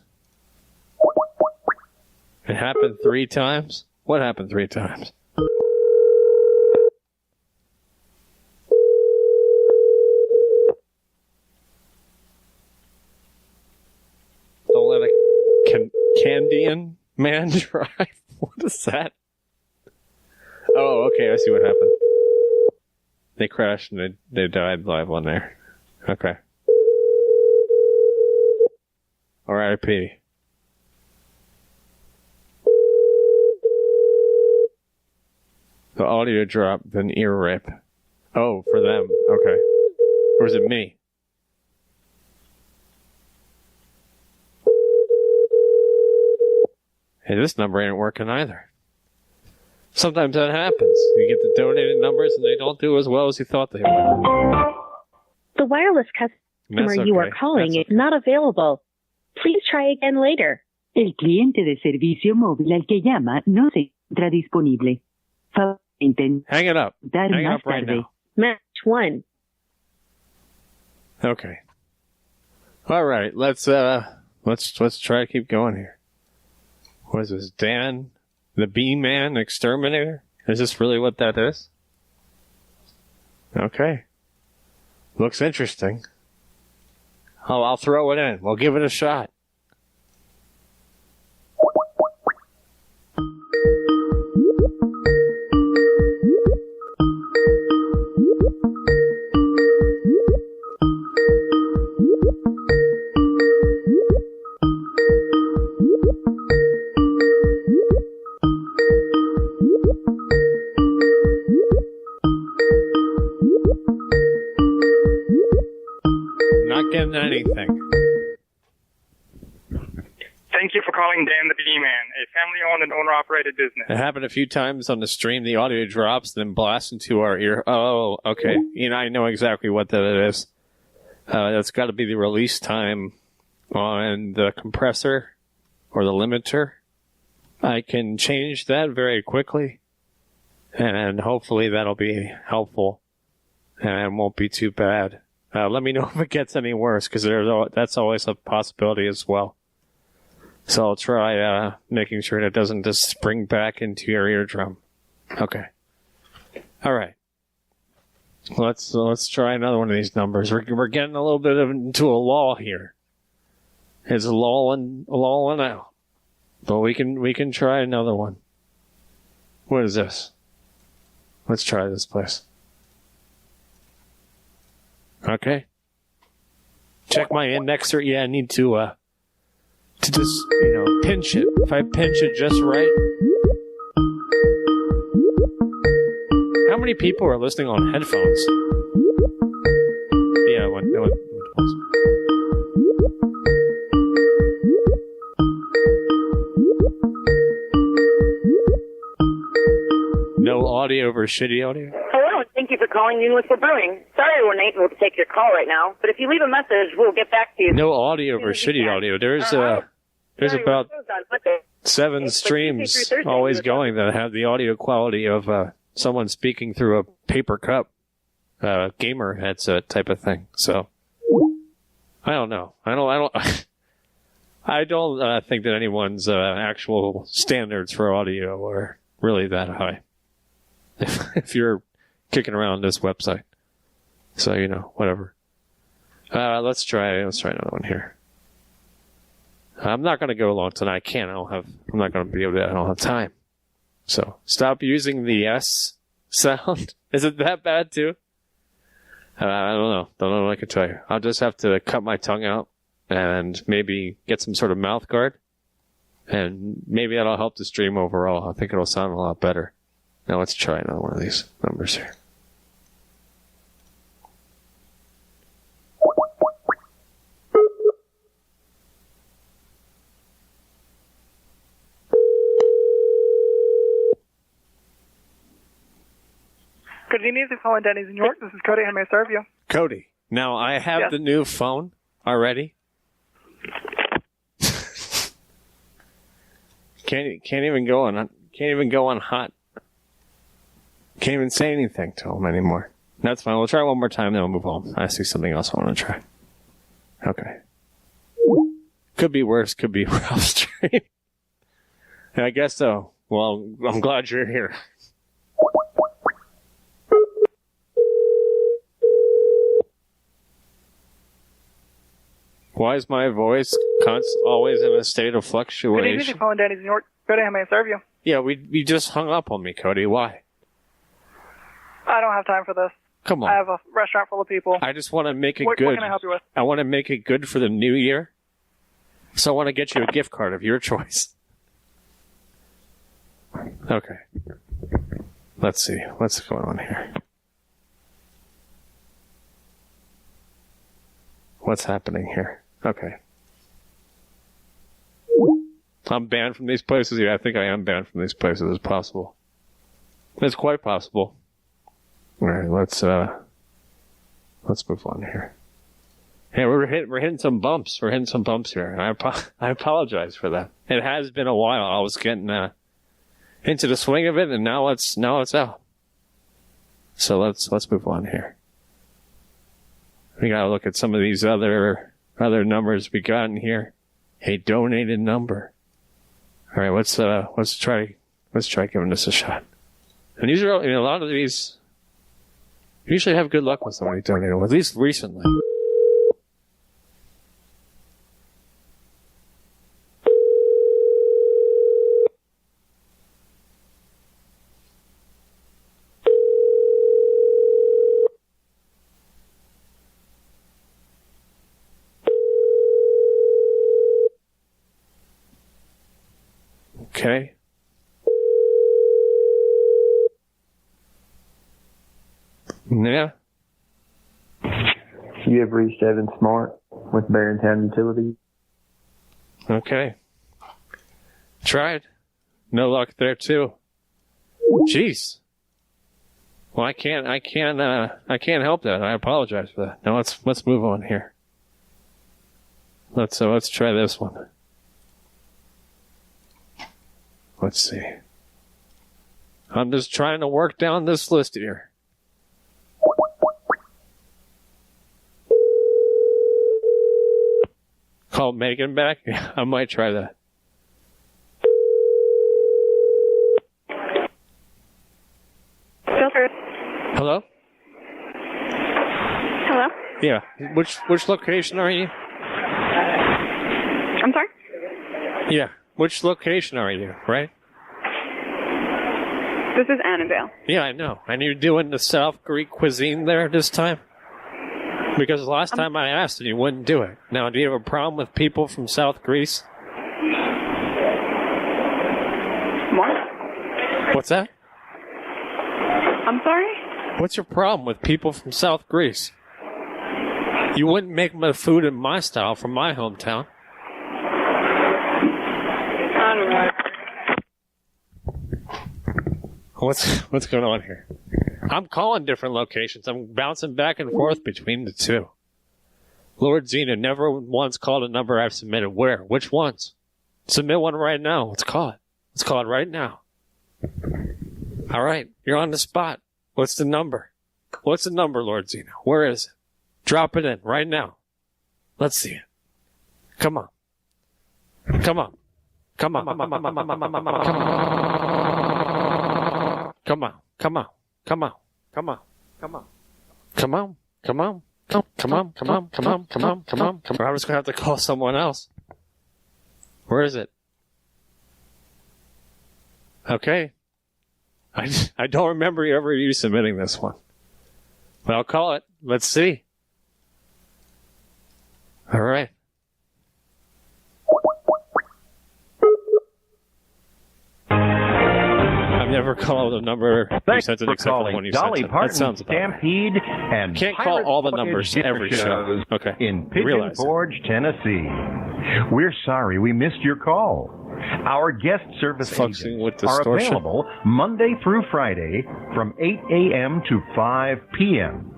It happened 3 times? What happened 3 times? Don't let a Candian man drive? What is that? Oh, okay, I see what happened. They crashed and they died live on there. Okay. R.I.P. The audio drop, then ear rip. Oh, for them. Okay. Or is it me? Hey, this number ain't working either. Sometimes that happens. You get the donated numbers and they don't do as well as you thought they would. The wireless customer you are calling is not available. Please try again later. El cliente de servicio móvil al que llama no se encuentra disponible. Hang it up. Hang it up right now. Match 1. Okay. All right. Let's try to keep going here. What is this? Dan, the Bee-Man Exterminator? Is this really what that is? Okay. Looks interesting. Oh, I'll throw it in. We'll give it a shot. Not getting anything. Thank you for calling Dan the Bee-Man, a family-owned and owner-operated business. It happened a few times on the stream. The audio drops, then blasts into our ear. Oh, okay. I know exactly what that is. That's got to be the release time on the compressor or the limiter. I can change that very quickly, and hopefully that'll be helpful and won't be too bad. Let me know if it gets any worse, because that's always a possibility as well. So I'll try making sure it doesn't just spring back into your eardrum. Okay. All right. Let's try another one of these numbers. We're getting a little bit into a lull here. It's lulling out. But we can try another one. What is this? Let's try this place. Okay. Check my indexer. Yeah, I need to just, pinch it. If I pinch it just right. How many people are listening on headphones? Yeah, one. audio over shitty audio? Hello, and thank you for calling Universal Brewing. Sorry we're not able to take your call right now, but if you leave a message, we'll get back to you. No audio over shitty audio. There's about 7 streams always going that have the audio quality of someone speaking through a paper cup, gamer headset type of thing. So I don't know. I don't think that anyone's actual standards for audio are really that high. If you're kicking around this website, so whatever. Let's try another one here. I'm not going to go long tonight. I'm not going to be able to. I don't have time. So stop using the S sound. Is it that bad too? I don't know. Don't know what I can tell you. I'll just have to cut my tongue out and maybe get some sort of mouth guard, and maybe that'll help the stream overall. I think it'll sound a lot better. Now let's try another one of these numbers here. Good evening, this is calling Denny's in New York. This is Cody. How may I serve you? Cody. Now I have the new phone already. Can't even go on hot. Can't even say anything to him anymore. That's fine. We'll try one more time, then we'll move on. I see something else I want to try. Okay. Could be worse. Could be rough stream. I guess so. Well, I'm glad you're here. Why is my voice always in a state of fluctuation? Good evening, this is calling Denny's in New York. Cody, how may I serve you? Yeah, we just hung up on me, Cody. Why? I don't have time for this. Come on. I have a restaurant full of people. I just want to make it good. What can I help you with? I want to make it good for the new year. So I want to get you a gift card of your choice. Okay. Let's see. What's going on here? What's happening here? Okay. I'm banned from these places. Yeah, I think I am banned from these places. It's possible. It's quite possible. All right, let's move on here. Hey, we're hitting some bumps. We're hitting some bumps here, and I apologize for that. It has been a while. I was getting into the swing of it, and now it's out. So let's move on here. We gotta look at some of these other numbers we got in here. A donated number. All right, let's try giving this a shot. And these are a lot of these. You usually have good luck with somebody donating, at least recently. Okay. Yeah. You have reached Evan Smart with Barrontown Utilities. Okay. Tried. No luck there too. Jeez. Well, I can't help that. I apologize for that. Now let's move on here. Let's try this one. Let's see. I'm just trying to work down this list here. Call Megan back? Yeah, I might try that. Filter. Hello? Hello? Yeah. Which location are you? I'm sorry? Yeah. Which location are you, right? This is Annandale. Yeah, I know. And you're doing the South Greek cuisine there this time? Because last time I asked and you wouldn't do it. Now, do you have a problem with people from South Greece? What? What's that? I'm sorry? What's your problem with people from South Greece? You wouldn't make my food in my style from my hometown. What's going on here? I'm calling different locations. I'm bouncing back and forth between the two. Lord Zena never once called a number I've submitted. Where? Which ones? Submit one right now. Let's call it. Let's call it right now. All right. You're on the spot. What's the number? What's the number, Lord Zena? Where is it? Drop it in right now. Let's see it. Come on. Come on. Come on. Come on. Come on. Come on. Come on. Come on. Come on. Come on. Come on. Come on. Come on. Come on. Come on. Come on. Come on. Come on. Come on. I'm just going to have to call someone else. Where is it? Okay. I don't remember ever you submitting this one. But I'll call it. Let's see. All right. I've never called a number you sent it except for when you sent it. That sounds about Stampede right. And can't call all the numbers every show. Okay. In Pigeon Forge, Tennessee. We're sorry we missed your call. Our guest service agents are available Monday through Friday from 8 a.m. to 5 p.m.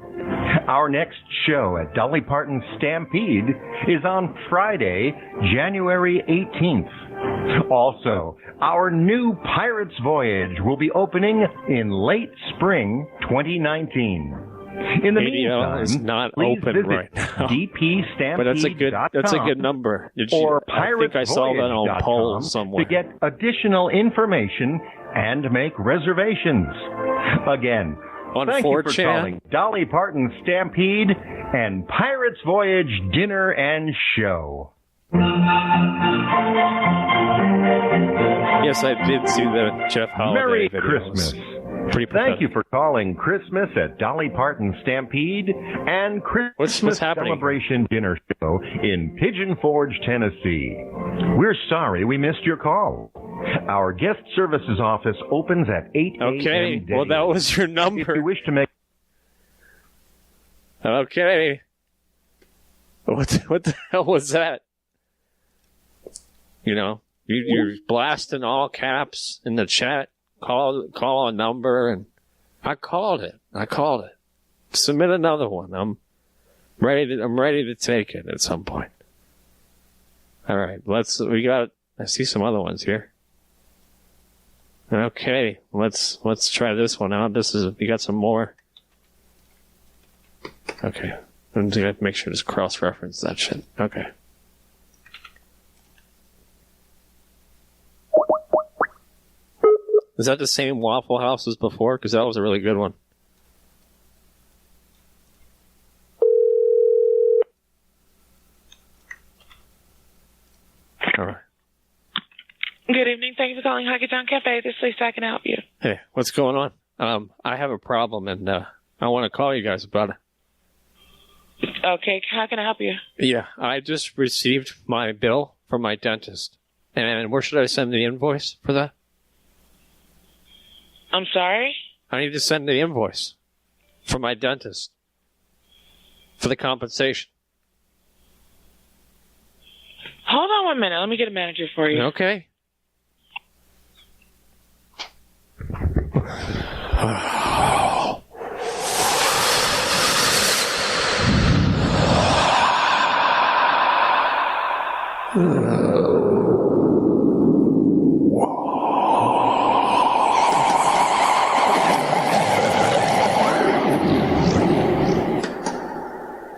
Our next show at Dolly Parton's Stampede is on Friday, January 18th. Also, our new Pirates Voyage will be opening in late spring 2019. In the meantime, is not please open visit right now. dpstampede.com But that's a good number. Or I think I saw that on polls somewhere. to get additional information and make reservations. Again, on thank you for 4chan? calling Dolly Parton Stampede and Pirates Voyage Dinner and Show. Yes, I did see the Jeff Holiday Merry videos. Christmas. Pretty Thank you for calling Christmas at Dolly Parton Stampede and Christmas Celebration Dinner Show in Pigeon Forge, Tennessee. We're sorry we missed your call. Our guest services office opens at 8 a.m. Okay, well, that was your number. If you wish to make... Okay. What the hell was that? You know, you're blasting all caps in the chat. Call a number, and I called it. Submit another one. I'm ready to take it at some point. All right, I see some other ones here. Okay, let's try this one out. You got some more. Okay, I'm just gonna make sure to cross-reference that shit. Okay. Is that the same Waffle House as before? Because that was a really good one. All right. Good evening. Thank you for calling Hockey Town Cafe. This is Lisa. I can help you. Hey, what's going on? I have a problem, and I want to call you guys about it. Okay. How can I help you? Yeah, I just received my bill from my dentist. And where should I send the invoice for that? I'm sorry? I need to send the invoice from my dentist for the compensation. Hold on 1 minute. Let me get a manager for you. Okay.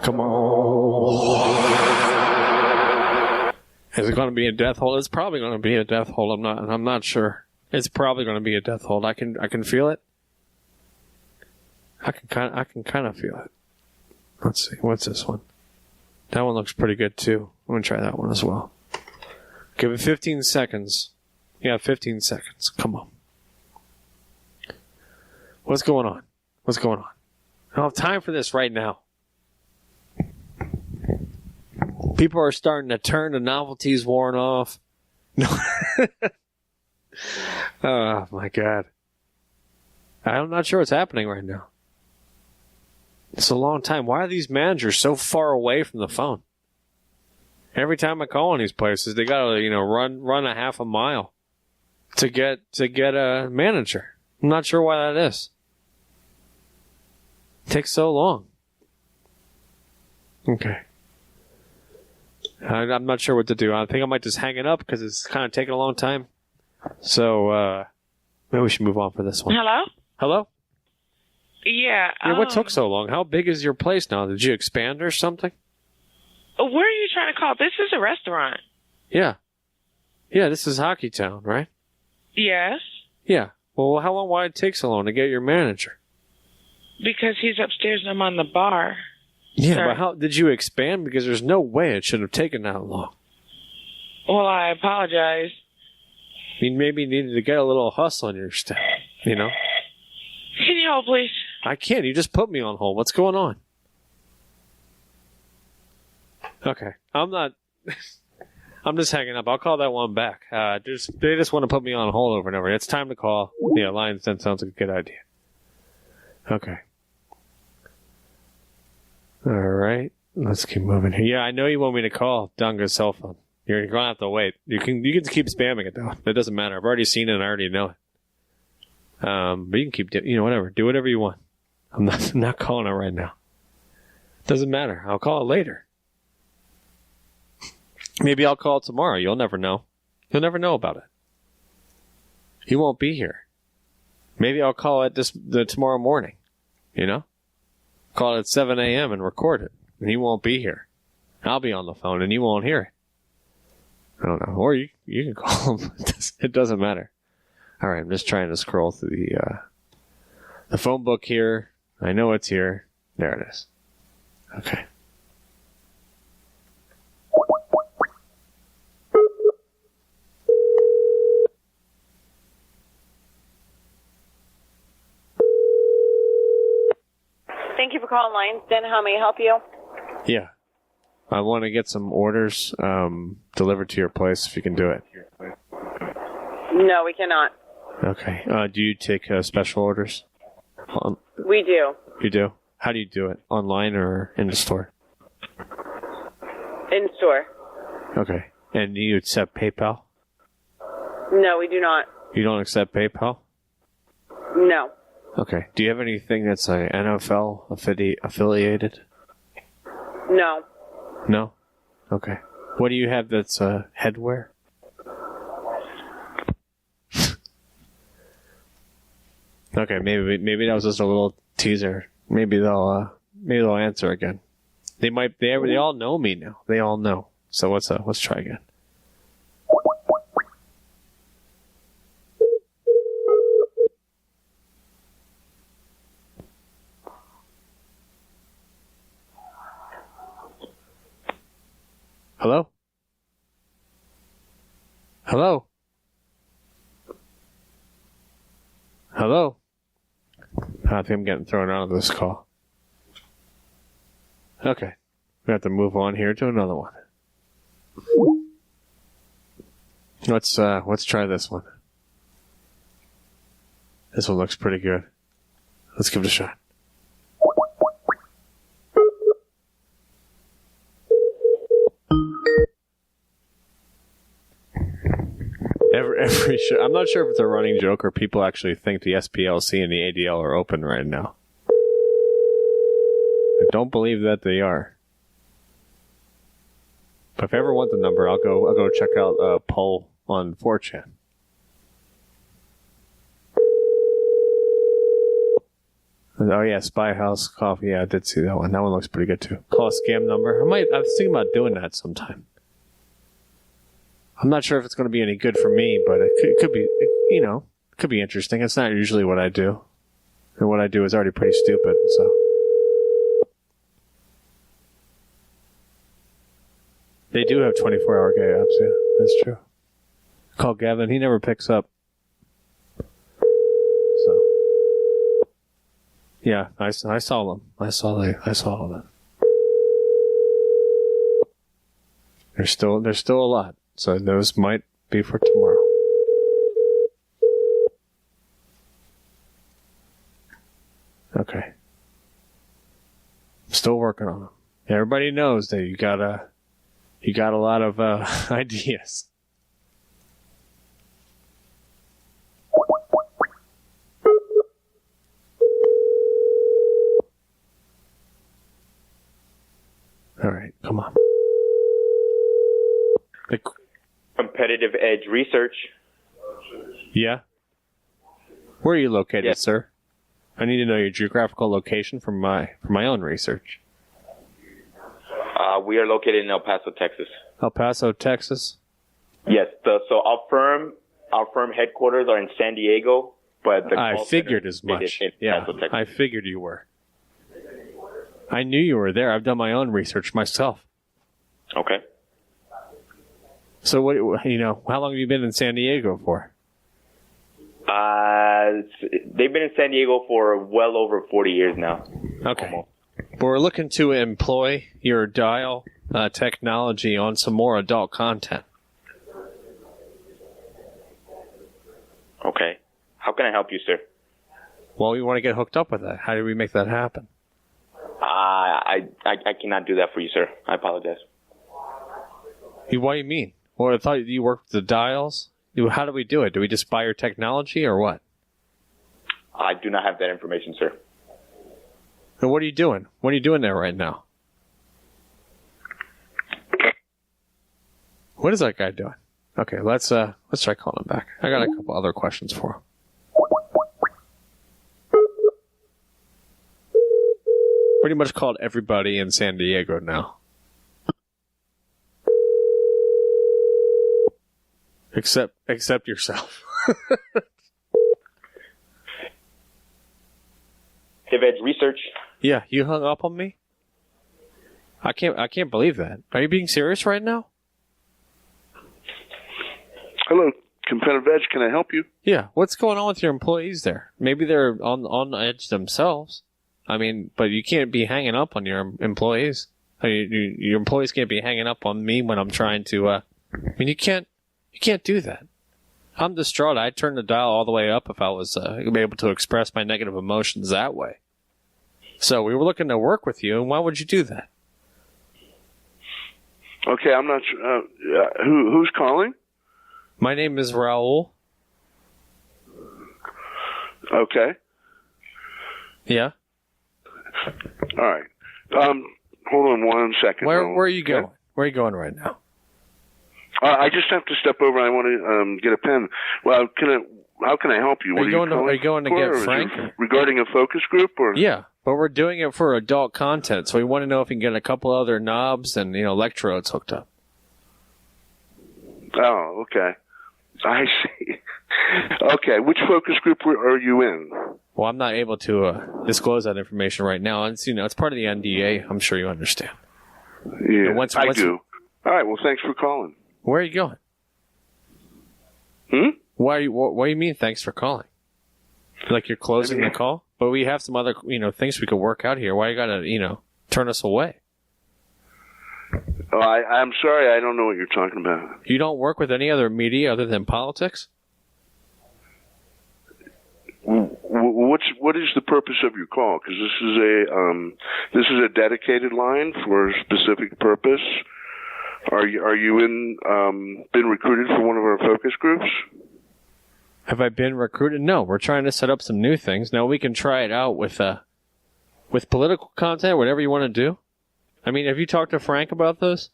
Come on. Is it going to be a death hold? It's probably going to be a death hold. I'm not sure. It's probably going to be a death hold. I can feel it. I can kind of feel it. Let's see. What's this one? That one looks pretty good too. I'm going to try that one as well. Give it 15 seconds. Yeah, 15 seconds. Come on. What's going on? I don't have time for this right now. People are starting to turn. The novelty's worn off. Oh, my God. I'm not sure what's happening right now. It's a long time. Why are these managers so far away from the phone? Every time I call in these places, they gotta, run a half a mile to get a manager. I'm not sure why that is. It takes so long. Okay. I'm not sure what to do. I think I might just hang it up because it's kind of taking a long time. So, maybe we should move on for this one. Hello? Hello? Yeah. Yeah, what took so long? How big is your place now? Did you expand or something? Where are you trying to call? This is a restaurant. Yeah. Yeah, this is Hockey Town, right? Yes. Yeah. Well, how long? Why it take so long to get your manager? Because he's upstairs and I'm on the bar. Yeah, Sorry. but how did you expand? Because there's no way it should have taken that long. Well, I apologize. I mean, maybe you needed to get a little hustle on your step, you know? Can you hold, please? I can't. You just put me on hold. What's going on? Okay. I'm just hanging up. I'll call that one back. They just want to put me on hold over and over. It's time to call. Yeah, Lions Den sounds like a good idea. Okay. All right. Let's keep moving here. Yeah, I know you want me to call Dunga's cell phone. You're going to have to wait. You can keep spamming it, though. It doesn't matter. I've already seen it and I already know it. But you can keep, whatever. Do whatever you want. I'm not calling it right now. Doesn't matter. I'll call it later. Maybe I'll call it tomorrow. You'll never know. You'll never know about it. He won't be here. Maybe I'll call it tomorrow morning. Call it at 7 a.m. and record it. And he won't be here. I'll be on the phone and you won't hear it. I don't know. Or you can call him. It doesn't matter. All right, I'm just trying to scroll through the phone book here. I know it's here. There it is. Okay. Thank you for calling Lions Den. How may I help you? Yeah. I want to get some orders delivered to your place if you can do it. No, we cannot. Okay. Do you take special orders? We do. You do? How do you do it? Online or in the store? In store. Okay. And do you accept PayPal? No, we do not. You don't accept PayPal? No. Okay. Do you have anything that's NFL affiliated? No. No? Okay. What do you have that's headwear? Okay, maybe that was just a little teaser. Maybe they'll answer again. They all know me now. They all know. So let's try again. Hello? Hello? Hello? I think I'm getting thrown out of this call. Okay. We have to move on here to another one. Let's try this one. This one looks pretty good. Let's give it a shot. Every show. I'm not sure if it's a running joke or people actually think the SPLC and the ADL are open right now. I don't believe that they are. But if I ever want the number, I'll go check out a poll on 4chan. Oh yeah, Spy House Coffee. Yeah, I did see that one. That one looks pretty good too. Call a scam number. I was thinking about doing that sometime. I'm not sure if it's going to be any good for me, but it could be, it could be interesting. It's not usually what I do. And what I do is already pretty stupid, so. They do have 24-hour gay apps, yeah. That's true. Call Gavin, he never picks up. So. Yeah, I saw them. I saw all that. There's still a lot. So those might be for tomorrow. Okay. I'm still working on them. Everybody knows that you got a lot of ideas. Come on. Competitive Edge Research. Yeah? Where are you located, sir? I need to know your geographical location for my own research. We are located in El Paso, Texas. El Paso, Texas? Yes. So our firm headquarters are in San Diego, but the I figured as much. Yeah, I figured you were. I knew you were there. I've done my own research myself. Okay. So what? How long have you been in San Diego for? They've been in San Diego for well over 40 years now. Okay. Almost. But we're looking to employ your dial technology on some more adult content. Okay. How can I help you, sir? Well, we want to get hooked up with that. How do we make that happen? I cannot do that for you, sir. I apologize. What do you mean? Well, I thought you worked with the dials. How do we do it? Do we just buy your technology or what? I do not have that information, sir. And what are you doing? What are you doing there right now? What is that guy doing? Okay, let's try calling him back. I got a couple other questions for him. Pretty much called everybody in San Diego now. Except yourself. Edge Research. Yeah, you hung up on me? I can't believe that. Are you being serious right now? Hello, Competitive Edge. Can I help you? Yeah. What's going on with your employees there? Maybe they're on the edge themselves. I mean, but you can't be hanging up on your employees. Your employees can't be hanging up on me when I'm trying to. I mean, you can't do that. I'm distraught. I'd turn the dial all the way up if I was able to express my negative emotions that way. So we were looking to work with you, and why would you do that? Okay, I'm not sure. Who's calling? My name is Raul. Okay. Yeah. All right. Hold on one second. Where are you going? Where are you going right now? I just have to step over. I want to get a pen. Well, how can I help you? Are you going to get Frank? Regarding a focus group? Or? Yeah, but we're doing it for adult content, so we want to know if we can get a couple other knobs and electrodes hooked up. Oh, okay. I see. Okay, which focus group are you in? Well, I'm not able to disclose that information right now. It's it's part of the NDA. I'm sure you understand. Yeah, I do. All right. Well, thanks for calling. Where are you going? What do you mean? Thanks for calling. Like you're closing the call? But we have some other things we could work out here. Why you gotta turn us away? Oh, I'm sorry. I don't know what you're talking about. You don't work with any other media other than politics? What is the purpose of your call? Because this is a dedicated line for a specific purpose. Are you been recruited for one of our focus groups? Have I been recruited? No, we're trying to set up some new things. Now we can try it out with political content, whatever you want to do. I mean, have you talked to Frank about this?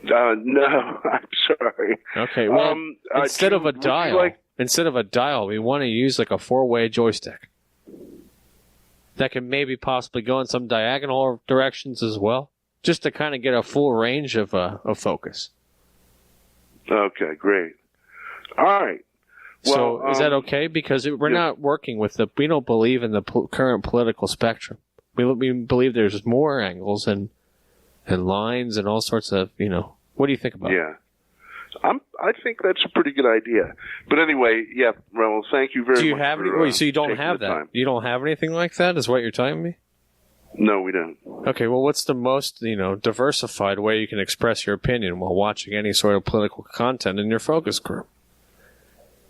No, I'm sorry. Okay, well, instead of a dial, we want to use like a 4-way joystick that can maybe possibly go in some diagonal directions as well, just to kind of get a full range of focus. Okay, great. All right. Well, so is that okay? Because we're not working with we don't believe in the current political spectrum. We believe there's more angles and lines and all sorts of, what do you think about it? Yeah. I think that's a pretty good idea. But anyway, yeah, Raul, thank you very much. Do you have any? So you don't have that? Time. You don't have anything like that, is what you're telling me? No, we don't. Okay, well, what's the most, diversified way you can express your opinion while watching any sort of political content in your focus group?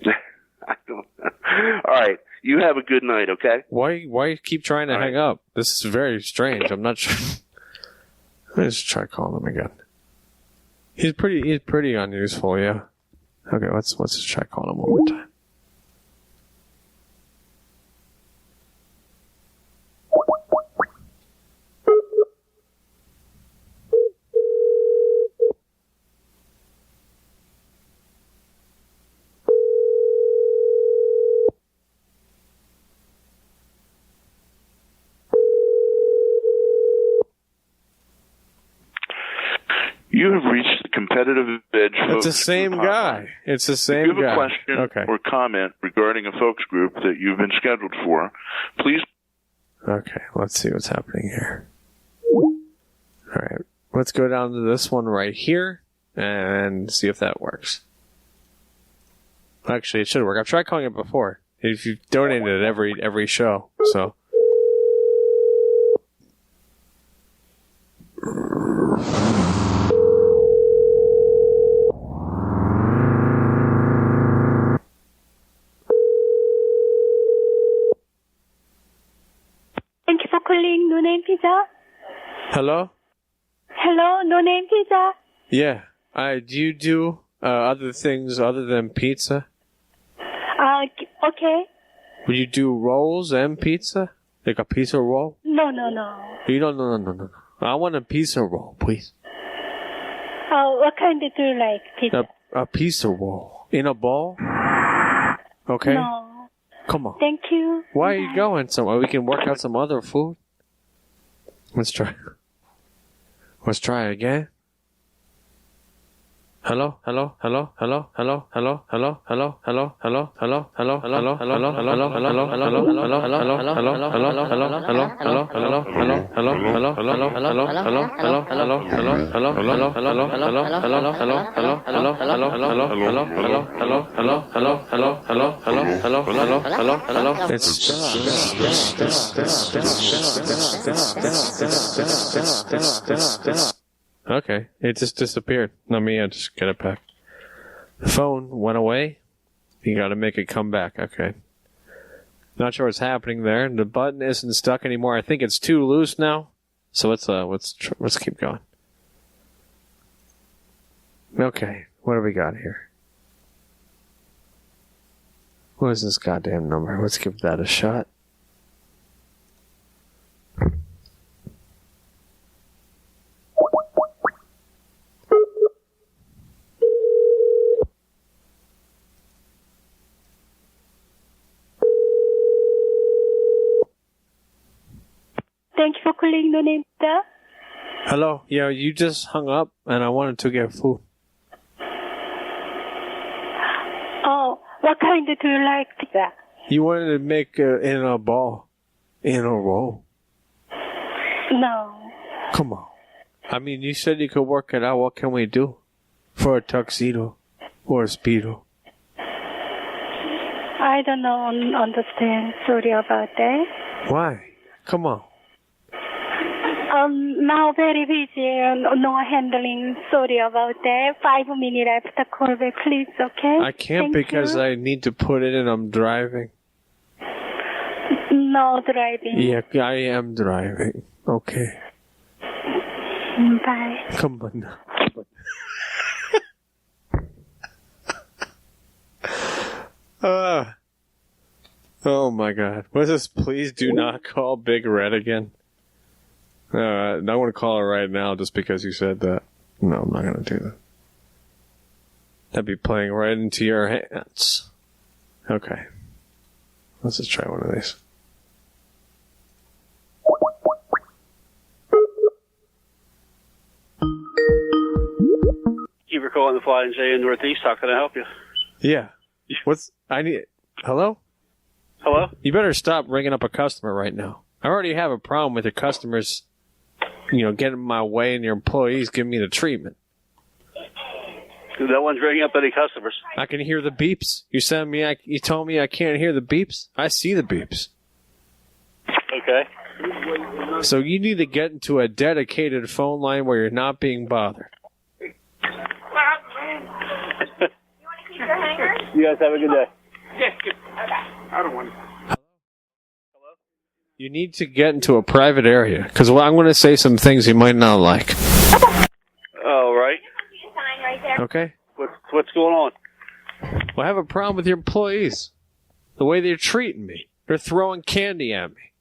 I don't know. All right. You have a good night, okay? Why keep trying to hang up? This is very strange. I'm not sure. Let's try calling him again. He's pretty unuseful, yeah. Okay, let's just try calling him one more time. You have reached the competitive edge. It's the same guy. It's the same guy. If you have a question or comment regarding a folks group that you've been scheduled for, please. Okay, let's see what's happening here. All right, let's go down to this one right here and see if that works. Actually, it should work. I've tried calling it before. If you've donated it every show, so. Thank you for calling No Name Pizza. Hello? Hello, No Name Pizza. Yeah. Do you do other things other than pizza? Okay. Would you do rolls and pizza? Like a pizza roll? No. You don't, no. I want a pizza roll, please. What kind do you like pizza? A pizza roll. In a bowl? Okay. No. Come on. Thank you. Why are you going somewhere? We can work out some other food. Let's try. Let's try again. Hello. Okay, it just disappeared. Let me just get it back. The phone went away. You gotta make it come back. Okay. Not sure what's happening there. The button isn't stuck anymore. I think it's too loose now. So let's keep going. Okay, what do we got here? What is this goddamn number? Let's give that a shot. Thank you for calling No Name Pizza. Hello. Yeah, you just hung up, and I wanted to get food. Oh, what kind do you like pizza? You wanted to make in a ball, in a roll. No. Come on. I mean, you said you could work it out. What can we do for a tuxedo or a Speedo? I don't know, understand. Sorry about that. Why? Come on. Now very busy and no handling. Sorry about that. 5 minutes after call back, please, okay? I can't Thank because you. I need to put it in. I'm driving. No driving. Yeah, I am driving. Okay. Bye. Come on now. Oh my God. What's this? Please do not call Big Red again. I want to call her right now just because you said that. No, I'm not going to do that. That'd be playing right into your hands. Okay. Let's just try one of these. You were calling the Flying J in Northeast. How can I help you? Yeah. Hello? Hello? You better stop ringing up a customer right now. I already have a problem with your customers, getting in my way and your employees giving me the treatment. No one's ringing up any customers. I can hear the beeps. You told me I can't hear the beeps? I see the beeps. Okay. So you need to get into a dedicated phone line where you're not being bothered. You guys have a good day. Yes, good. Okay. I don't want to. You need to get into a private area, because I'm going to say some things you might not like. All right. Okay? What's going on? Well, I have a problem with your employees. The way they're treating me. They're throwing candy at me.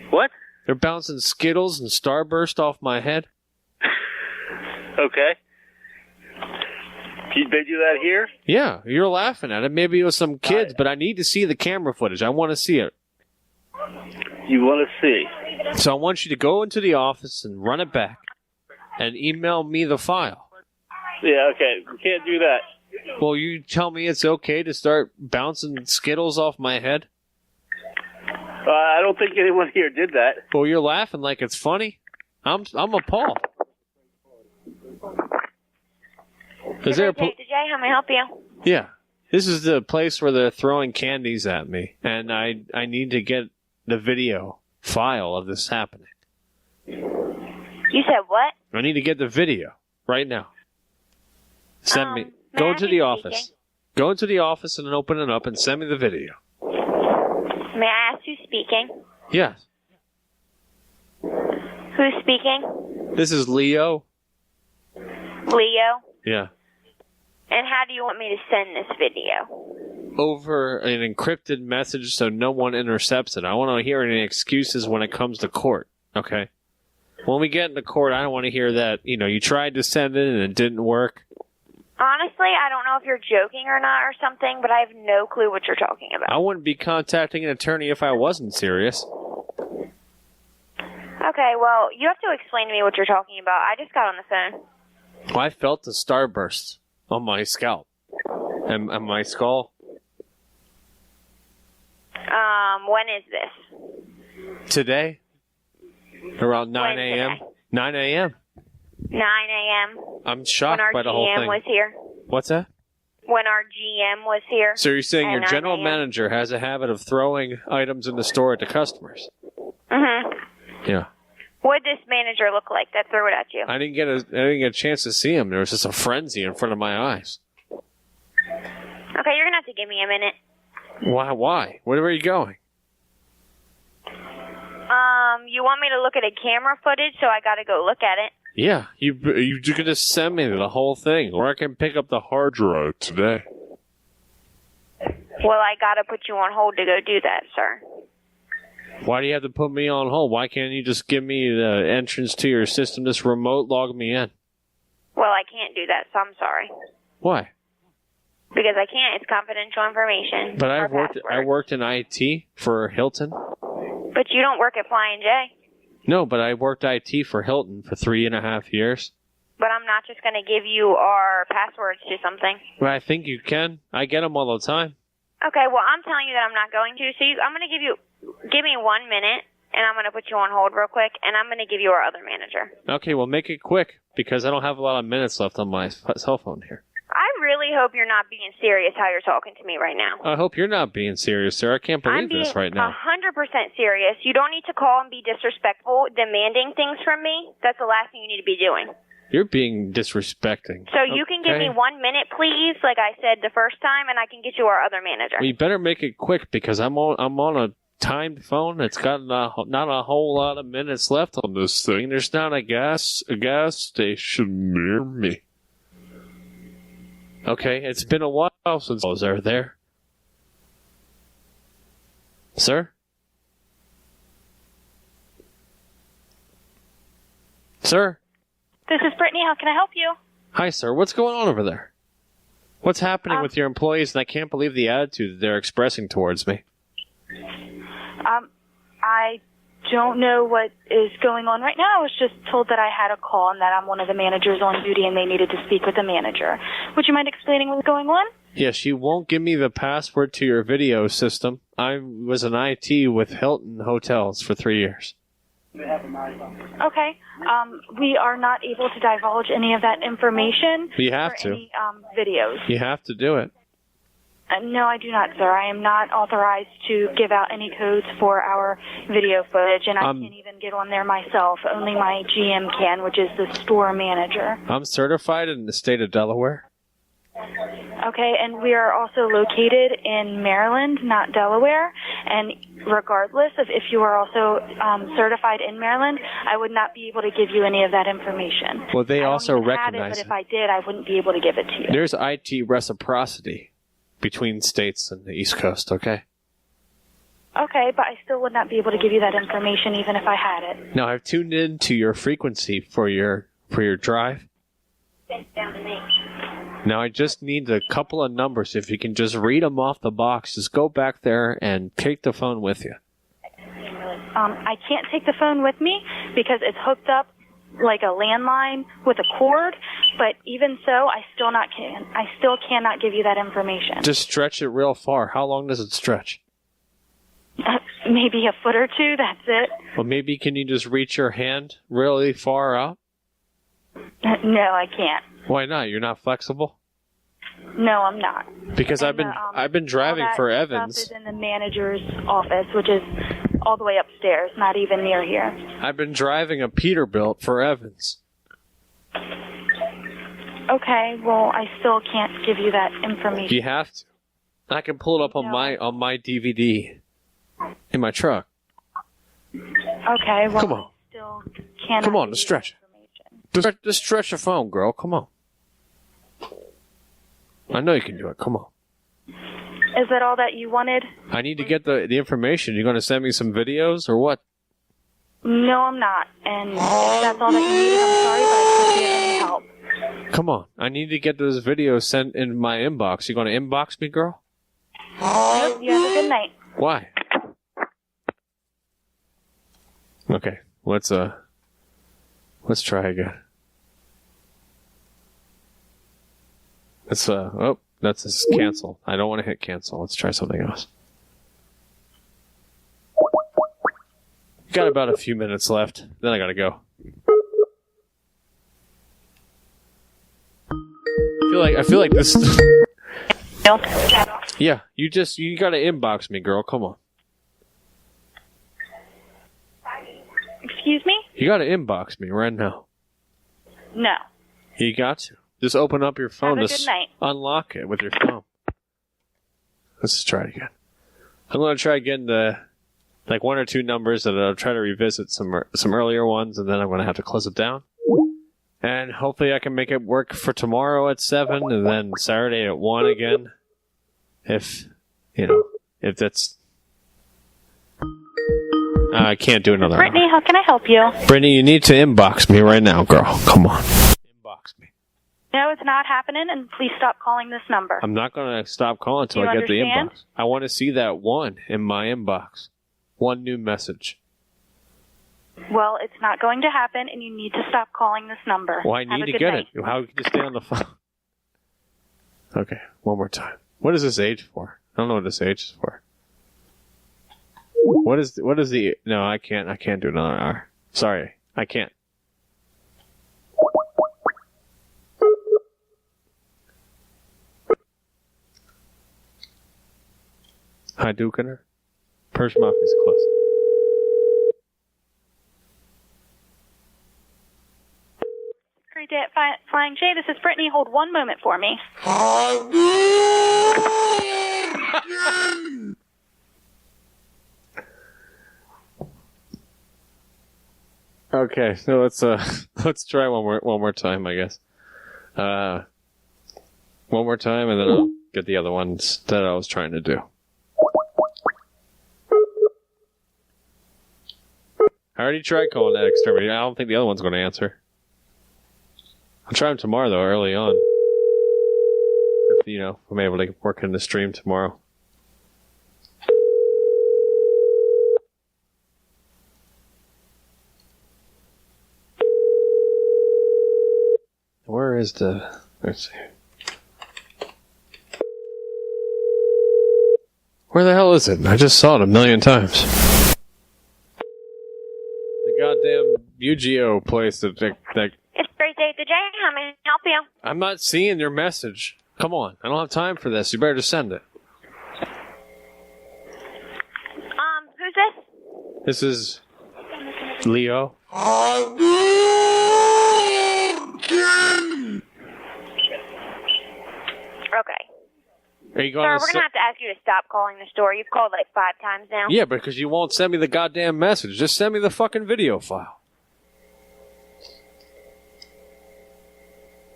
What? They're bouncing Skittles and Starburst off my head. Okay. They do that here? Yeah, you're laughing at it. Maybe it was some kids, but I need to see the camera footage. I want to see it. You want to see? So I want you to go into the office and run it back. and email me the file. Yeah, okay. We can't do that. Well, you tell me it's okay to start bouncing Skittles off my head? I don't think anyone here did that. Well, you're laughing like it's funny. I'm appalled. Is there a DJ, how may I help you? Yeah. This is the place where they're throwing candies at me, and I need to get the video file of this happening. You said what? I need to get the video right now. Send me. Go into the office. Go into the office and then open it up and send me the video. May I ask who's speaking? Yes. Who's speaking? This is Leo. Leo? Yeah. And how do you want me to send this video? Over an encrypted message so no one intercepts it. I want to hear any excuses when it comes to court. Okay? When we get into court, I don't want to hear that, you tried to send it and it didn't work. Honestly, I don't know if you're joking or not or something, but I have no clue what you're talking about. I wouldn't be contacting an attorney if I wasn't serious. Okay, well, you have to explain to me what you're talking about. I just got on the phone. Well, I felt the starburst on my scalp and my skull. When is this? Today? Around 9 a.m.? 9 a.m. 9 a.m. I'm shocked by the whole When our thing. GM was here. What's that? When our GM was here. So you're saying at your 9 general a.m.? manager has a habit of throwing items in the store at the customers? Mm-hmm. Yeah. What did this manager look like that threw it at you? I didn't get a chance to see him. There was just a frenzy in front of my eyes. Okay, you're gonna have to give me a minute. Why? Where are you going? You want me to look at a camera footage, so I gotta go look at it. Yeah, you're going to send me the whole thing, or I can pick up the hard drive today. Well, I gotta put you on hold to go do that, sir. Why do you have to put me on hold? Why can't you just give me the entrance to your system, just remote log me in? Well, I can't do that, so I'm sorry. Why? Because I can't. It's confidential information. But Our I worked in IT for Hilton. But you don't work at Flying J. No, but I worked IT for Hilton for 3.5 years. But I'm not just going to give you our passwords to something. Well, I think you can. I get them all the time. Okay, well, I'm telling you that I'm not going to. So I'm going to give me 1 minute, and I'm going to put you on hold real quick, and I'm going to give you our other manager. Okay, well, make it quick, because I don't have a lot of minutes left on my cell phone here. I really hope you're not being serious how you're talking to me right now. I hope you're not being serious, sir. I can't believe this right now. I'm being 100% serious. You don't need to call and be disrespectful, demanding things from me. That's the last thing you need to be doing. You're being disrespecting. So you can give me 1 minute, please, like I said the first time, and I can get you our other manager. Well, you better make it quick, because I'm on a timed phone. It's got not a whole lot of minutes left on this thing. There's not a gas station near me. Okay, it's been a while since I was there. Sir? Sir? This is Brittany. How can I help you? Hi, sir. What's going on over there? What's happening with your employees? And I can't believe the attitude that they're expressing towards me. I don't know what is going on right now. I was just told that I had a call and that I'm one of the managers on duty and they needed to speak with the manager. Would you mind explaining what's going on? Yes, you won't give me the password to your video system. I was in IT with Hilton Hotels for 3 years. Okay. We are not able to divulge any of that information. You have to. Any videos. You have to do it. No, I do not, sir. I am not authorized to give out any codes for our video footage, and I can't even get on there myself. Only my GM can, which is the store manager. I'm certified in the state of Delaware. Okay, and we are also located in Maryland, not Delaware. And regardless of if you are also certified in Maryland, I would not be able to give you any of that information. Well, they also But recognize if I did, I wouldn't be able to give it to you. There's IT reciprocity between states and the East Coast, okay? Okay, but I still would not be able to give you that information even if I had it. Now, I've tuned into your frequency for your drive. Now, I just need a couple of numbers. If you can just read them off the box, just go back there and take the phone with you. I can't take the phone with me because it's hooked up like a landline with a cord, but even so, I still cannot give you that information. Just stretch it real far. How long does it stretch? Maybe a foot or two, that's it. Well, maybe can you just reach your hand really far out? No, I can't. Why not? You're not flexible? No, I'm not. Because And I've been driving all that for stuff Evans. is in the manager's office, which is all the way upstairs, not even near here. I've been driving a Peterbilt for Evans. Okay, well, I still can't give you that information. You have to. I can pull it up on my DVD in my truck. Okay, well, Come on. I still cannot. Come on, just stretch it. Just stretch your phone, girl. Come on. I know you can do it. Come on. Is that all that you wanted? I need to get the information. You going to send me some videos or what? No, I'm not. And if that's all that you needed, I'm sorry, but I can't give any help. Come on. I need to get those videos sent in my inbox. You going to inbox me, girl? Yep, you have a good night. Why? Okay. Let's try again. That's just cancel. I don't want to hit cancel. Let's try something else. Got about a few minutes left. Then I gotta go. I feel like this. Yeah, you gotta inbox me, girl. Come on. Excuse me? You gotta inbox me right now. No. You got to. Just open up your phone Have a good night. Unlock it with your thumb. Let's just try it again. I'm going to try again the one or two numbers that I'll try to revisit some earlier ones, and then I'm going to have to close it down. And hopefully I can make it work for tomorrow at 7, and then Saturday at 1 again. If that's... I can't do another Brittany, hour. how can I help you? Brittany, you need to inbox me right now, girl. Come on. No, it's not happening, and please stop calling this number. I'm not going to stop calling until Do I you get the understand? inbox. I want to see that one in my inbox. One new message. Well, it's not going to happen, and you need to stop calling this number. Well, I Have need a to good get night. it. How can you stay on the phone? Okay, one more time. What is this age for? I don't know what this age is for. What is the... No, I can't do another hour. Sorry, I can't. Hi, Dukener. Persian Mafia's close. Great day at Flying J. This is Brittany. Hold one moment for me. Okay, so let's try one more time, I guess. One more time, and then I'll get the other ones that I was trying to do. I already tried calling that exterminator. I don't think the other one's going to answer. I'll try him tomorrow, though, early on. If, I'm able to work in the stream tomorrow. Where is the... Let's see. Where the hell is it? I just saw it a million times. Goddamn UGO place that It's Great Day at the J. How may I help you? I'm not seeing your message. Come on, I don't have time for this. You better just send it. Who's this? This is Leo. Okay. Are you Sir, going we're going to have to ask you to stop calling the store. You've called like 5 times now. Yeah, because you won't send me the goddamn message. Just send me the fucking video file.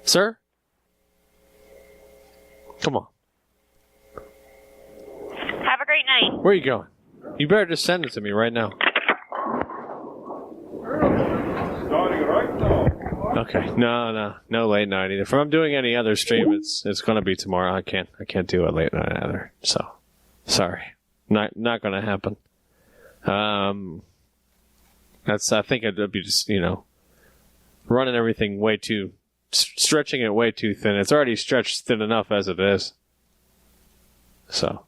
Sir? Come on. Have a great night. Where are you going? You better just send it to me right now. Okay. No late night either. If I'm doing any other stream, it's going to be tomorrow. I can't do it late night either. So, sorry, not going to happen. I think it'd be just running everything stretching it way too thin. It's already stretched thin enough as it is. So.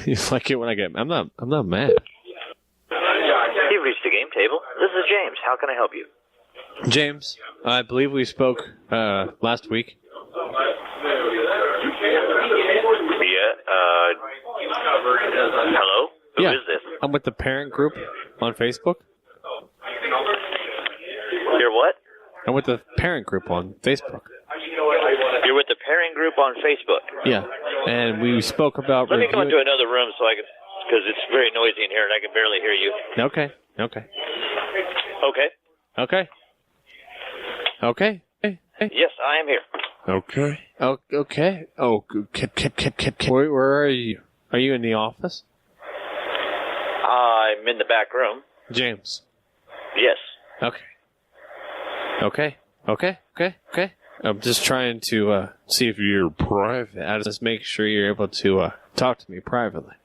You like it when I get... I'm not mad. You've reached the game table. This is James. How can I help you? James, I believe we spoke last week. Hello? Who is this? I'm with the parent group on Facebook. You're what? I'm with the parent group on Facebook. You're with the parent group on Facebook? Yeah, and we spoke about... Let me go into another room because it's very noisy in here and I can barely hear you. Okay. Yes, I am here. Okay. Oh, where are you? Are you in the office? I'm in the back room. James. Yes. Okay. I'm just trying to see if you're private. I just make sure you're able to talk to me privately.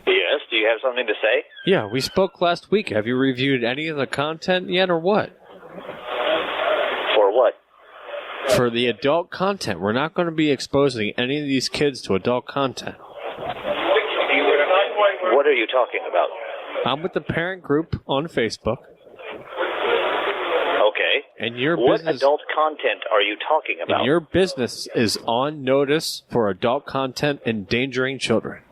Yes, do you have something to say? Yeah, we spoke last week. Have you reviewed any of the content yet, or what? For what? For the adult content. We're not going to be exposing any of these kids to adult content. What are you talking about? I'm with the parent group on Facebook. Okay. And your what business, adult content are you talking about? And your business is on notice for adult content endangering children.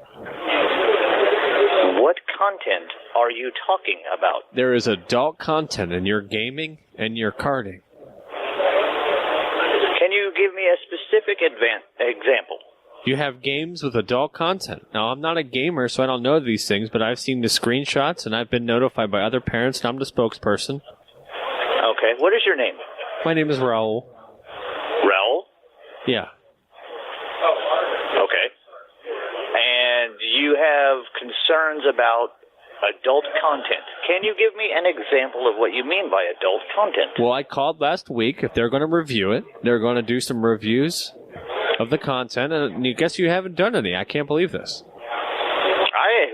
What content are you talking about? There is adult content in your gaming and your carding. Can you give me a specific example? You have games with adult content. Now, I'm not a gamer, so I don't know these things, but I've seen the screenshots, and I've been notified by other parents, and I'm the spokesperson. Okay. What is your name? My name is Raul. Raul? Yeah. Okay. And you have concerns about adult content. Can you give me an example of what you mean by adult content? Well, I called last week. If they're going to review it, they're going to do some reviews of the content, and I guess you haven't done any. I can't believe this.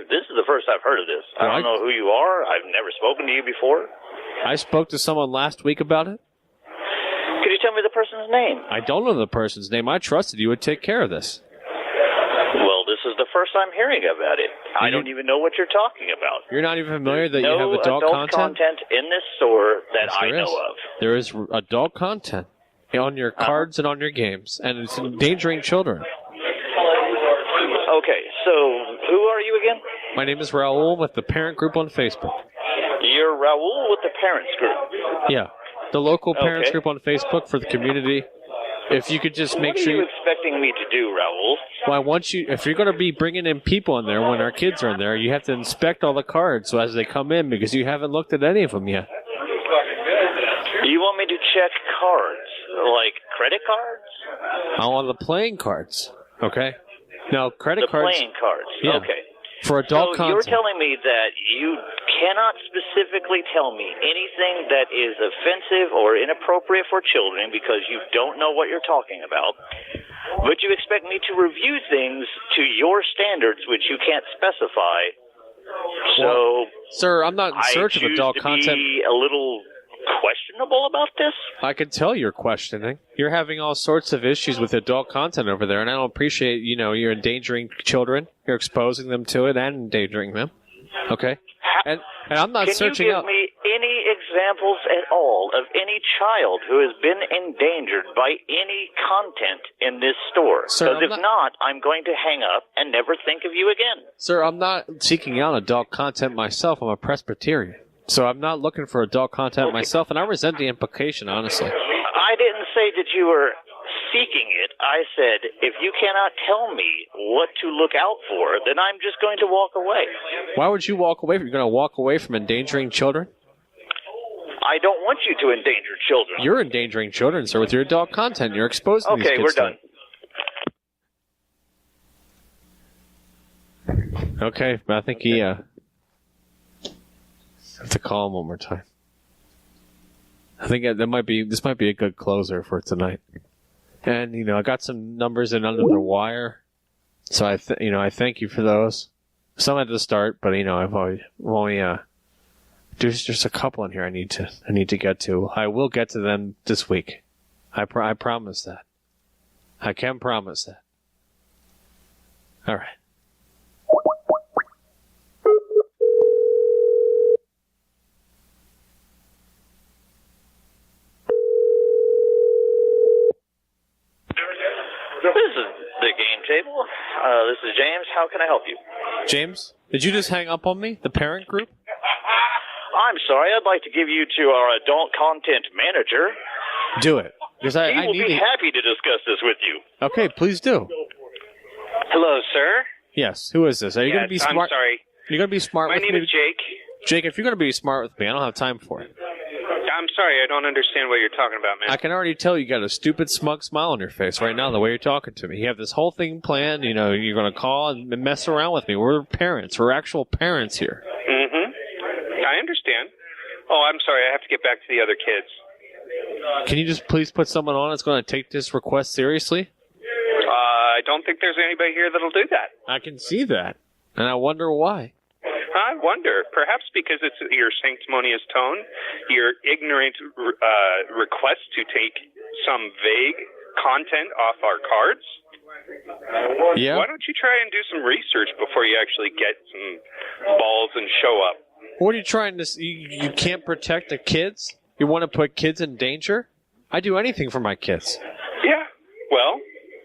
This is the first I've heard of this. I don't know who you are. I've never spoken to you before. I spoke to someone last week about it. Could you tell me the person's name? I don't know the person's name. I trusted you would take care of this. Well, this is the first I'm hearing about it. I don't even know what you're talking about. You're not even familiar that you have adult content in this store that yes, I know of. There is adult content on your cards and on your games, and it's endangering children. Okay, so who are you again? My name is Raul with the parent group on Facebook. You're Raul with the parents group? Yeah, the local parents group on Facebook for the community. If you could just make sure... What are you expecting me to do, Raul? Well, I want you... If you're going to be bringing in people in there when our kids are in there, you have to inspect all the cards so as they come in, because you haven't looked at any of them yet. You want me to check cards? Like credit cards? I want the playing cards, okay? Now, credit cards... The playing cards, yeah. Okay. For adult so content. You're telling me that you cannot specifically tell me anything that is offensive or inappropriate for children because you don't know what you're talking about, but you expect me to review things to your standards, which you can't specify. So, sir, I'm not in search of adult content. I choose to be a little questionable about this. I can tell you're questioning. You're having all sorts of issues with adult content over there, and I don't appreciate, you're endangering children. You're exposing them to it and endangering them. Okay? And I'm not searching out... Can you give me any examples at all of any child who has been endangered by any content in this store? Because if not, I'm going to hang up and never think of you again. Sir, I'm not seeking out adult content myself. I'm a Presbyterian. So I'm not looking for adult content myself, and I resent the implication, honestly. I didn't say that you were seeking it. I said, if you cannot tell me what to look out for, then I'm just going to walk away. Why would you walk away? You're going to walk away from endangering children? I don't want you to endanger children. You're endangering children, sir, with your adult content. You're exposing these kids. Okay, we're done. Okay, I think he... I have to call him one more time. I think this might be a good closer for tonight. And, I got some numbers in under the wire. So I thank you for those. Some at the start, but, I've only, there's just a couple in here I need to get to. I will get to them this week. I promise that. I can promise that. All right. This is the game table. This is James. How can I help you? James, did you just hang up on me? The parent group? I'm sorry. I'd like to give you to our adult content manager. Do it. Because he will be happy to discuss this with you. Okay, please do. Hello, sir. Yes. Who is this? Are you going to be smart? I'm sorry. Are you going to be smart with me? My name is Jake. Jake, if you're going to be smart with me, I don't have time for it. I'm sorry. I don't understand what you're talking about, man. I can already tell you got a stupid, smug smile on your face right now the way you're talking to me. You have this whole thing planned. You're going to call and mess around with me. We're parents. We're actual parents here. Mm-hmm. I understand. Oh, I'm sorry. I have to get back to the other kids. Can you just please put someone on that's going to take this request seriously? I don't think there's anybody here that'll do that. I can see that, and I wonder why. I wonder. Perhaps because it's your sanctimonious tone, your ignorant request to take some vague content off our cards. Yeah. Why don't you try and do some research before you actually get some balls and show up? What are you trying to... You can't protect the kids? You want to put kids in danger? I do anything for my kids. Yeah. Well,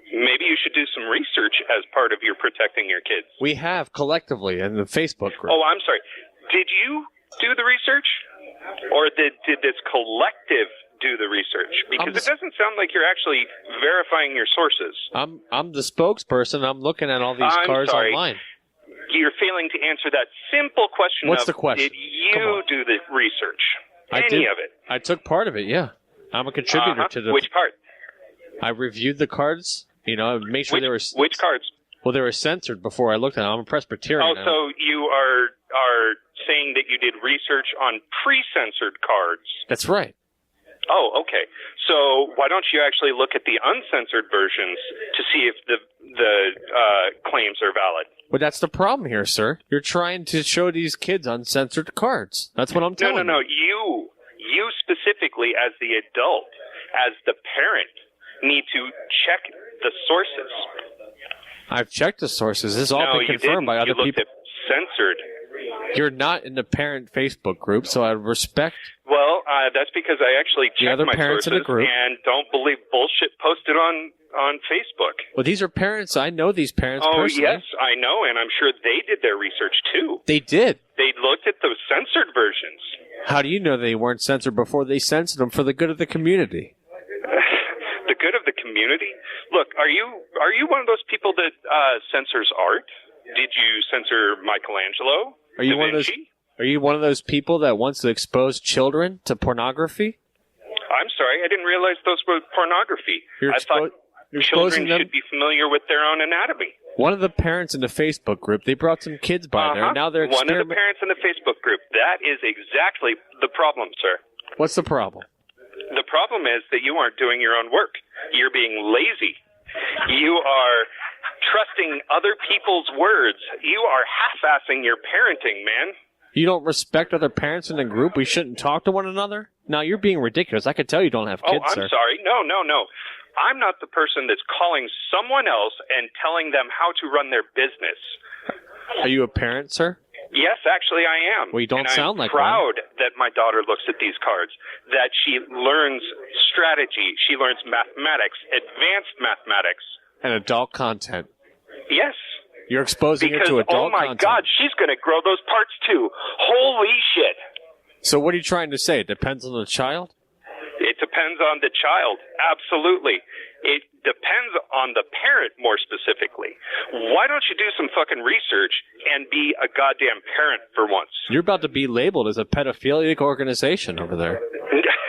maybe you should do some research as part of your protecting your kids. We have, collectively, in the Facebook group. Oh, I'm sorry. Did you do the research? Or did this collective do the research? Because it doesn't sound like you're actually verifying your sources. I'm the spokesperson. I'm looking at all these cars online. You're failing to answer that simple question. What's the question? Did you do the research? I Any of it? I took part of it, yeah. I'm a contributor to the... Which part? I reviewed the cards, make sure they were... Which cards? Well, they were censored before I looked at them. I'm a Presbyterian. Oh, so you are saying that you did research on pre-censored cards. That's right. Oh, okay. So why don't you actually look at the uncensored versions to see if the claims are valid? Well, that's the problem here, sir. You're trying to show these kids uncensored cards. That's what I'm telling you. No. You specifically, as the adult, as the parent, need to check the sources. I've checked the sources. This has all been confirmed by other people. You looked at censored. You're not in the parent Facebook group, so I respect... Well, that's because I actually checked my parents sources in the group. And don't believe bullshit posted on Facebook. Well, these are parents. I know these parents personally. Oh, yes, I know, and I'm sure they did their research, too. They did. They looked at the censored versions. How do you know they weren't censored before they censored them for the good of the community? The good of the community? Look, are you one of those people that censors art? Did you censor Michelangelo? Are you one of those people that wants to expose children to pornography? I'm sorry, I didn't realize those were pornography. I thought children should be familiar with their own anatomy. One of the parents in the Facebook group, they brought some kids by there. Now they're one of the parents in the Facebook group. That is exactly the problem, sir. What's the problem? The problem is that you aren't doing your own work. You're being lazy. You are trusting other people's words. You are half-assing your parenting, man. You don't respect other parents in the group? We shouldn't talk to one another? Now, you're being ridiculous. I could tell you don't have kids, sir. Sorry. No. I'm not the person that's calling someone else and telling them how to run their business. Are you a parent, sir? Yes, actually I am. Well, you don't sound like one. I'm proud that my daughter looks at these cards, that she learns strategy, she learns mathematics, advanced mathematics. And adult content. Yes. You're exposing her to adult content. Oh my God, she's going to grow those parts too. Holy shit. So what are you trying to say? It depends on the child? It depends on the child, absolutely. It depends on the parent more specifically. Why don't you do some fucking research and be a goddamn parent for once? You're about to be labeled as a pedophilic organization over there.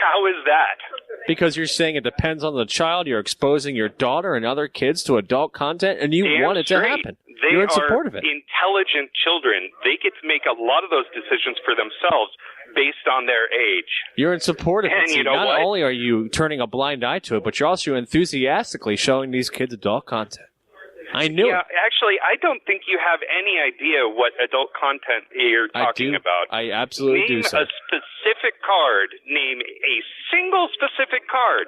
How is that? Because you're saying it depends on the child, you're exposing your daughter and other kids to adult content, and you want it to happen. They You're in are support of it. intelligent children. They get to make a lot of those decisions for themselves based on their age. You're in support of it. And See, you know not what? only are you turning a blind eye to it, but you're also enthusiastically showing these kids adult content. I knew it. Actually, I don't think you have any idea what adult content you're talking about. I absolutely do, Name sir. a specific card. Name a single specific card.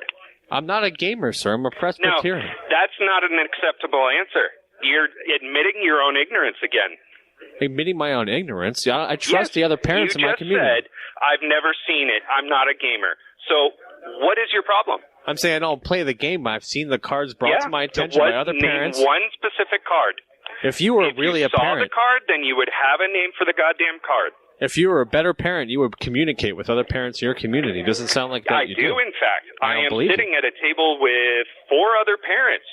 I'm not a gamer, sir. I'm a Presbyterian. No, that's not an acceptable answer. You're admitting your own ignorance again. Admitting my own ignorance. I trust the other parents in my You community. just said, I've never seen it. I'm not a gamer. So what is your problem? I'm saying I don't play the game, but I've seen the cards brought to my attention by other parents. Name one specific card. If you were really a saw parent, the card, then you would have a name for the goddamn card. if you were a better parent, you would communicate with other parents in your community. Doesn't sound like that I you do, in fact. I don't am believe sitting at a table with 4 other parents.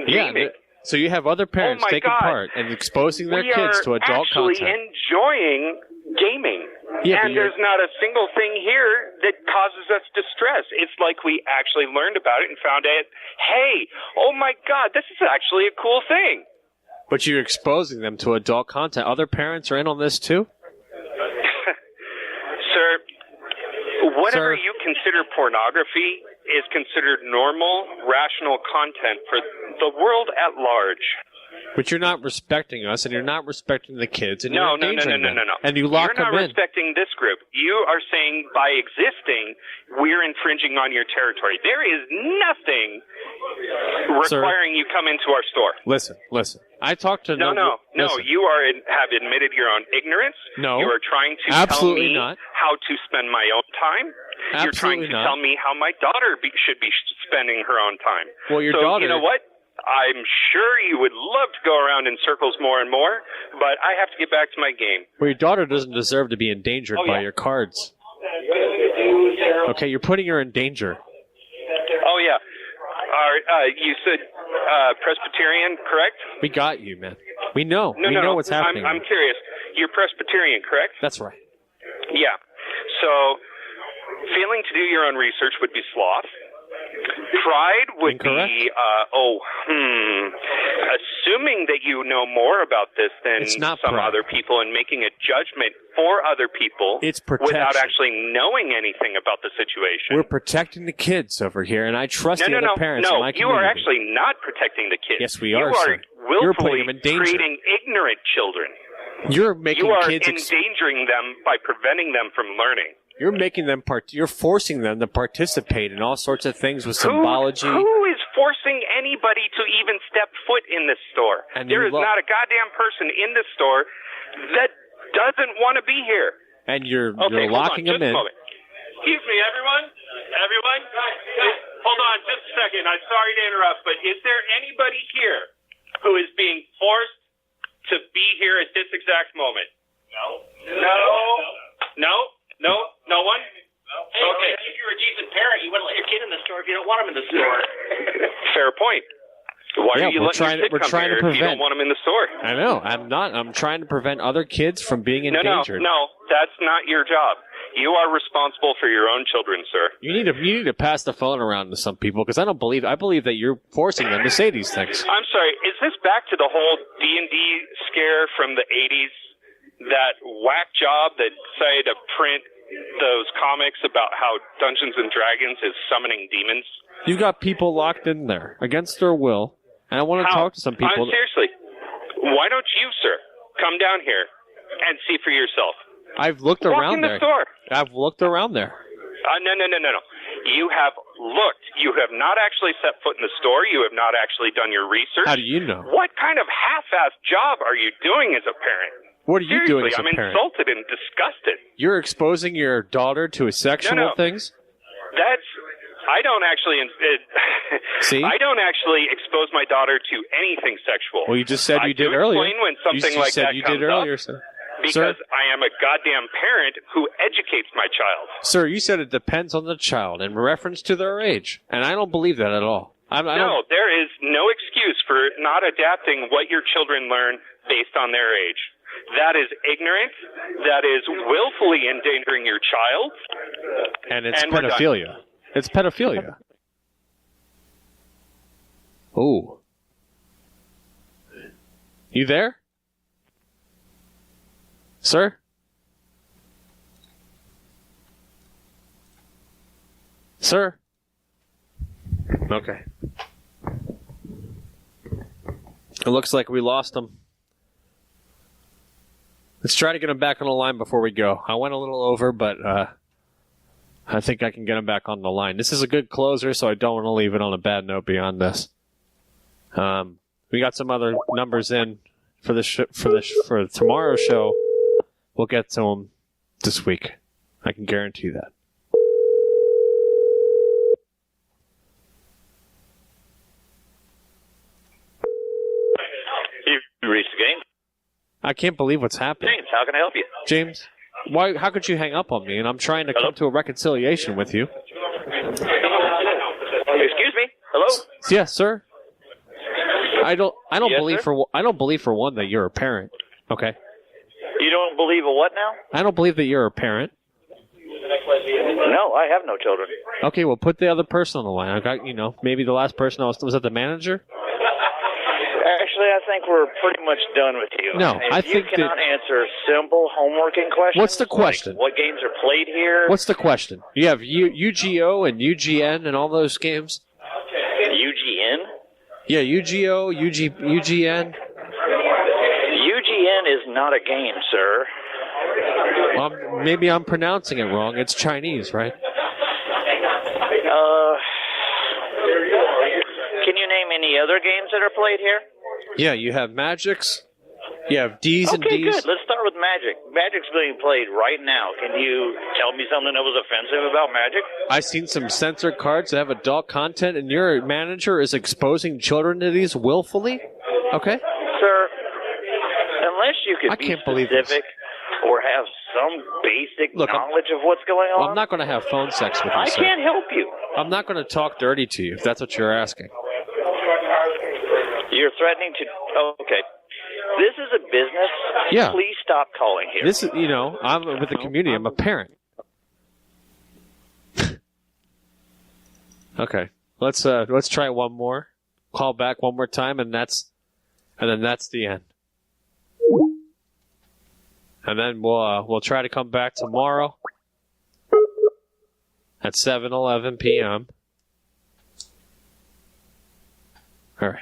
Gaming. So you have other parents my taking God. part and exposing their we kids are to adult actually content. enjoying gaming. Yeah, but and you're- there's not a single thing here that causes us distress. It's like we actually learned about it and found out, hey, oh my God, this is actually a cool thing. But you're exposing them to adult content. Other parents are in on this too? Sir, whatever Sir. you consider pornography is considered normal, rational content for the world at large. But you're not respecting us, and you're not respecting the kids, and No, you're no, no, endangering no, no, them. no. And you lock You're not them in. respecting this group. You are saying by existing, we're infringing on your territory. There is nothing Sir. requiring you come into our store. Listen. I talked to No. listen. You have admitted your own ignorance. No. You are trying to Absolutely tell me not. how to spend my own time. You're trying Absolutely to not. tell me how my daughter should be spending her own time. Well, your so, daughter- you know what? I'm sure you would love to go around in circles more and more, but I have to get back to my game. Well, your daughter doesn't deserve to be endangered Oh, by yeah. your cards. Okay, you're putting her in danger. Oh, yeah. You said Presbyterian, correct? We got you, man. We know. No, we know what's happening. I'm curious. You're Presbyterian, correct? That's right. Yeah. So, failing to do your own research would be sloth. Pride would Incorrect. be, assuming that you know more about this than It's not some pride. other people and making a judgment for other people It's without protection. actually knowing anything about the situation. We're protecting the kids over here, and I trust the other parents in my you are community. actually not protecting the kids. Yes, we You are, are sir. You're putting willfully them in danger. creating ignorant children. You're making You are kids. endangering them by preventing them from learning. You're making them You're forcing them to participate in all sorts of things with symbology. Who is forcing anybody to even step foot in this store? And There you is not a goddamn person in this store that doesn't want to be here. And you're Okay, hold locking on, them just in. a moment. Excuse me, everyone. Hold on just a second. I'm sorry to interrupt, but is there anybody here who is being forced to be here at this exact moment? No one? Hey, okay. If you're a decent parent, you wouldn't let your kid in the store if you don't want him in the store. Fair point. Why Yeah, are you we're letting trying- your kid we're come trying to here if you don't prevent- want him in the store? I know. I'm trying to prevent other kids from being endangered. No, that's not your job. You are responsible for your own children, sir. You need to pass the phone around to some people because I believe that you're forcing them to say these things. I'm sorry, is this back to the whole D&D scare from the 80s? That whack job that decided to print those comics about how Dungeons and Dragons is summoning demons? You've got people locked in there against their will, and I want to talk to some people. Seriously, why don't you, sir, come down here and see for yourself? I've looked Walk around in the there. store. I've looked around there. No. You have looked. You have not actually set foot in the store. You have not actually done your research. How do you know? What kind of half-assed job are you doing as a parent? What are you Seriously, doing as a I'm parent? insulted and disgusted. You're exposing your daughter to sexual No. things? I don't actually. See? I don't actually expose my daughter to anything sexual. Well, you just said you I did do earlier. explain when something you like said that you comes did earlier, up sir. because I am a goddamn parent who educates my child. Sir, you said it depends on the child in reference to their age, and I don't believe that at all. No, there is no excuse for not adapting what your children learn based on their age. That is ignorant. That is willfully endangering your child. And it's we're done. pedophilia. It's pedophilia. Oh. You there? Sir? Sir? Okay. It looks like we lost him. Let's try to get him back on the line before we go. I went a little over, but I think I can get him back on the line. This is a good closer, so I don't want to leave it on a bad note beyond this. We got some other numbers in for tomorrow's show. We'll get to them this week. I can guarantee that. You reached the game. I can't believe what's happening. James, how can I help you? James, how could you hang up on me? And I'm trying to come to a reconciliation with you. Excuse me? Hello? Yes, sir. I don't Yes, believe sir? I don't believe for one that you're a parent. Okay. You don't believe a what now? I don't believe that you're a parent. No, I have no children. Okay, well, put the other person on the line. I got, maybe the last person was that the manager? Actually, I think we're pretty much done with you. No, if I you think cannot answer simple homeworking questions. What's the question? Like what games are played here? What's the question? You have UGO and UGN and all those games? UGN? Yeah, UGO, UGN. UGN is not a game, sir. Well, maybe I'm pronouncing it wrong. It's Chinese, right? Can you name any other games that are played here? Yeah, you have Magics. You have D's and Okay, D's. good. Let's start with Magic. Magic's being played right now. Can you tell me something that was offensive about Magic? I've seen some censored cards that have adult content, and your manager is exposing children to these willfully? Okay. Sir, unless you can I be can't believe this. specific or have some basic Look, knowledge of what's going on, I'm not going to have phone sex with you, I sir. can't help you. I'm not going to talk dirty to you, if that's what you're asking. You're threatening to... Oh, okay. This is a business. Yeah. Please stop calling here. This is, I'm with the community. I'm a parent. Okay. Let's try one more. Call back one more time, and then that's the end. And then we'll try to come back tomorrow at 7:11 p.m. All right.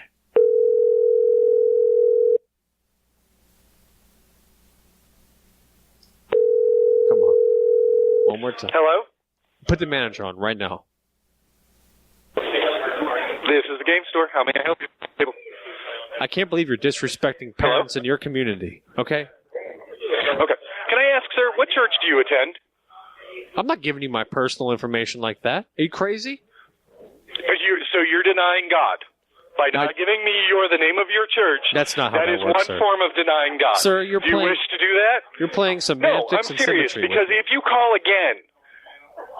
Come on. One more time. Hello? Put the manager on right now. This is the game store. How may I help you? I can't believe you're disrespecting parents in your community. Okay? Okay. Can I ask, sir, what church do you attend? I'm not giving you my personal information like that. Are you crazy? So you're denying God by not giving me the name of your church. That's not how that that is works, one sir. form of denying God. Sir, do you wish to do that? You're playing No, semantics I'm and serious, symmetry. because if you call again,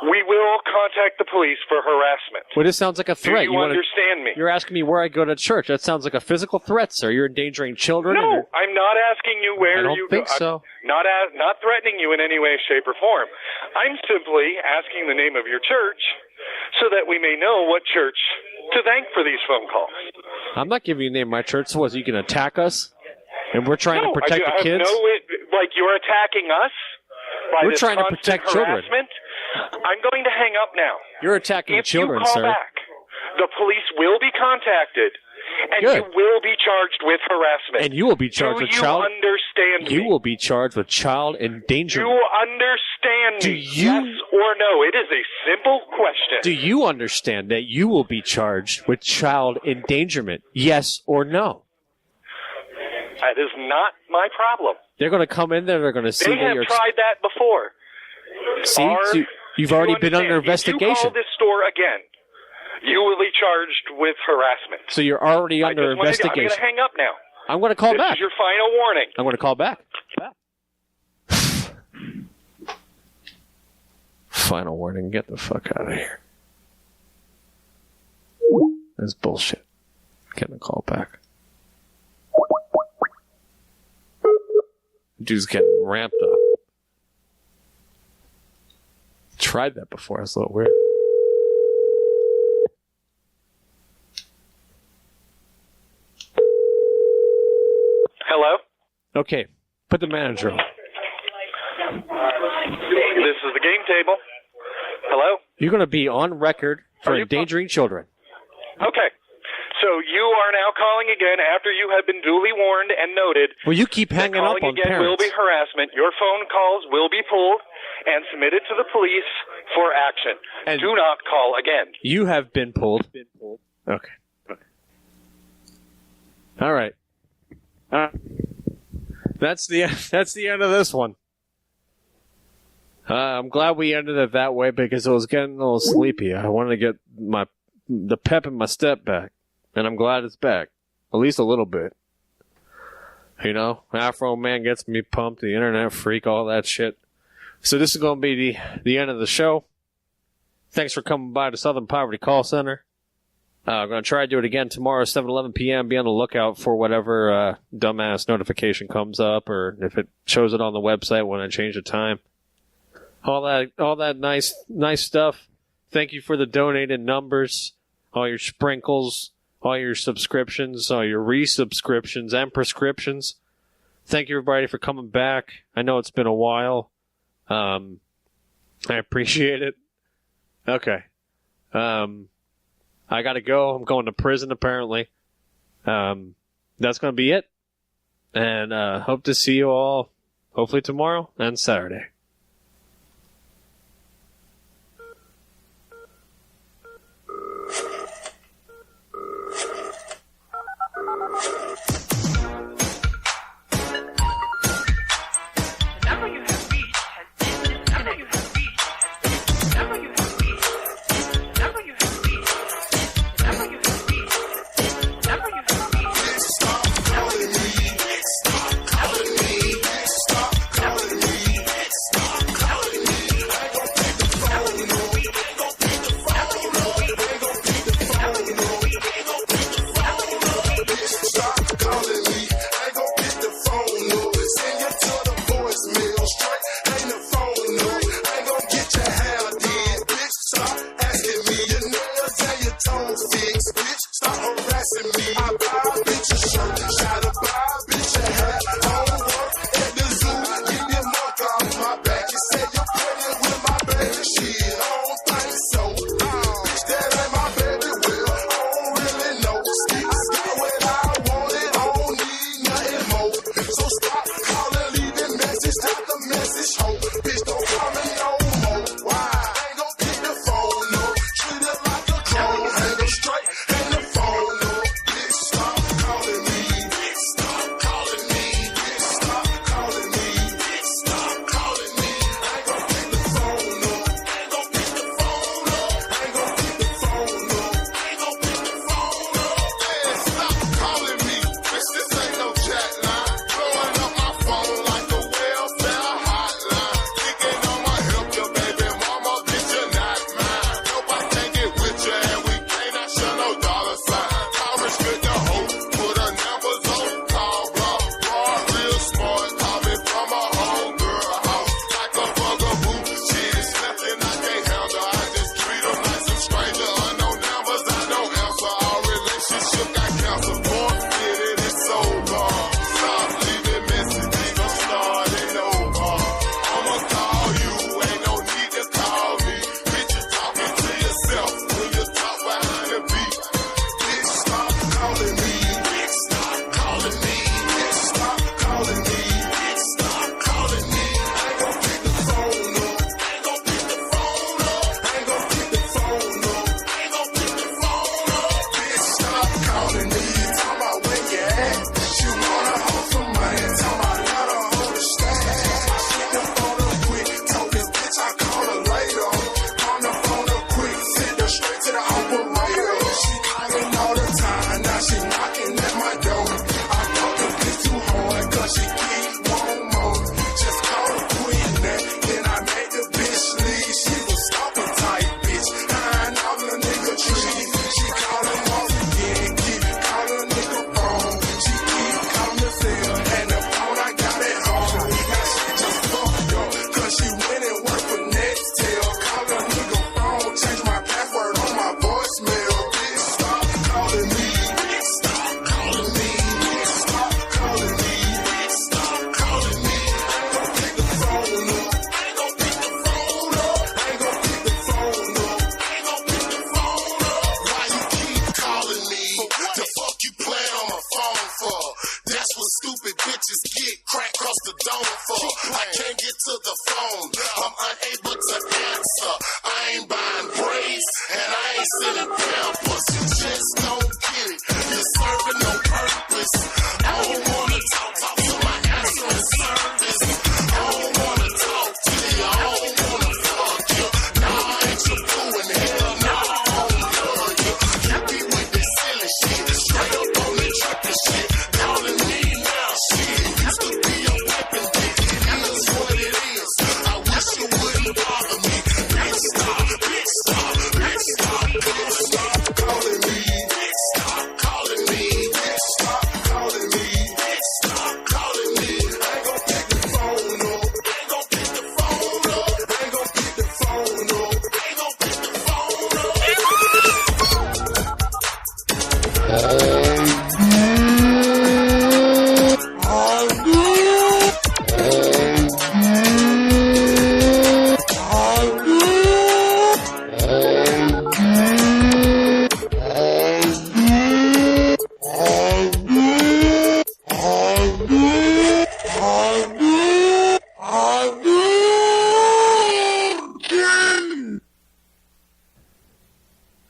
we will contact the police for harassment. Well, this sounds like a threat. Do you understand me? You're asking me where I go to church. That sounds like a physical threat, sir. You're endangering children. No, I'm not asking you where I don't you think go. so. I'm not threatening you in any way, shape, or form. I'm simply asking the name of your church so that we may know what church to thank for these phone calls. I'm not giving you the name of my church, so you can attack us? And we're trying to protect the kids? Like you're attacking us by We're this trying to constant protect children. harassment? I'm going to hang up now. You're attacking children, if you call sir. back, the police will be contacted, and Good. you will be charged with harassment. And you will be charged with child. Do you understand You me? will be charged with child endangerment. You understand Do me? you- Yes or no? It is a simple question. Do you understand that you will be charged with child endangerment? Yes or no? That is not my problem. They're going to come in there. They're going to see They that have you're. tried that before. See, you've already been under If you investigation. call this store again, you will be charged with harassment. So you're already under I'm going investigation. to hang up now. I'm going to call This back. is your final warning. I'm going to call back. Final warning. Get the fuck out of here. That's bullshit. Getting a call back. Dude's getting ramped up. Tried that before. It's a little weird. Okay, put the manager on. This is the game table. Hello? You're going to be on record for endangering children. Okay. So you are now calling again after you have been duly warned and noted. Well, you keep hanging up on calling again parents. will be harassment. Your phone calls will be pulled and submitted to the police for action. And do not call again. You have been pulled. Okay. All right. That's the end of this one. I'm glad we ended it that way because it was getting a little sleepy. I wanted to get the pep in my step back, and I'm glad it's back, at least a little bit. You know, Afro Man gets me pumped, the internet freak, all that shit. So this is going to be the end of the show. Thanks for coming by the Southern Poverty Call Center. I'm going to try to do it again tomorrow, 7:11 p.m. Be on the lookout for whatever dumbass notification comes up, or if it shows it on the website when I change the time. All that nice stuff. Thank you for the donated numbers, all your sprinkles, all your subscriptions, all your resubscriptions and prescriptions. Thank you, everybody, for coming back. I know it's been a while. I appreciate it. Okay. I gotta go. I'm going to prison, apparently. That's gonna be it. And hope to see you all, hopefully tomorrow and Saturday.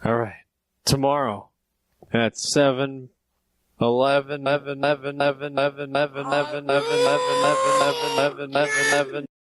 All right. Tomorrow at 7, 11, 11, 11, 11, 11, 11, 11, 11, 11, 11, 11, 11, 11, 11.